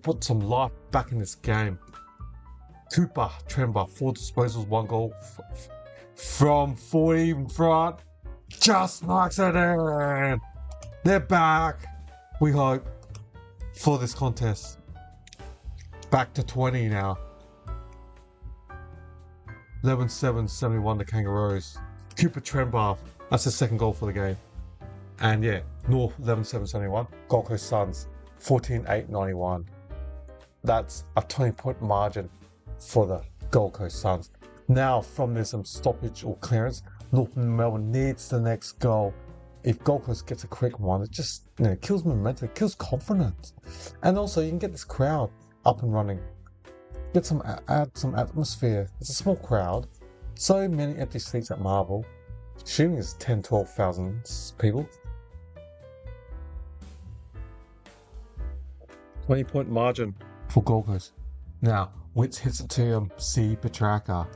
put some life back in this game. Cooper Trimbar, 4 disposals, 1 goal from 40 in front. Just knocks it in. They're back. We hope for this contest. Back to 20 now. 11-7-71 the Kangaroos. Cooper Trimbar, that's the second goal for the game. And yeah, North 11-7-71. Gold Coast Suns 14-8-91. That's a 20-point margin for the Gold Coast Suns. Now, from this stoppage or clearance, North Melbourne needs the next goal. If Gold Coast gets a quick one, it just kills momentum, it kills confidence. And also, you can get this crowd up and running. Add some atmosphere. It's a small crowd. So many empty seats at Marvel. Assuming it's 10-12,000 people. 20-point margin for Gold Coast. Now, Witts hits it to C. Petrarca.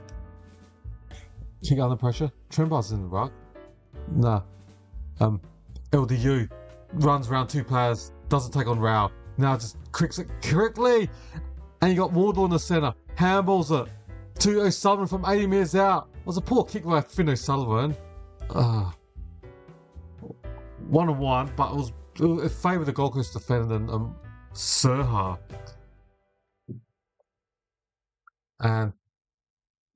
Kick under pressure. Trimbar's in the ruck. Nah. LDU runs around 2 players. Doesn't take on Rao. Now just kicks it correctly. And you got Wardlaw in the centre. Handballs it to O'Sullivan from 80 metres out. It was a poor kick by Finn O'Sullivan. 1-1, but it favoured the Gold Coast defender than Serha. And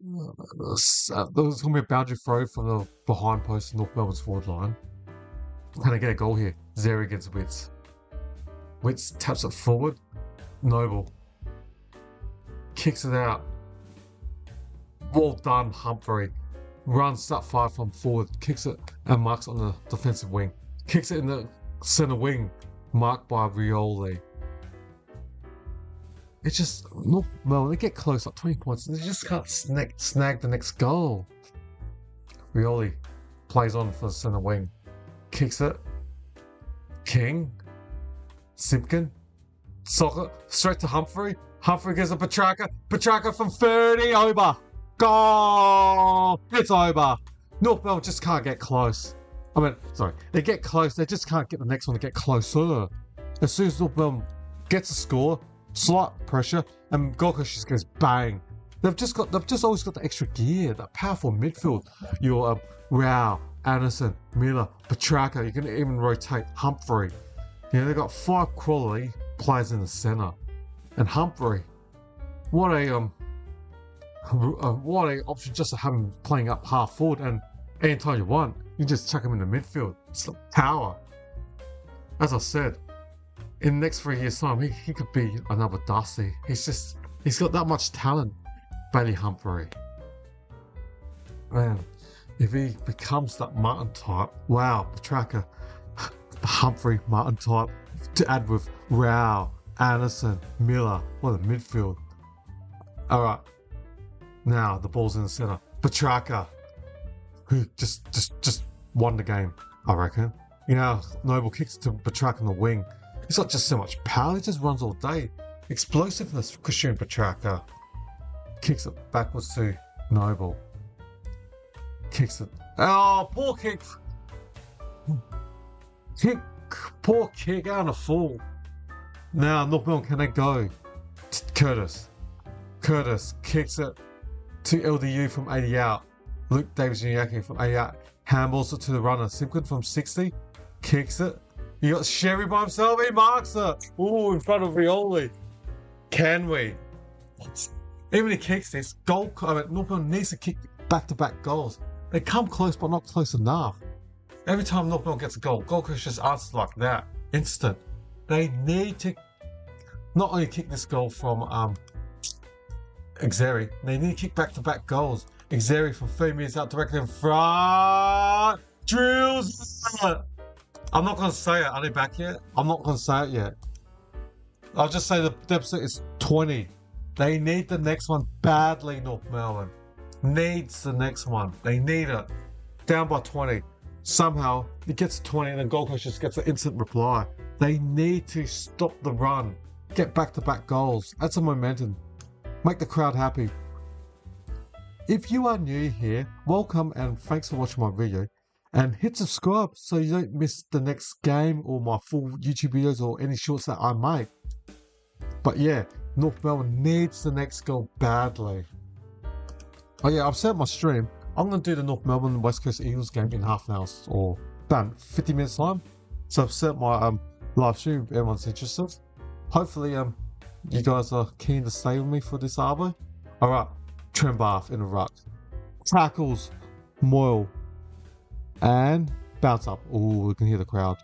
there was going to be a boundary throw from the behind post of North Melbourne's forward line. Can I get a goal here? Zeri against Witts. Witts taps it forward. Noble kicks it out. Well done, Humphrey. Runs up 5 from forward, kicks it and marks on the defensive wing. Kicks it in the centre wing, marked by Rioli. It's just, North Melbourne, they get close, like 20 points, and they just can't snag the next goal. Rioli plays on for the centre wing. Kicks it. King. Simpkin. Soccer. Straight to Humphrey. Humphrey gives a Petrarca. Petrarca from 30. Over. Goal! It's over. North Melbourne just can't get close. They get close. They just can't get the next one to get closer. As soon as North Melbourne gets a score, slight pressure, and Gold Coast just goes bang. They've just always got the extra gear, that powerful midfield. Your Rao, Anderson, Miller, Petrarca. You can even rotate Humphrey. They've got 5 quality players in the centre, and Humphrey. What a option just to have him playing up half forward, and anytime you want, you just chuck him in the midfield. It's like power. As I said, in the next 3 years' time, he could be another Darcy. He's got that much talent, Bailey Humphrey. Man, if he becomes that Martin type, wow, Petrarca, the Humphrey Martin type, to add with Rao, Anderson, Miller, what a midfield. Alright, now the ball's in the centre. Petrarca, who just won the game, I reckon. Noble kicks to Petrarca on the wing. He's got just so much power, he just runs all day. Explosiveness, Christian Petrarca. Kicks it backwards to Noble. Kicks it. Oh, poor kick. Poor kick out of full. Now, North Melbourne, can they go? Curtis. Curtis kicks it to LDU from 80 out. Luke Davis-Juniaki from 80 out. Handballs it to the runner. Simpkin from 60. Kicks it. You got Sherry by himself. He marks it. Ooh, in front of Rioli. Can we? Even if he kicks this, North Melbourne needs to kick back-to-back goals. They come close, but not close enough. Every time North Melbourne gets a goal, Gold Coast just answers like that. Instant. They need to not only kick this goal from Xeri, they need to kick back-to-back goals. Xeri from 30 metres out directly in front. Drills it. I'm not going to say it. Are they back yet? I'm not going to say it yet. I'll just say the deficit is 20. They need the next one badly, North Melbourne. Needs the next one. They need it. Down by 20. Somehow, it gets to 20 and then Gold Coast just gets an instant reply. They need to stop the run. Get back-to-back goals. Add some momentum. Make the crowd happy. If you are new here, welcome and thanks for watching my video. and hit subscribe so you don't miss the next game or my full YouTube videos or any shorts that I make. But yeah, North Melbourne needs the next goal badly. Oh yeah, I've set my stream. I'm going to do the North Melbourne West Coast Eagles game in half an hour or about 50 minutes time. So I've set my live stream if everyone's interested. Hopefully you guys are keen to stay with me for this arvo. Alright, Trent Bath in a ruck. Tackles, Moyle, and bounce up. Oh, we can hear the crowd.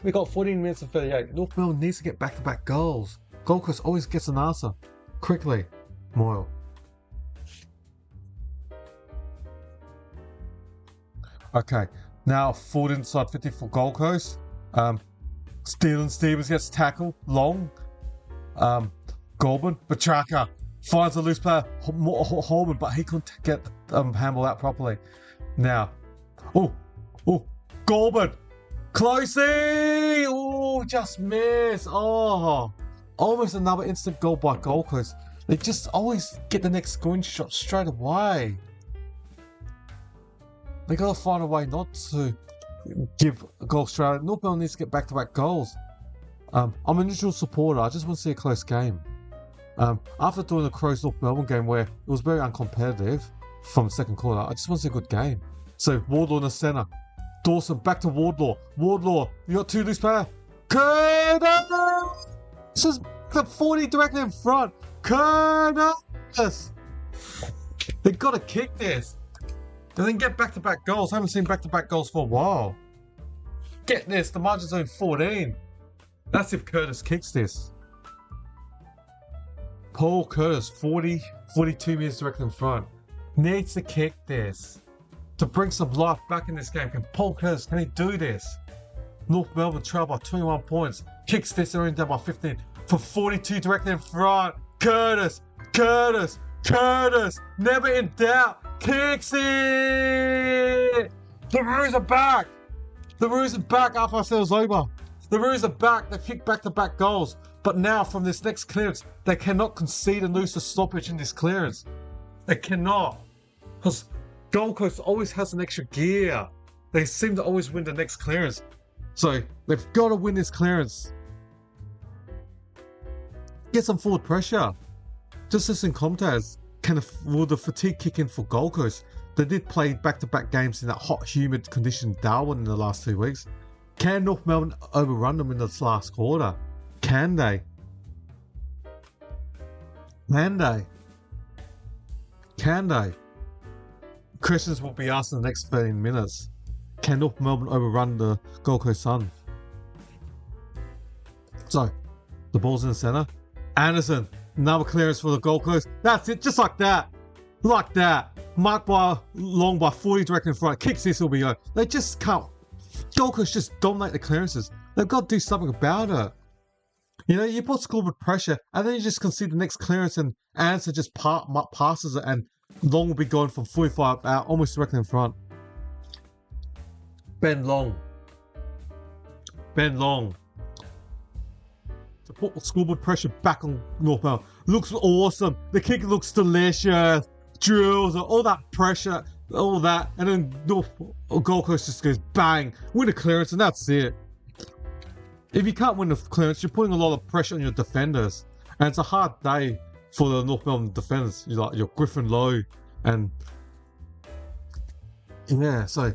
We got 14 minutes and 38. North Melbourne needs to get back-to-back goals. Gold Coast always gets an answer. Quickly, Moyle. Okay, now forward inside 50 for Gold Coast. Steven Stevens gets tackled. Long. Goulburn. Petrarca finds a loose player. Holman, but he couldn't get handle that properly. Now. Oh, Goulburn. Closey! Oh, just missed. Oh, almost another instant goal by Gold Coast. They just always get the next scoring shot straight away. They gotta find a way not to give a goal straight away. North Melbourne needs to get back-to-back goals. I'm a neutral supporter. I just want to see a close game. After doing the Crows North Melbourne game where it was very uncompetitive from the second quarter, I just want to see a good game. So Wardlaw in the centre. Dawson back to Wardlaw. Wardlaw, you got two loose player. Curtis! This is the 40 directly in front. Curtis! They gotta kick this. They then get back-to-back goals. I haven't seen back-to-back goals for a while. Get this, the margin's only 14. That's if Curtis kicks this. Paul Curtis, 42 minutes directly in front. Needs to kick this. To bring some life back in this game. Can Paul Curtis, can he do this? North Melbourne trail by 21 points. Kicks this, they're in down by 15. For 42 directly in front. Curtis! Never in doubt. Kicks it! The Roos are back! The Roos are back after I said it was over. The Roos are back. They've kicked back-to-back goals. But now from this next clearance, they cannot concede and lose the stoppage in this clearance. They cannot. Because Gold Coast always has an extra gear. They seem to always win the next clearance. So they've got to win this clearance. Get some forward pressure. Just as in Comtaz. Will the fatigue kick in for Gold Coast? They did play back-to-back games in that hot, humid condition Darwin in the last 2 weeks. Can North Melbourne overrun them in this last quarter? Can they? Questions will be asked in the next 13 minutes. Can North Melbourne overrun the Gold Coast Suns? So, the ball's in the centre. Anderson. Another clearance for the Gold Coast. That's it, just like that. Like that. Marked by Long by 40 direct in front. Kicks this, will be over. They just can't. Gold Coast just dominate the clearances. They've got to do something about it. You know, you put school with pressure, and then you just concede the next clearance, and Anderson just passes it, and Long will be going from 45 out, almost directly in front. Ben Long. To put schoolboard pressure back on North Melbourne. Looks awesome. The kick looks delicious. Drills, all that pressure, all that. And then Gold Coast just goes bang. Win a clearance and that's it. If you can't win the clearance, you're putting a lot of pressure on your defenders. And it's a hard day for the North Melbourne defenders. You're like your Griffin Lowe and... Yeah, so...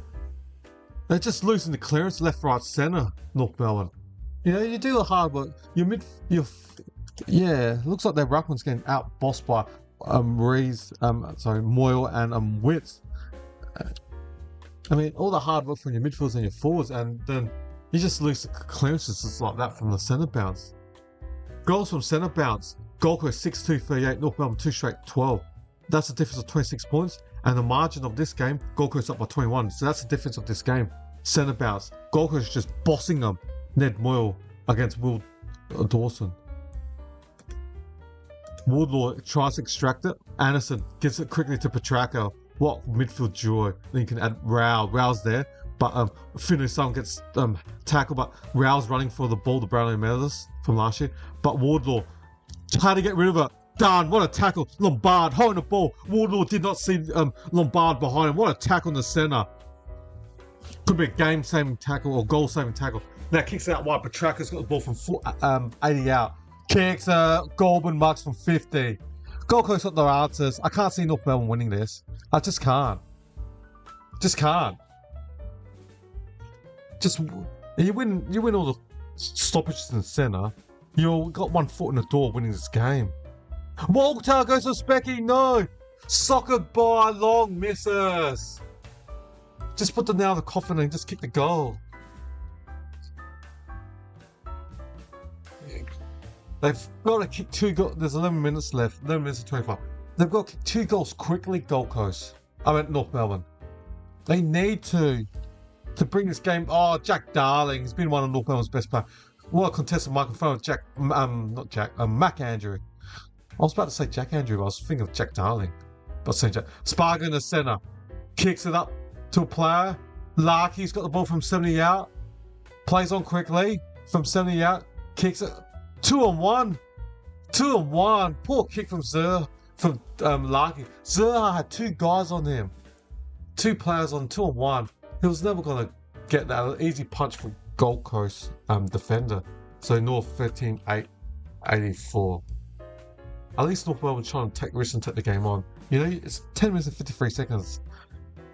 They're just losing the clearance left, right, centre, North Melbourne. You know, you do the hard work. Yeah, looks like their ruckman's getting out-bossed by Moyle and Witts. I mean, all the hard work from your midfielders and your forwards, and then you just lose the clearances just like that from the centre bounce. Goals from centre bounce. Gold Coast 6-2-38, North Melbourne 2 straight 12. That's a difference of 26 points. And the margin of this game, Gold Coast up by 21. So that's the difference of this game. Centre bounce. Gold Coast just bossing them. Ned Moyle against Will Dawson. Wardlaw tries to extract it. Anderson gives it quickly to Petrarca. What midfield joy. Then you can add Rao. Rao's there. But Finucane gets tackled. But Rao's running for the ball, the Brownlow medalist from last year. But Wardlaw tried to get rid of it. Done. What a tackle. Lombard holding the ball. Wardlaw did not see Lombard behind him. What a tackle in the centre. Could be a game-saving tackle or goal-saving tackle. Now kicks it out wide. Petrarca's got the ball from 80 out. Kicks Goldman marks from 50. Gold Coast got no answers. I can't see North Melbourne winning this. I just can't. Just can't. Just you win all the stoppages in the centre. You got one foot in the door winning this game. Walter goes to Specky. No. Socket by long misses. Just put the nail in the coffin and just kick the goal. They've got to kick 2 goals. There's 11 minutes left. 11 minutes and 25. They've got to kick 2 goals quickly, Gold Coast. I meant North Melbourne. They need to bring this game. Oh, Jack Darling. He's been one of North Melbourne's best players. What a contested microphone with Mac Andrew. I was about to say Jack Andrew, but I was thinking of Jack Darling. But saying Jack. Spargo in the centre. Kicks it up to a player. Larky's got the ball from 70 out. Plays on quickly from 70 out. Kicks it. 2-on-1. 2-on-1. Poor kick from Larky. Zerha had 2 guys on him. 2 players on 2-on-1. He was never going to get that easy punch from Gold Coast defender. So North 13-8, 84. At least North Melbourne trying to take risks and take the game on. You know, it's 10 minutes and 53 seconds.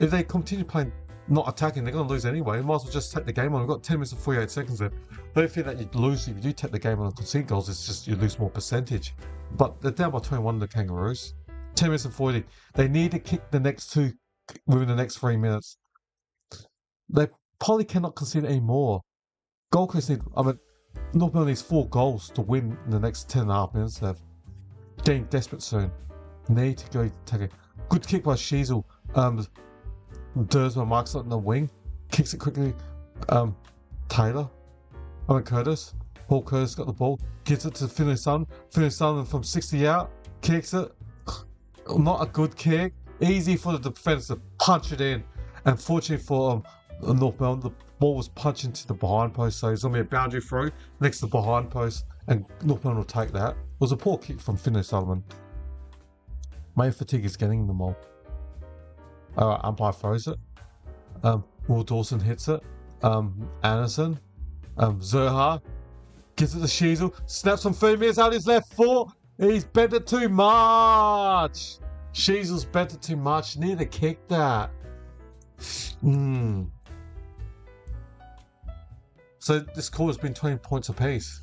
If they continue playing not attacking, they're going to lose anyway. You might as well just take the game on. We've got 10 minutes and 48 seconds there. Don't feel that you'd lose if you do take the game on and concede goals. It's just you lose more percentage. But they're down by 21 the Kangaroos. 10 minutes and 40. They need to kick the next 2 within the next 3 minutes. They probably cannot concede any more. Gold Coast North Melbourne needs 4 goals to win in the next 10.5 minutes left. Getting desperate soon. Need to go take it. Good kick by Sheasel. Dersma marks it on the wing. Kicks it quickly. Curtis. Paul Curtis got the ball. Gives it to Finlay Sun. Finlay Sun from 60 out. Kicks it. Not a good kick. Easy for the defence to punch it in. And fortunately for North Melbourne, the ball was punched into the behind post. So it's going to be a boundary throw next to the behind post. And North Melbourne will take that. It was a poor kick from Finlay Sullivan. May fatigue is getting them all. Umpire throws it. Will Dawson hits it. Anderson. Zerha gives it to Sheasel. Snaps from 3 meters out his left foot. He's bent it too much. Sheasel's bent it too much. Need to kick that. So this quarter's been 20 points apiece.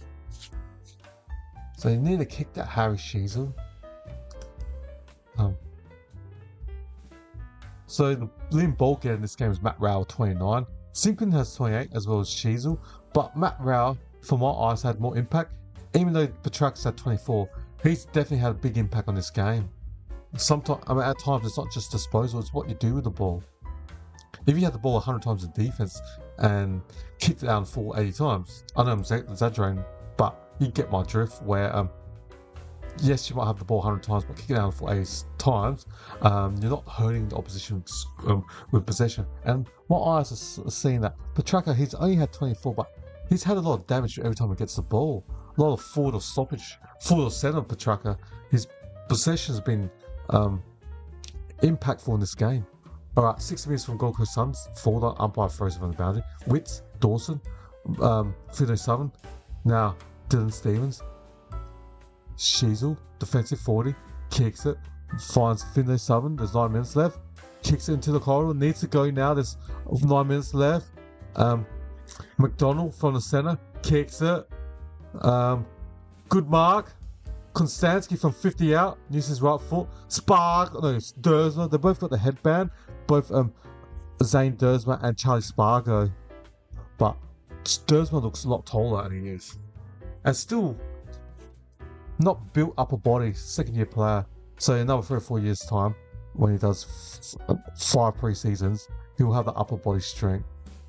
So you need to kick that, Harry Sheasel. So the leading ball getter in this game is Matt Rowell, 29. Simpkin has 28 as well as Sheasel. But Matt Rowell, from my eyes, had more impact. Even though Petrarca's had 24, he's definitely had a big impact on this game. Sometimes, at times, it's not just disposal, it's what you do with the ball. If you had the ball 100 times in defense and kicked it down full 80 times, I know I'm exaggerating, but you get my drift where, yes, you might have the ball 100 times, but kicking it down for 80 times, you're not hurting the opposition with possession. And my eyes are seeing that. Petrarca, he's only had 24, but he's had a lot of damage every time he gets the ball. A lot of forward or stoppage, forward or centre of Petrarca. His possession has been impactful in this game. Alright, 60 minutes from Gold Coast Suns. Forward umpire throws it on the boundary. Witts, Dawson, Finlay Southern. Now, Dylan Stevens. Sheasel, defensive 40, kicks it, finds Finlay Southern, there's 9 minutes left, kicks it into the corridor, needs to go now, there's 9 minutes left. McDonald from the centre, kicks it, good mark, Konstanski from 50 out, uses his right foot, Dersma, they both got the headband, both Zane Dersma and Charlie Spargo, but Dersma looks a lot taller than he is, and still not built upper body, 2nd year player. So in another 3 or 4 years time, when he does 5 pre-seasons, he will have the upper body strength.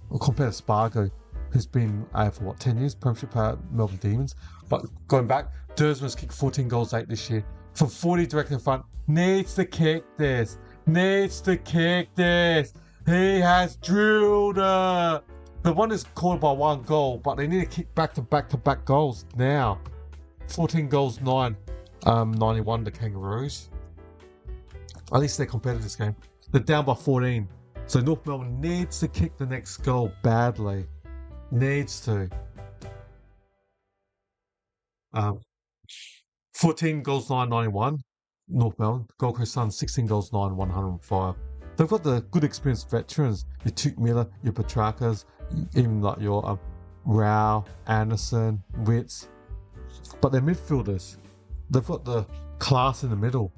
Well, compared to Spargo, who's been for 10 years, Premiership player at Melbourne Demons. But going back, Dersman's kicked 14 goals 8 this year. From 40 direct in front, needs to kick this. Needs to kick this. He has drilled it. The one is called by 1 goal, but they need to kick back to back goals now. 14 goals, 9 91, the Kangaroos. At least they're competitive this game. They're down by 14. So North Melbourne needs to kick the next goal badly. Needs to. 14 goals, 991. North Melbourne. Gold Coast Suns, 16 goals, 9, 105. They've got the good experienced veterans. Your Tuke Miller, your Petrakas, even like your Rao, Anderson, Witts. But they're midfielders. They've got the class in the middle.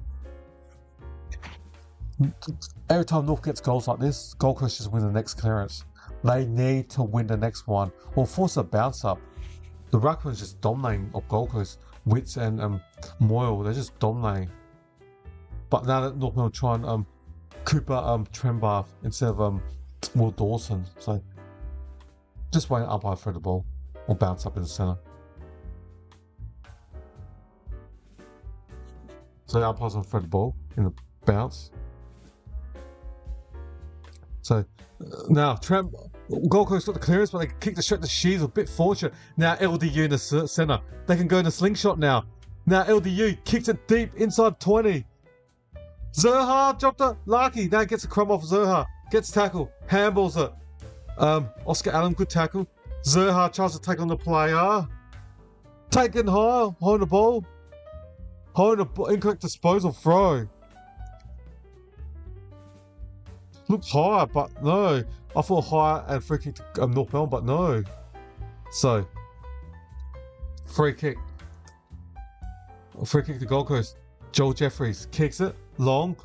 Every time North gets goals like this, Gold Coast just win the next clearance. They need to win the next one or force a bounce up. The Ruckman's just dominating of Gold Coast. Witts and Moyle, they're just dominating. But now that North Melbourne try and Cooper Trembath instead of Will Dawson, so just wait umpire throw the ball or bounce up in the centre. So the umpire's on throw the ball in the bounce. So now Gold Coast got the clearance, but they kicked the shot to She's a bit fortunate. Now LDU in the centre. They can go in the slingshot now. Now LDU kicks it deep inside 20. Zerha dropped it. Larky now gets a crumb off Zerha. Gets tackle. Handballs it. Oscar Allen, good tackle. Zerha tries to take on the player. Taken high. Holding the ball. Holding the incorrect disposal. Throw. Looked higher, but no. I thought higher and free kick to North Melbourne, but no. So, free kick. Free kick to Gold Coast. Joel Jeffries kicks it long,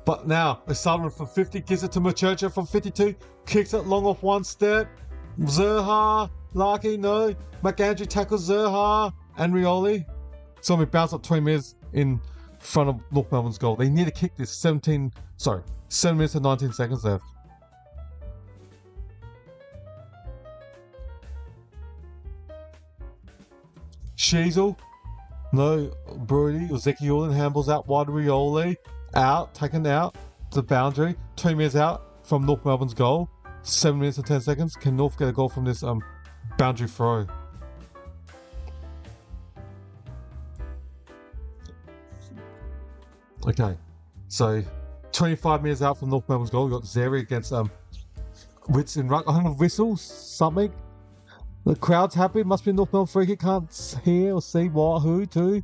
but now O'Sullivan from 50 gives it to Machercha from 52. Kicks it long off one step. Zerha, Larky, no. McAndrew tackles Zerha and Rioli. So we bounce up 20 metres in front of North Melbourne's goal. They need to kick this 7 minutes and 19 seconds left. Sheasel, no. Brody, Ezekiel and handballs out wide. Rioli, out, taken out to the boundary. 2 metres out from North Melbourne's goal. 7 minutes and 10 seconds. Can North get a goal from this boundary throw? Okay, so 25 metres out from North Melbourne's goal, we got Zeri against Witts in ruck. I don't know, whistles, something. The crowd's happy. Must be North Melbourne free kick. Can't hear or see what, who, to.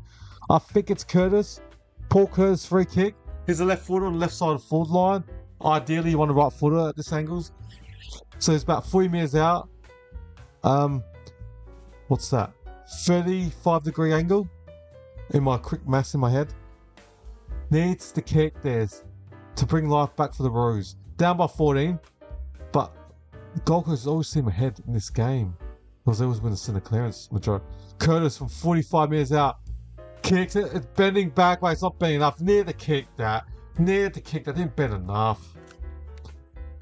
I think it's Curtis. Paul Curtis free kick. Here's a left footer on the left side of the forward line. Ideally, you want a right footer at this angles. So it's about 40 metres out. What's that? 35-degree angle. In my quick maths in my head. Needs to kick this to bring life back for the Roos. Down by 14, but Gold Coast always seem ahead in this game because they always win the centre clearance majority. Curtis from 45 metres out kicks it. It's bending back, but it's not bending enough. Near to kick that. Didn't bend enough.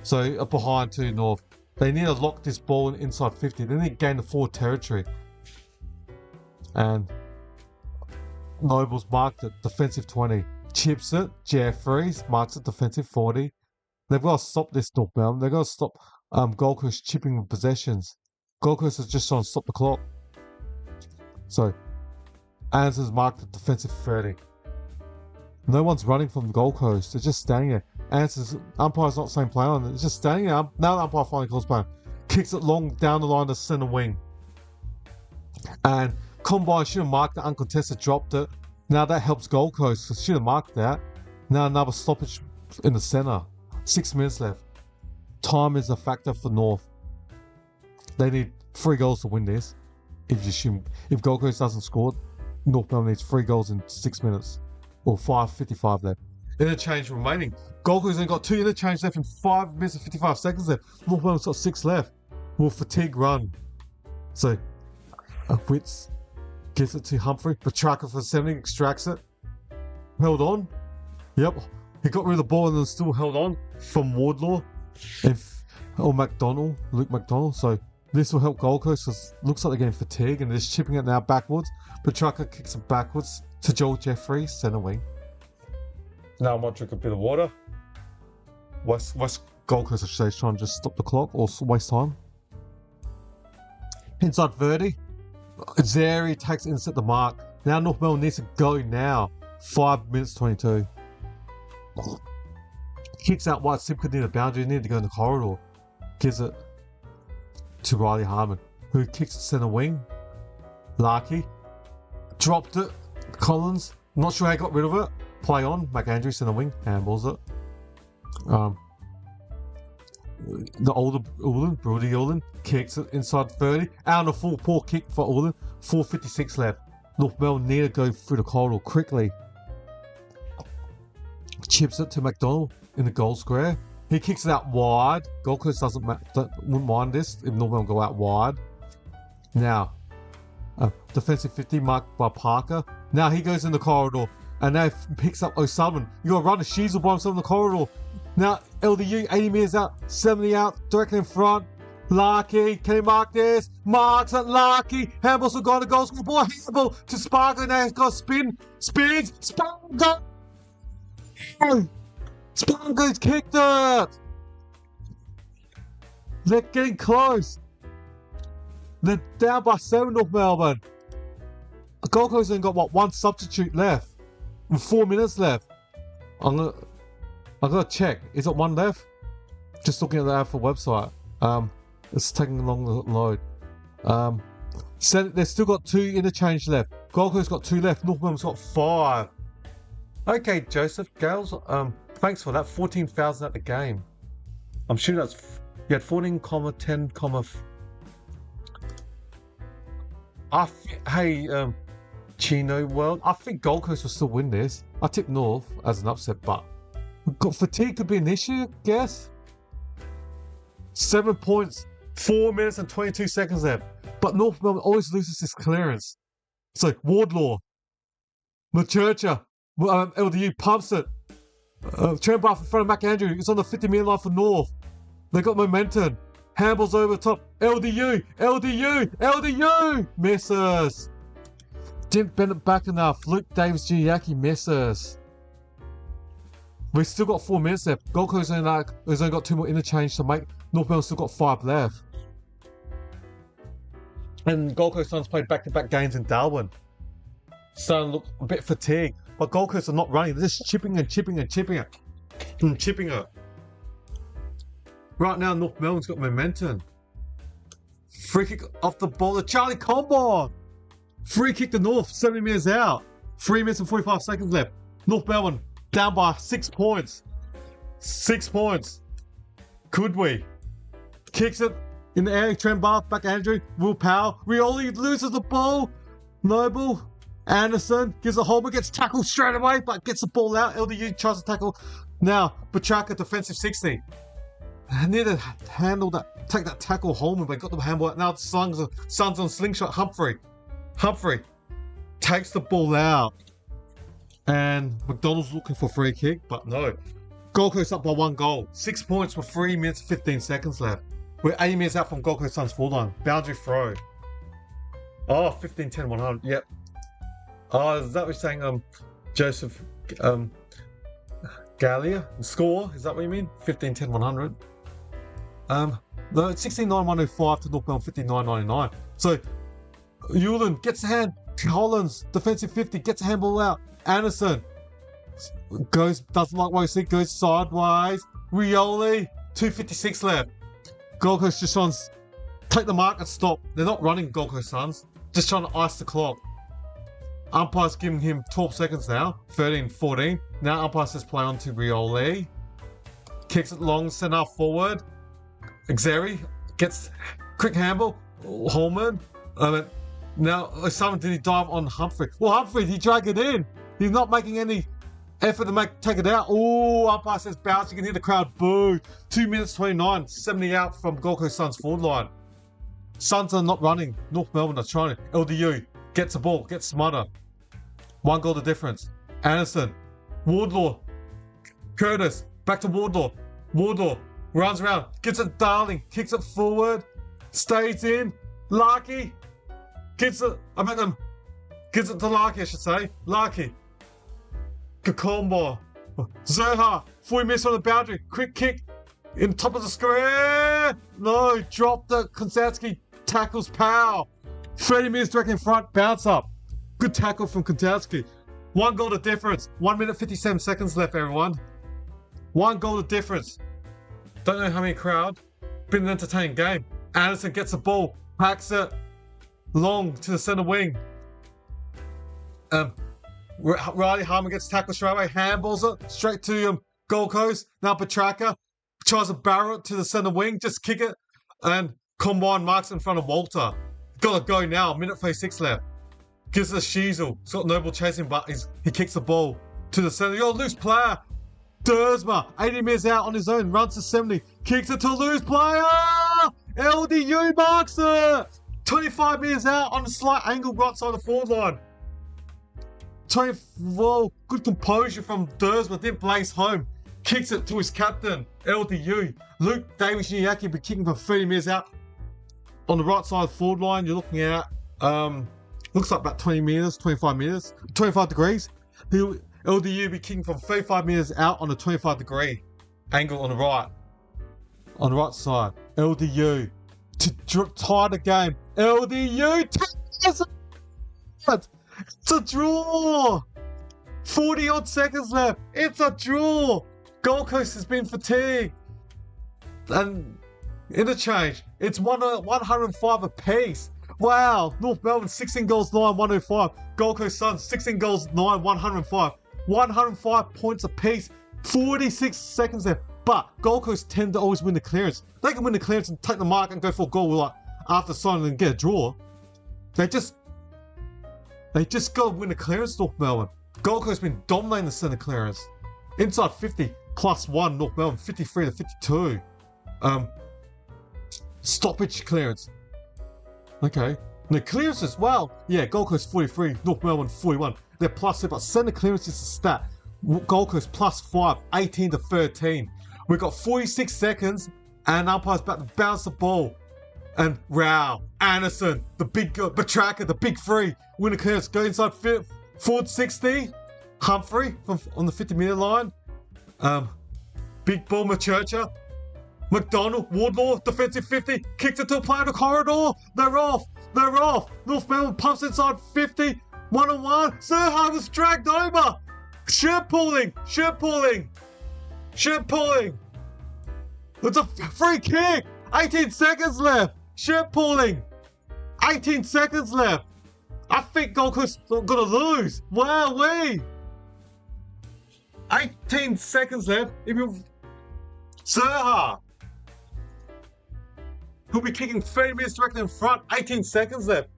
So behind to North. They need to lock this ball inside 50. They need to gain the forward territory. And Nobles marked it defensive 20. Chips it, Jeffries marks it defensive 40. They've got to stop this North Melbourne. They've got to stop Gold Coast chipping with possessions. Gold Coast is just trying to stop the clock. So, Anderson's marked it defensive 30. No one's running from Gold Coast. They're just standing there. Anderson's umpire's not saying play on it. It's just standing there. Now the umpire finally calls play. Kicks it long down the line to centre wing. And Combine should have marked it uncontested, dropped it. Now that helps Gold Coast, so should have marked that. Now another stoppage in the centre. 6 minutes left. Time is a factor for North. They need 3 goals to win this. If Gold Coast doesn't score, North Melbourne needs 3 goals in 6 minutes. Or 5:55 left. Interchange remaining. Gold Coast only got 2 interchange left in 5 minutes and 55 seconds left. North Melbourne's got 6 left. Will fatigue run. So, Witts gives it to Humphrey. Petrarca for 70, extracts it. Held on. Yep. He got rid of the ball and then still held on from Wardlaw. Or Luke McDonald. So this will help Gold Coast because it looks like they're getting fatigued and they're just chipping it now backwards. Petrarca kicks it backwards to Joel Jeffries, centre wing. Now I might drink a bit of water. West Gold Coast, I should say, is trying to just stop the clock or waste time. Inside Verdi. Zeri takes inside the mark. Now North Melbourne needs to go now. 5 minutes 22. Kicks out wide, Simka near the boundary, needed to go in the corridor. Gives it to Riley Harmon, who kicks it centre wing. Larky. Dropped it. Collins. Not sure how he got rid of it. Play on. McAndrew centre wing. Handballs it. The older Ulan, Brody Ulan, kicks it inside 30. Out on a full poor kick for Ulan. 4:56 left. North Melbourne need to go through the corridor quickly. Chips it to McDonald in the goal square. He kicks it out wide. Gold Coast wouldn't mind this if North Melbourne go out wide. Now, defensive 50 marked by Parker. Now he goes in the corridor and now picks up O'Sullivan. You got to run a Sheasel by himself in the corridor. Now LDU 80 metres out, 70 out, directly in front. Larky, can he mark this? Marks it, Larky. Handball's got a goal score ball. Handball to Spargo. Now he's got a spin. Spins. Spargo. Spargo's kicked it. They're getting close. They're down by 7, North Melbourne. Gold Coast only got one substitute left. With 4 minutes left. I'm gonna check. Is it one left? Just looking at the AFL website. It's taking a long load. So they've still got 2 interchange left. Gold Coast got 2 left. North Melbourne's got 5. Okay, Joseph Gales. Thanks for that. 14,000 at the game. I'm sure that's you had 14, 10, hey, Chino World. I think Gold Coast will still win this. I tipped North as an upset, but fatigue could be an issue, I guess. 7 points, 4 minutes and 22 seconds left. But North Melbourne always loses this clearance. So Wardlaw, Maturcha, LDU pumps it. Trembath in front of McAndrew. It's on the 50-metre line for North. They got momentum. Handballs over the top. LDU misses. Didn't bend it back enough. Luke Davis Giacchi misses. We've still got 4 minutes left. Gold Coast has only got 2 more interchange to make. North Melbourne still got 5 left. And Gold Coast Suns played back-to-back games in Darwin. Starting to look a bit fatigued. But Gold Coast are not running. They're just chipping it. Right now, North Melbourne's got momentum. Free kick off the ball to Charlie Combo. Free kick to North, 70 metres out. 3 minutes and 45 seconds left. North Melbourne down by 6 points. 6 points. Could we? Kicks it in the air. Trent Barth, back Andrew. Will Powell. Rioli loses the ball. Noble. Anderson gives a Holmer, gets tackled straight away, but gets the ball out. LDU tries to tackle. Now, Petrarca, defensive 60. I need to handle that, take that tackle Holman, but got the handball out. Now Suns on slingshot. Humphrey takes the ball out. And McDonald's looking for a free kick, but no. Gold Coast up by 1 goal. 6 points with 3 minutes, 15 seconds left. We're 80 minutes out from Gold Coast Suns full line. Boundary throw. Oh, 15, 10, 100. Yep. Oh, is that what you're saying? Joseph Gallia? Score? Is that what you mean? 15, 10, 100. No, it's 69, 105 to North Melbourne, 59, 99. So, Ulan gets a hand. Collins, defensive 50, gets a handball out. Anderson doesn't like what you see, goes sideways. Rioli, 2:56 left. Gold Coast just trying to take the mark and stop. They're not running Gold Coast Suns, just trying to ice the clock. Umpire's giving him 12 seconds now, 13, 14. Now umpire says play on to Rioli. Kicks it long, send half forward. Xeri gets quick handball. Holman. Now, someone did he dive on Humphrey? Well, Humphrey, he dragged it in. He's not making any effort to take it out. Oh, umpire says bounce. You can hear the crowd boo. 2 minutes 29, 70 out from Gold Coast Suns forward line. Suns are not running. North Melbourne are trying. LDU gets the ball, gets smarter. 1 goal the difference. Anderson, Wardlaw, Curtis, back to Wardlaw. Wardlaw runs around, gets it Darling, kicks it forward, stays in. Larky gives it to Larky, I should say. Larky. Kakombo. Zerha, 40 minutes on the boundary. Quick kick in top of the square. No, dropped it. Konsatsky tackles Powell. 30 minutes direct in front, bounce up. Good tackle from Kontowski. 1 goal to difference. 1 minute 57 seconds left, everyone. 1 goal to difference. Don't know how many crowd. Been an entertaining game. Anderson gets the ball, packs it long to the centre wing. Riley Harmon gets tackled straight away, handballs it straight to Gold Coast. Now Petrarca tries to barrel it to the centre wing, just kick it, and Combine marks in front of Walter. Gotta go now, minute 36 left. Gives it to Sheasel. It's got Noble chasing, but he kicks the ball to the centre. Yo, loose player. Dersma, 80 metres out on his own, runs to 70, kicks it to a loose player. LDU marks it. 25 metres out on a slight angle right side of the forward line. Well, good composure from Dersma, didn't blaze home. Kicks it to his captain, LDU. Luke Davis-Nuyaki be kicking from 30 metres out on the right side of the forward line. You're looking at, looks like about 20 metres, 25 metres, 25 degrees. LDU be kicking from 35 metres out on a 25 degree angle on the right side. LDU to tie the game. LDU ties it. It's a draw. 40 odd seconds left. It's a draw. Gold Coast has been fatigued. And interchange. It's 105 apiece. Wow. North Melbourne 16 goals 9, 105. Gold Coast Suns 16 goals 9, 105. 105 points apiece. 46 seconds left. But Gold Coast tend to always win the clearance. They can win the clearance and take the mark and go for a goal like after signing and get a draw. They just got to win the clearance, North Melbourne. Gold Coast has been dominating the centre clearance. Inside 50 plus 1, North Melbourne 53 to 52. Stoppage clearance. Okay. And the clearance as well. Yeah, Gold Coast 43, North Melbourne 41. They're plus 2, but centre clearance is a stat. Gold Coast plus 5, 18 to 13. We've got 46 seconds and umpire's about to bounce the ball. And Rao, Anderson, the big Petrarca, the big three, win the clearance, go inside forward 60. Humphrey on the 50-metre line. Big ball Machercha. McDonald, Wardlaw, defensive 50, kicks it to a player in the corridor. They're off. North Melbourne pumps inside 50, 1-on-1. Zerha was dragged over. Shirt pulling. It's a free kick. 18 seconds left. Shirt pulling. 18 seconds left. I think Gold Coast are gonna lose. Wowee. 18 seconds left. Zerha, who'll be kicking 30 metres directly in front. 18 seconds left.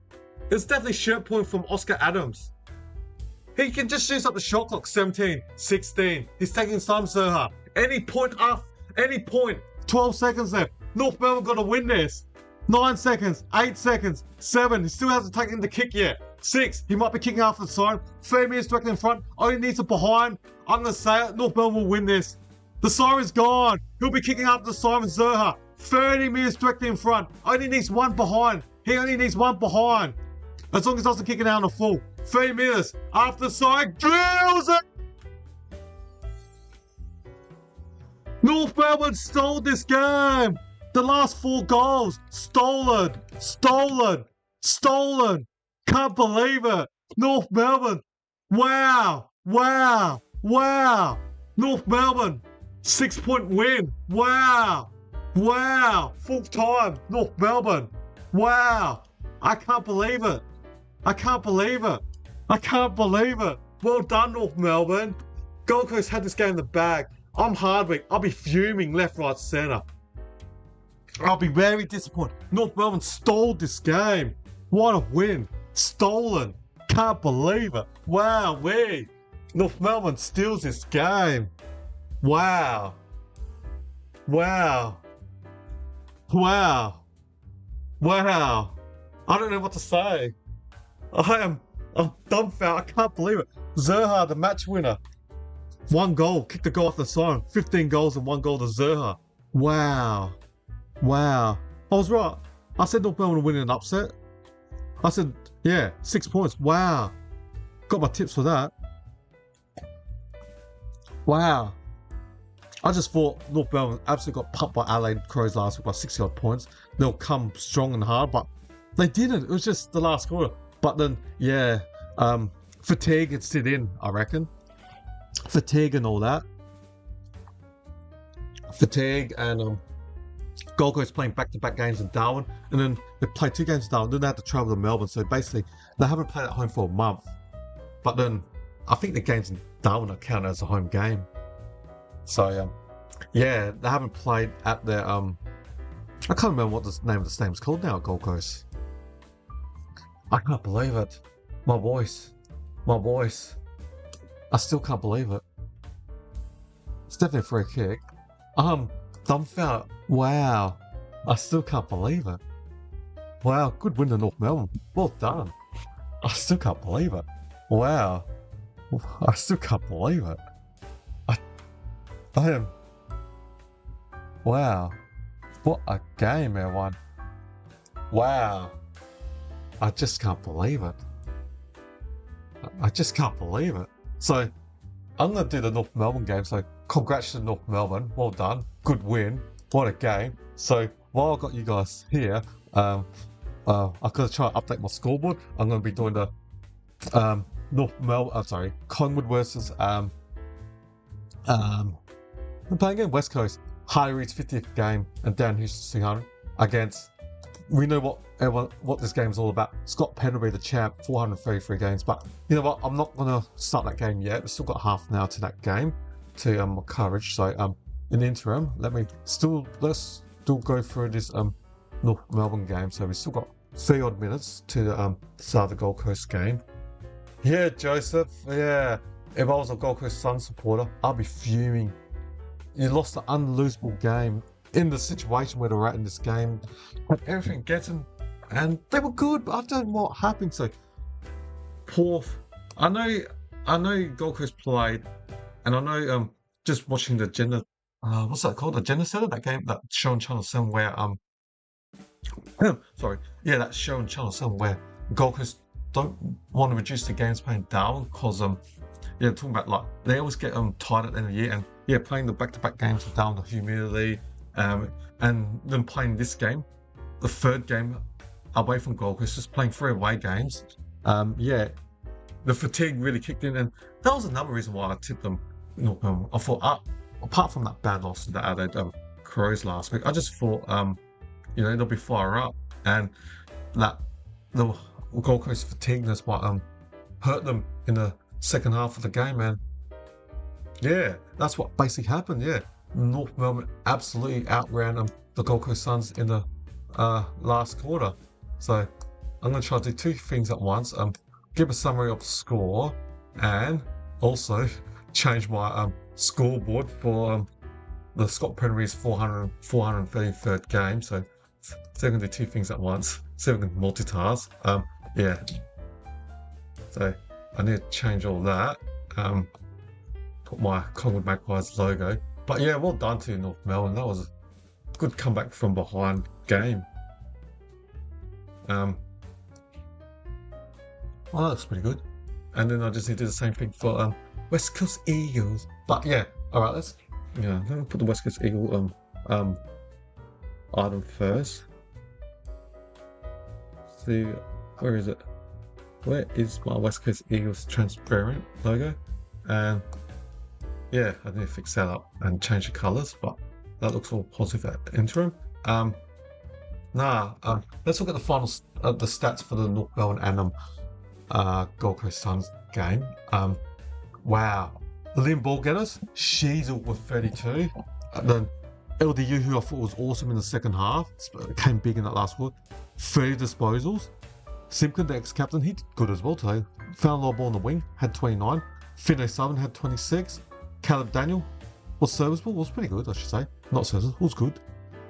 It's definitely shirt pulling from Oscar Adams. He can just use up the shot clock. 17, 16. He's taking his time, Zerha. Any point. 12 seconds left. North Melbourne got to win this. 9 seconds, 8 seconds, 7. He still hasn't taken the kick yet. 6. He might be kicking after the siren. 30 metres directly in front. Only needs it behind. I'm going to say it. North Melbourne will win this. The siren's gone. He'll be kicking after the siren. Zerha. 30 metres directly in front. Only needs one behind. He only needs one behind. As long as he doesn't kick it out on the full. 3 metres after the siren. Drills it. North Melbourne stole this game. The last 4 goals. Stolen. Can't believe it. North Melbourne. Wow. North Melbourne. 6-point win. Wow. 4th time. North Melbourne. Wow. I can't believe it. Well done, North Melbourne. Gold Coast had this game in the bag. I'm Hardwick. I'll be fuming left, right, centre. I'll be very disappointed. North Melbourne stole this game. What a win. Stolen. Can't believe it. Wow. North Melbourne steals this game. Wow. I don't know what to say. I'm dumbfounded. I can't believe it. Zerha, the match winner. 1 goal. Kicked a goal off the siren. 15 goals and 1 goal to Zerha. Wow. I was right. I said North Melbourne would win in an upset. I said, yeah, 6 points. Wow. Got my tips for that. Wow. I just thought North Melbourne absolutely got pumped by Adelaide Crows last week by 60 odd points. They'll come strong and hard, but they didn't. It was just the last quarter. But then, yeah, Fatigue had sit in, I reckon. Fatigue and all that. Fatigue and Gold Coast playing back-to-back games in Darwin, and then they played 2 games in Darwin, then they had to travel to Melbourne, so basically they haven't played at home for a month. But then I think the games in Darwin are counted as a home game. So yeah, they haven't played at their I can't remember what the name of the stadium's called now at Gold Coast. I can't believe it. My voice. I still can't believe it. It's definitely a free kick. Dumbfounded. Wow. I still can't believe it. Wow, good win to North Melbourne. Well done. I still can't believe it. Wow. I still can't believe it. I am. Wow. What a game, everyone. Wow. I just can't believe it. I just can't believe it. So, I'm going to do the North Melbourne game. So, congrats to North Melbourne. Well done. Good win. What a game. So, while I've got you guys here, I'm going to try to update my scoreboard. I'm going to be doing the Collingwood versus I'm playing against West Coast. Harley Reid's 50th game and Dan Houston 600 against. We know what this game is all about. Scott Penderby, the champ, 433 games. But you know what? I'm not going to start that game yet. We've still got half an hour to that game to my coverage. So in the interim, let's still go through this North Melbourne game. So we've still got 3 odd minutes to start the Gold Coast game. Yeah, Joseph. Yeah, if I was a Gold Coast Sun supporter, I'd be fuming. You lost an unlosable game in the situation where they're at in this game. Had everything against them, and they were good, but I don't know what happened. So poor. I know Gold Coast played, and I know just watching the gender. What's that called? The gender center, that game, that show on Channel 7 where sorry, yeah, that show on Channel 7 where Gold Coast don't want to reduce the games playing down because yeah, talking about like they always get tired at the end of the year, and yeah, playing the back-to-back games down the humidity, and then playing this game, the 3rd game away from Gold Coast, just playing 3 away games. Yeah, the fatigue really kicked in, and that was another reason why I tipped them. I thought, apart from that bad loss to the Adelaide Crows last week, I just thought, they'll be fire up, and that the Gold Coast fatigueness might hurt them in the second half of the game, and yeah, that's what basically happened. Yeah, North Melbourne absolutely outran the Gold Coast Suns in the last quarter. So I'm going to try to do 2 things at once. Give a summary of the score, and also change my scoreboard for the Scott Penderby's 433rd game. So I'm going to do 2 things at once. So we can multitask. Yeah. So I need to change all that. Put my Collingwood Magpies logo. But yeah, well done to North Melbourne. That was a good comeback from behind game. Well, that looks pretty good. And then I just need to do the same thing for West Coast Eagles. But yeah, alright, let me put the West Coast Eagle item first. See, where is it? Where is my West Coast Eagles transparent logo? And yeah, I need to fix that up and change the colours, but that looks all positive at interim. Let's look at the final the stats for the North Melbourne and Gold Coast Suns game. Wow, the Liam ball getters, Sheasel with 32. Then LDU, who I thought was awesome in the second half, came big in that last quarter. 30 disposals. Simpkin, the ex-captain, he did good as well today. Found a lot of ball on the wing, had 29. Finlay Southern had 26. Caleb Daniel was serviceable, was pretty good, I should say. Not serviceable, was good.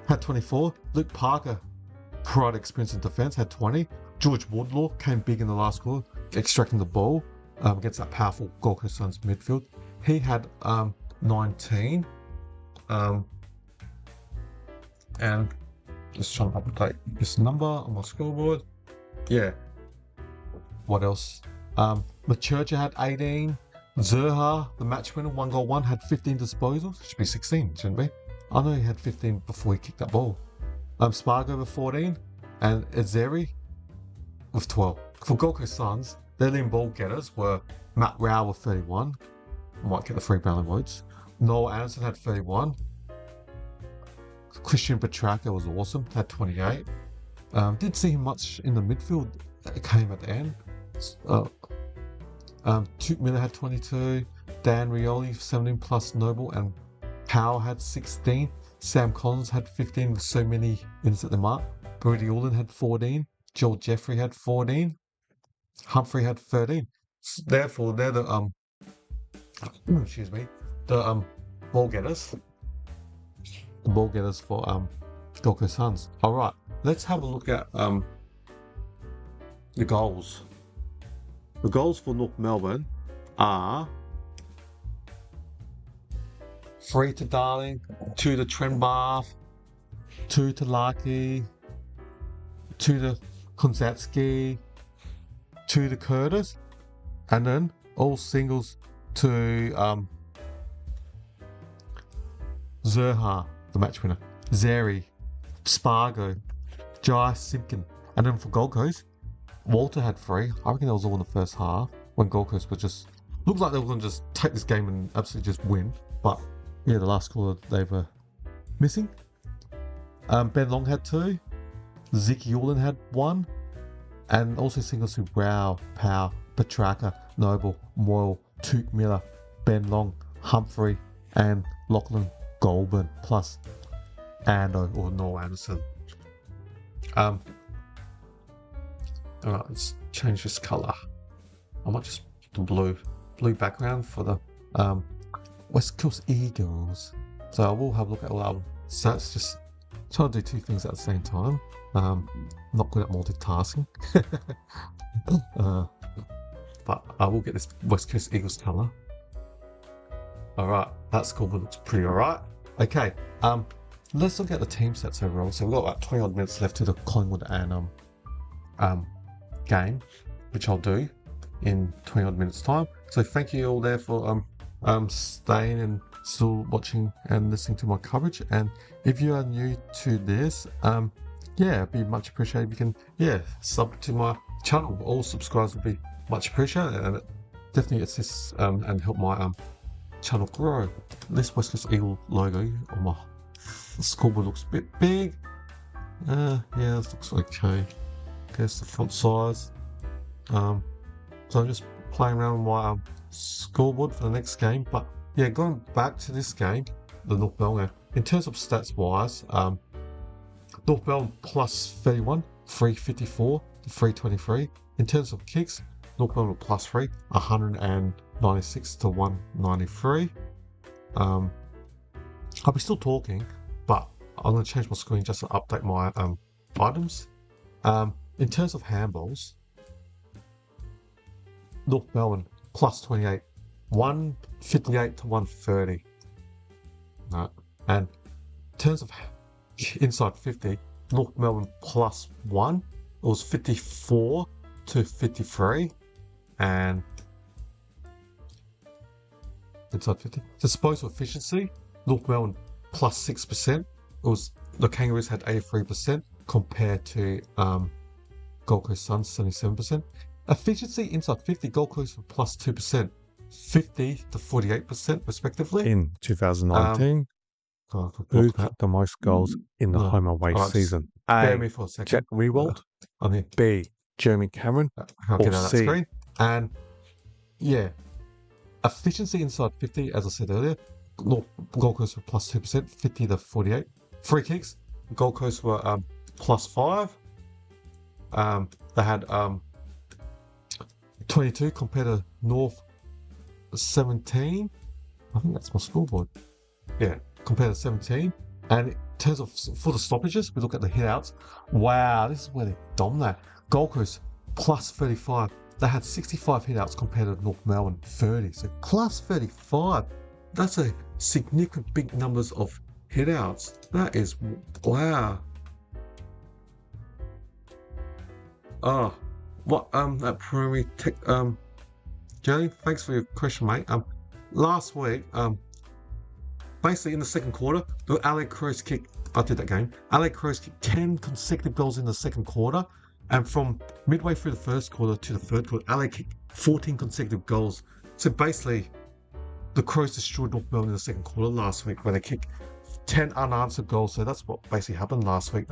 Had 24. Luke Parker, prior experience in defence, had 20. George Woodlaw came big in the last quarter, extracting the ball against that powerful Gold Coast Suns midfield. He had 19. And just trying to update this number on my scoreboard. Yeah. What else? Maturcha had 18. Zerha, the match winner, 1 goal 1, had 15 disposals. Should be 16, shouldn't be? I know he had 15 before he kicked that ball. Spargo with 14. And Ezeri with 12. For Gold Coast Suns, Their leading ball getters were Matt Rowell with 31. Might get the 3 Brownlow votes. Noel Anderson had 31. Christian Petrarca was awesome, had 28. Didn't see him much in the midfield. It came at the end. Tuke Miller had 22. Dan Rioli 17 plus Noble and Powell had 16. Sam Collins had 15 with so many minutes at the mark. Brody Orland had 14. Joel Jeffrey had 14. Humphrey had 13. Therefore, they're the ball getters. The ball getters for Gold Coast Suns. All right, let's have a look at the goals. The goals for North Melbourne are 3 to Darling, 2 to Trenbath, 2 to Larkey, 2 to Konzatsky, 2 to Curtis, and then all singles to Zerha, the match winner, Zeri, Spargo, Jai Simpkin, and then for Gold Coast, Walter had 3. I reckon that was all in the first half when Gold Coast was just looked like they were going to just take this game and absolutely just win, but yeah, the last quarter they were missing. Ben Long had 2. Ziki Orland had 1. And also singles to Rao, Powell, Petrarca, Noble, Moyle, Tuke Miller, Ben Long, Humphrey, and Lachlan Goulburn, plus Ando or Noel Anderson. Alright, let's change this colour. I might just put the blue background for the West Coast Eagles. So I will have a look at all our stats, just trying to do 2 things at the same time. Not good at multitasking. But I will get this West Coast Eagles colour. Alright, that scoreboard looks pretty alright. Okay, let's look at the team sets overall. So we've got about 20 odd minutes left to the Collingwood and game, which I'll do in 20 odd minutes time. So thank you all there for staying and still watching and listening to my coverage. And if you are new to this, it'd be much appreciated if you can sub to my channel. All subscribers would be much appreciated, and it definitely assists and help my channel grow. This West Coast Eagle logo on my scoreboard looks a bit big. This looks okay. Guess the font size. So I'm just playing around with my scoreboard for the next game. But yeah, going back to this game, the North Melbourne. In terms of stats wise, North Melbourne plus 31, 354 to 323. In terms of kicks, North Melbourne plus 3, 196 to 193. I'll be still talking, but I'm going to change my screen just to update my items. In terms of handballs, North Melbourne plus 28, 158 to 130. And in terms of inside 50, North Melbourne plus 1, it was 54 to 53. And inside 50, disposal efficiency, North Melbourne plus 6%. It was the Kangaroos had 83% compared to Gold Coast Suns 77%. Efficiency inside 50, Gold Coast were plus 2%, 50 to 48% respectively. In 2019, who cut the most goals in the home away season? Bear A. me for a second. Jack Riewoldt. I'm here. B. Jeremy Cameron. I'll get Or on that C. screen. And yeah, efficiency inside 50, as I said earlier, Gold Coast were plus 2%, 50 to 48. Free kicks, Gold Coast were plus 5. They had 22 compared to North 17. I think that's my scoreboard. Yeah, compared to 17. And in terms of for the stoppages, we look at the hit-outs. Wow, this is where they dominate. Gold Coast plus 35. They had 65 hit-outs compared to North Melbourne 30. So plus 35. That's a significant big numbers of hit-outs. That is wow. That primary tech Johnny, thanks for your question, mate. Last week, basically in the second quarter, the LA Crows kicked. I did that game. LA Crows kicked 10 consecutive goals in the second quarter. And from midway through the first quarter to the third quarter, LA kicked 14 consecutive goals. So basically, the Crows destroyed North Melbourne in the second quarter last week where they kicked 10 unanswered goals. So that's what basically happened last week.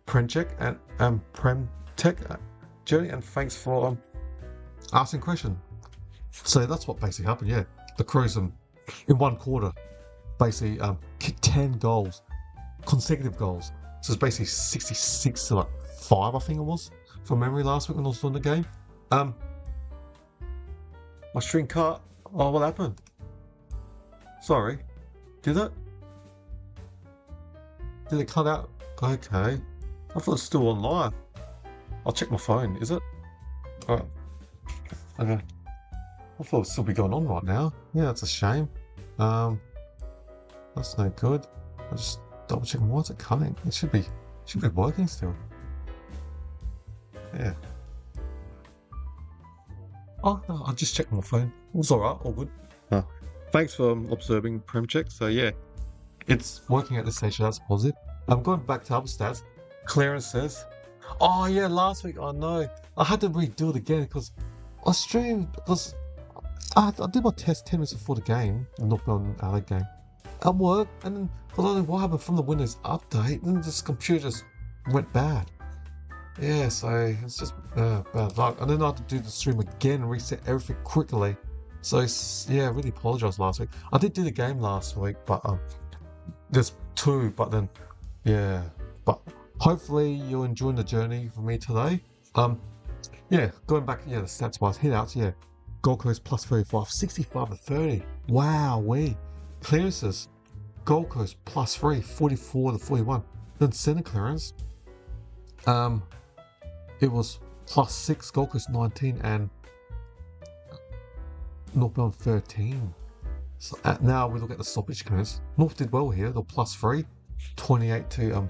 Premtech and Premtech, Journey, and thanks for asking a question. So that's what basically happened, yeah. The Crows in one quarter basically kicked 10 goals, consecutive goals. So it's basically 66 to 5, I think it was, from memory last week when I was doing the game. My string cut. Oh, what happened? Sorry. Did it? Did it cut out? Okay. I thought it was still on live. I'll check my phone. Is it? Alright. Okay. I thought it would still be going on right now. Yeah, that's a shame. That's no good. I just double check. Why is it cutting? It should be working still. Yeah. Oh no, I just checked my phone. It was alright, all good. Thanks for observing Premcheck. So yeah, it's working at this stage, so that's positive. I'm going back to other stats. Clearances. Oh yeah, last week, I know. I had to redo it again because I streamed, because I did my test 10 minutes before the game, the North Melbourne Adelaide game, at work, and then I don't know what happened from the Windows update, and this computer just went bad. Yeah, so it's just bad luck. And then I had to do the stream again and reset everything quickly. So yeah, I really apologise last week. I did do the game last week, but there's 2, but then yeah. But hopefully you're enjoying the journey for me today. Yeah, going back, yeah, the stats wise, hit outs, yeah. Gold Coast plus 35, 65 to 30. Wow, clearances, Gold Coast plus 3, 44 to 41. Then centre clearance, it was plus 6, Gold Coast 19, and North Melbourne 13. So now we look at the stoppage clearance. North did well here, they're plus 3, 28 to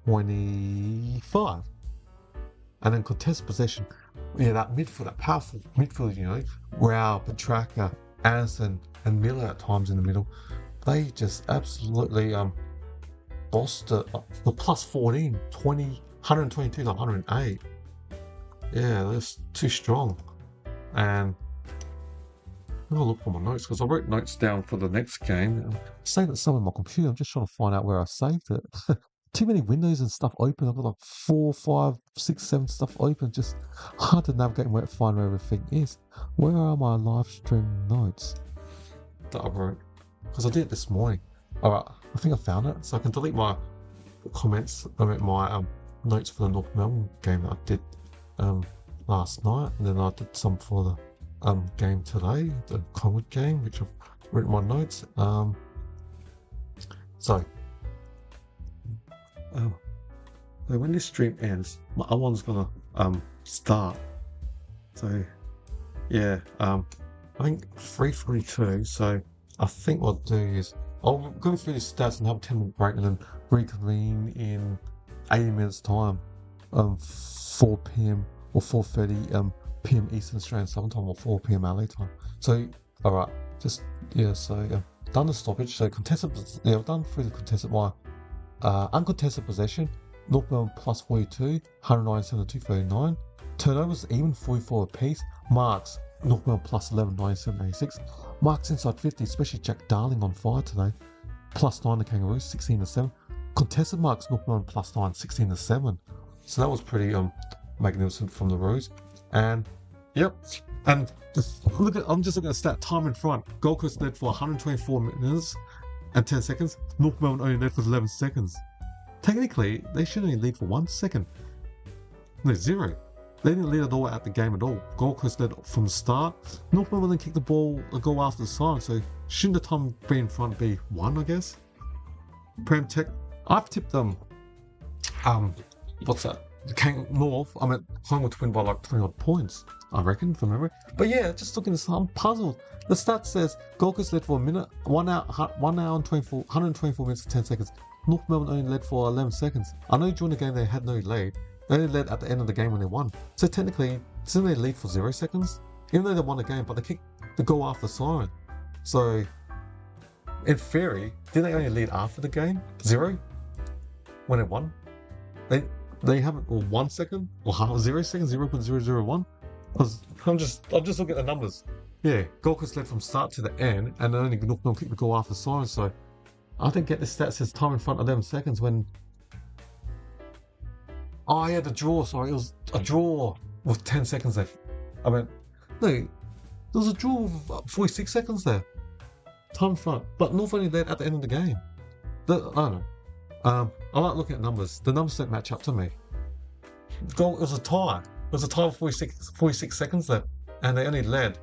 25. And then contested possession, yeah, that midfield, that powerful midfield, you know, Rao, Petraka, Anderson, and Miller at times in the middle, they just absolutely bossed it. The plus 14, 20, 122 to 108. Yeah, that's too strong. And I'm gonna look for my notes because I wrote notes down for the next game. I'm saving it somewhere on my computer. I'm just trying to find out where I saved it. Too many windows and stuff open. I've got like 4, 5, 6, 7 stuff open. Just hard to navigate and find where everything is. Where are my live stream notes that I wrote? Because I did it this morning. Alright, I think I found it. So I can delete my comments, my notes for the North Melbourne game that I did last night. And then I did some for the game today, the Collingwood game, which I've written my notes. So when this stream ends, my other one's gonna start. So yeah, I think 3:42. So I think what I'll do is I'll go through the stats and have a 10-minute break and then reconvene in 80 minutes time, 4 p.m. or 4:30 p.m. Eastern Australian Southern Time or 4 p.m. LA time. So alright, just yeah. So done the stoppage. So contested, yeah, I've done through the contested. My uncontested possession, North Melbourne plus 42, 197 to 239. Turnovers even, 44 apiece. Marks, North Melbourne plus 11, 97 to 86. Marks inside 50, especially Jack Darling on fire today. Plus 9 to Kangaroos, 16 to 7. Contested marks, North Melbourne plus 9, 16 to 7. So that was pretty magnificent from the Roos. And yep, and look at, I'm just looking at stat time in front. Gold Coast led for 124 minutes and 10 seconds. North Melbourne only led for 11 seconds. Technically, they should only lead for 1 second. No, 0. They didn't lead at all at the game at all. Gold Coast led from the start. North Melbourne then kicked the ball a goal after the sign, so shouldn't the time be in front be 1, I guess? Prem Tech, I've tipped them. What's that? North, I'm at Collingwood to win by like 20 odd points, I reckon, from memory. But yeah, just looking at this, I'm puzzled. The stat says Gold Coast led for a minute, 1 hour and 124 minutes and 10 seconds. North Melbourne only led for 11 seconds. I know during the game they had no lead. They only led at the end of the game when they won. So technically, didn't they lead for 0 seconds? Even though they won the game, but they kicked the goal after the siren. So, in theory, didn't they only lead after the game? 0? When it won? they haven't, or 1 second, or 0 seconds, 0.001. Because I'm just looking at the numbers. Yeah, Gold Coast led from start to the end, and only North Melbourne kicked the goal after siren. So I didn't get the stats says time in front of them seconds when. Oh yeah, the draw. Sorry, it was a draw with 10 seconds left. I mean, no, there was a draw with 46 seconds there. Time in front, but North only led at the end of the game. I don't know. I like looking at numbers. The numbers don't match up to me. It was a tie. It was a tie with 46 seconds left, and they only led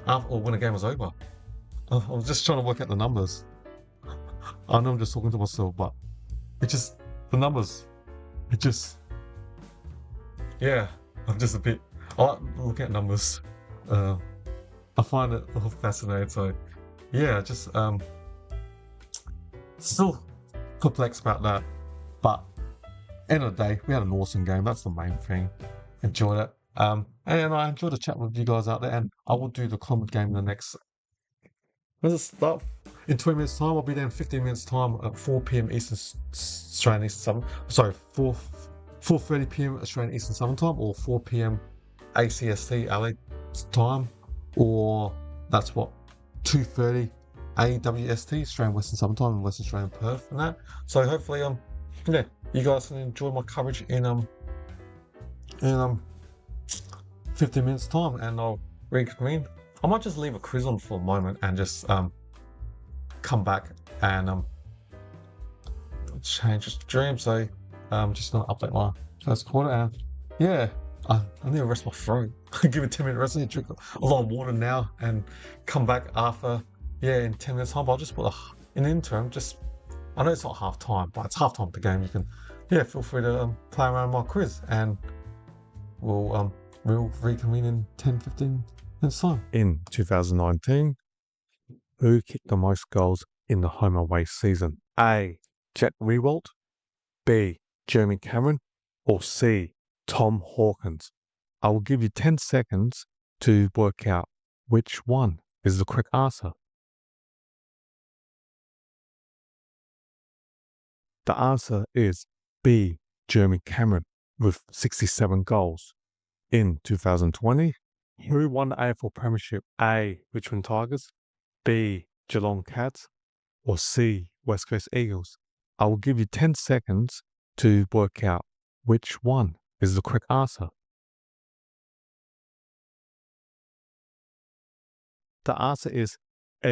after or when the game was over. I was just trying to work out the numbers. I know I'm just talking to myself, but it just the numbers. It just yeah. I'm just a bit. I like looking at numbers. I find it fascinating. So yeah, just still perplexed about that, but end of the day, we had an awesome game. That's the main thing. Enjoyed it. And I enjoyed the chat with you guys out there. And I will do the comment game in the next. When does it start? In 20 minutes time. I'll be there in 15 minutes time at 4 p.m. Eastern Australian Eastern Summer. Sorry, 4:30 p.m. Australian Eastern Summer Time, or 4 p.m. ACST LA time, or that's what 2:30 AWST Australian Western Summer Time in Western Australian Perth and that. So hopefully yeah, you guys can enjoy my coverage in 15 minutes time, and I'll reconvene. I might just leave a quiz on for a moment and just come back and change the stream. So I'm just gonna update my first quarter, and yeah, I need to rest my throat. Give it 10-minute rest. I need to drink a lot of water now and come back after in 10 minutes time. But I'll just put in the interim, just I know it's not half time, but it's half time of the game. You can feel free to play around my quiz, and we'll reconvene in 10-15 minutes time. In 2019, who kicked the most goals in the home away season? A. Jet Riewoldt, B. Jeremy Cameron, or C. Tom Hawkins? I will give you 10 seconds to work out which one is the correct answer. The answer is B. Jeremy Cameron with 67 goals. In 2020, who won the AFL Premiership? A. Richmond Tigers, B. Geelong Cats, or C. West Coast Eagles? I will give you 10 seconds to work out which one is the correct answer. The answer is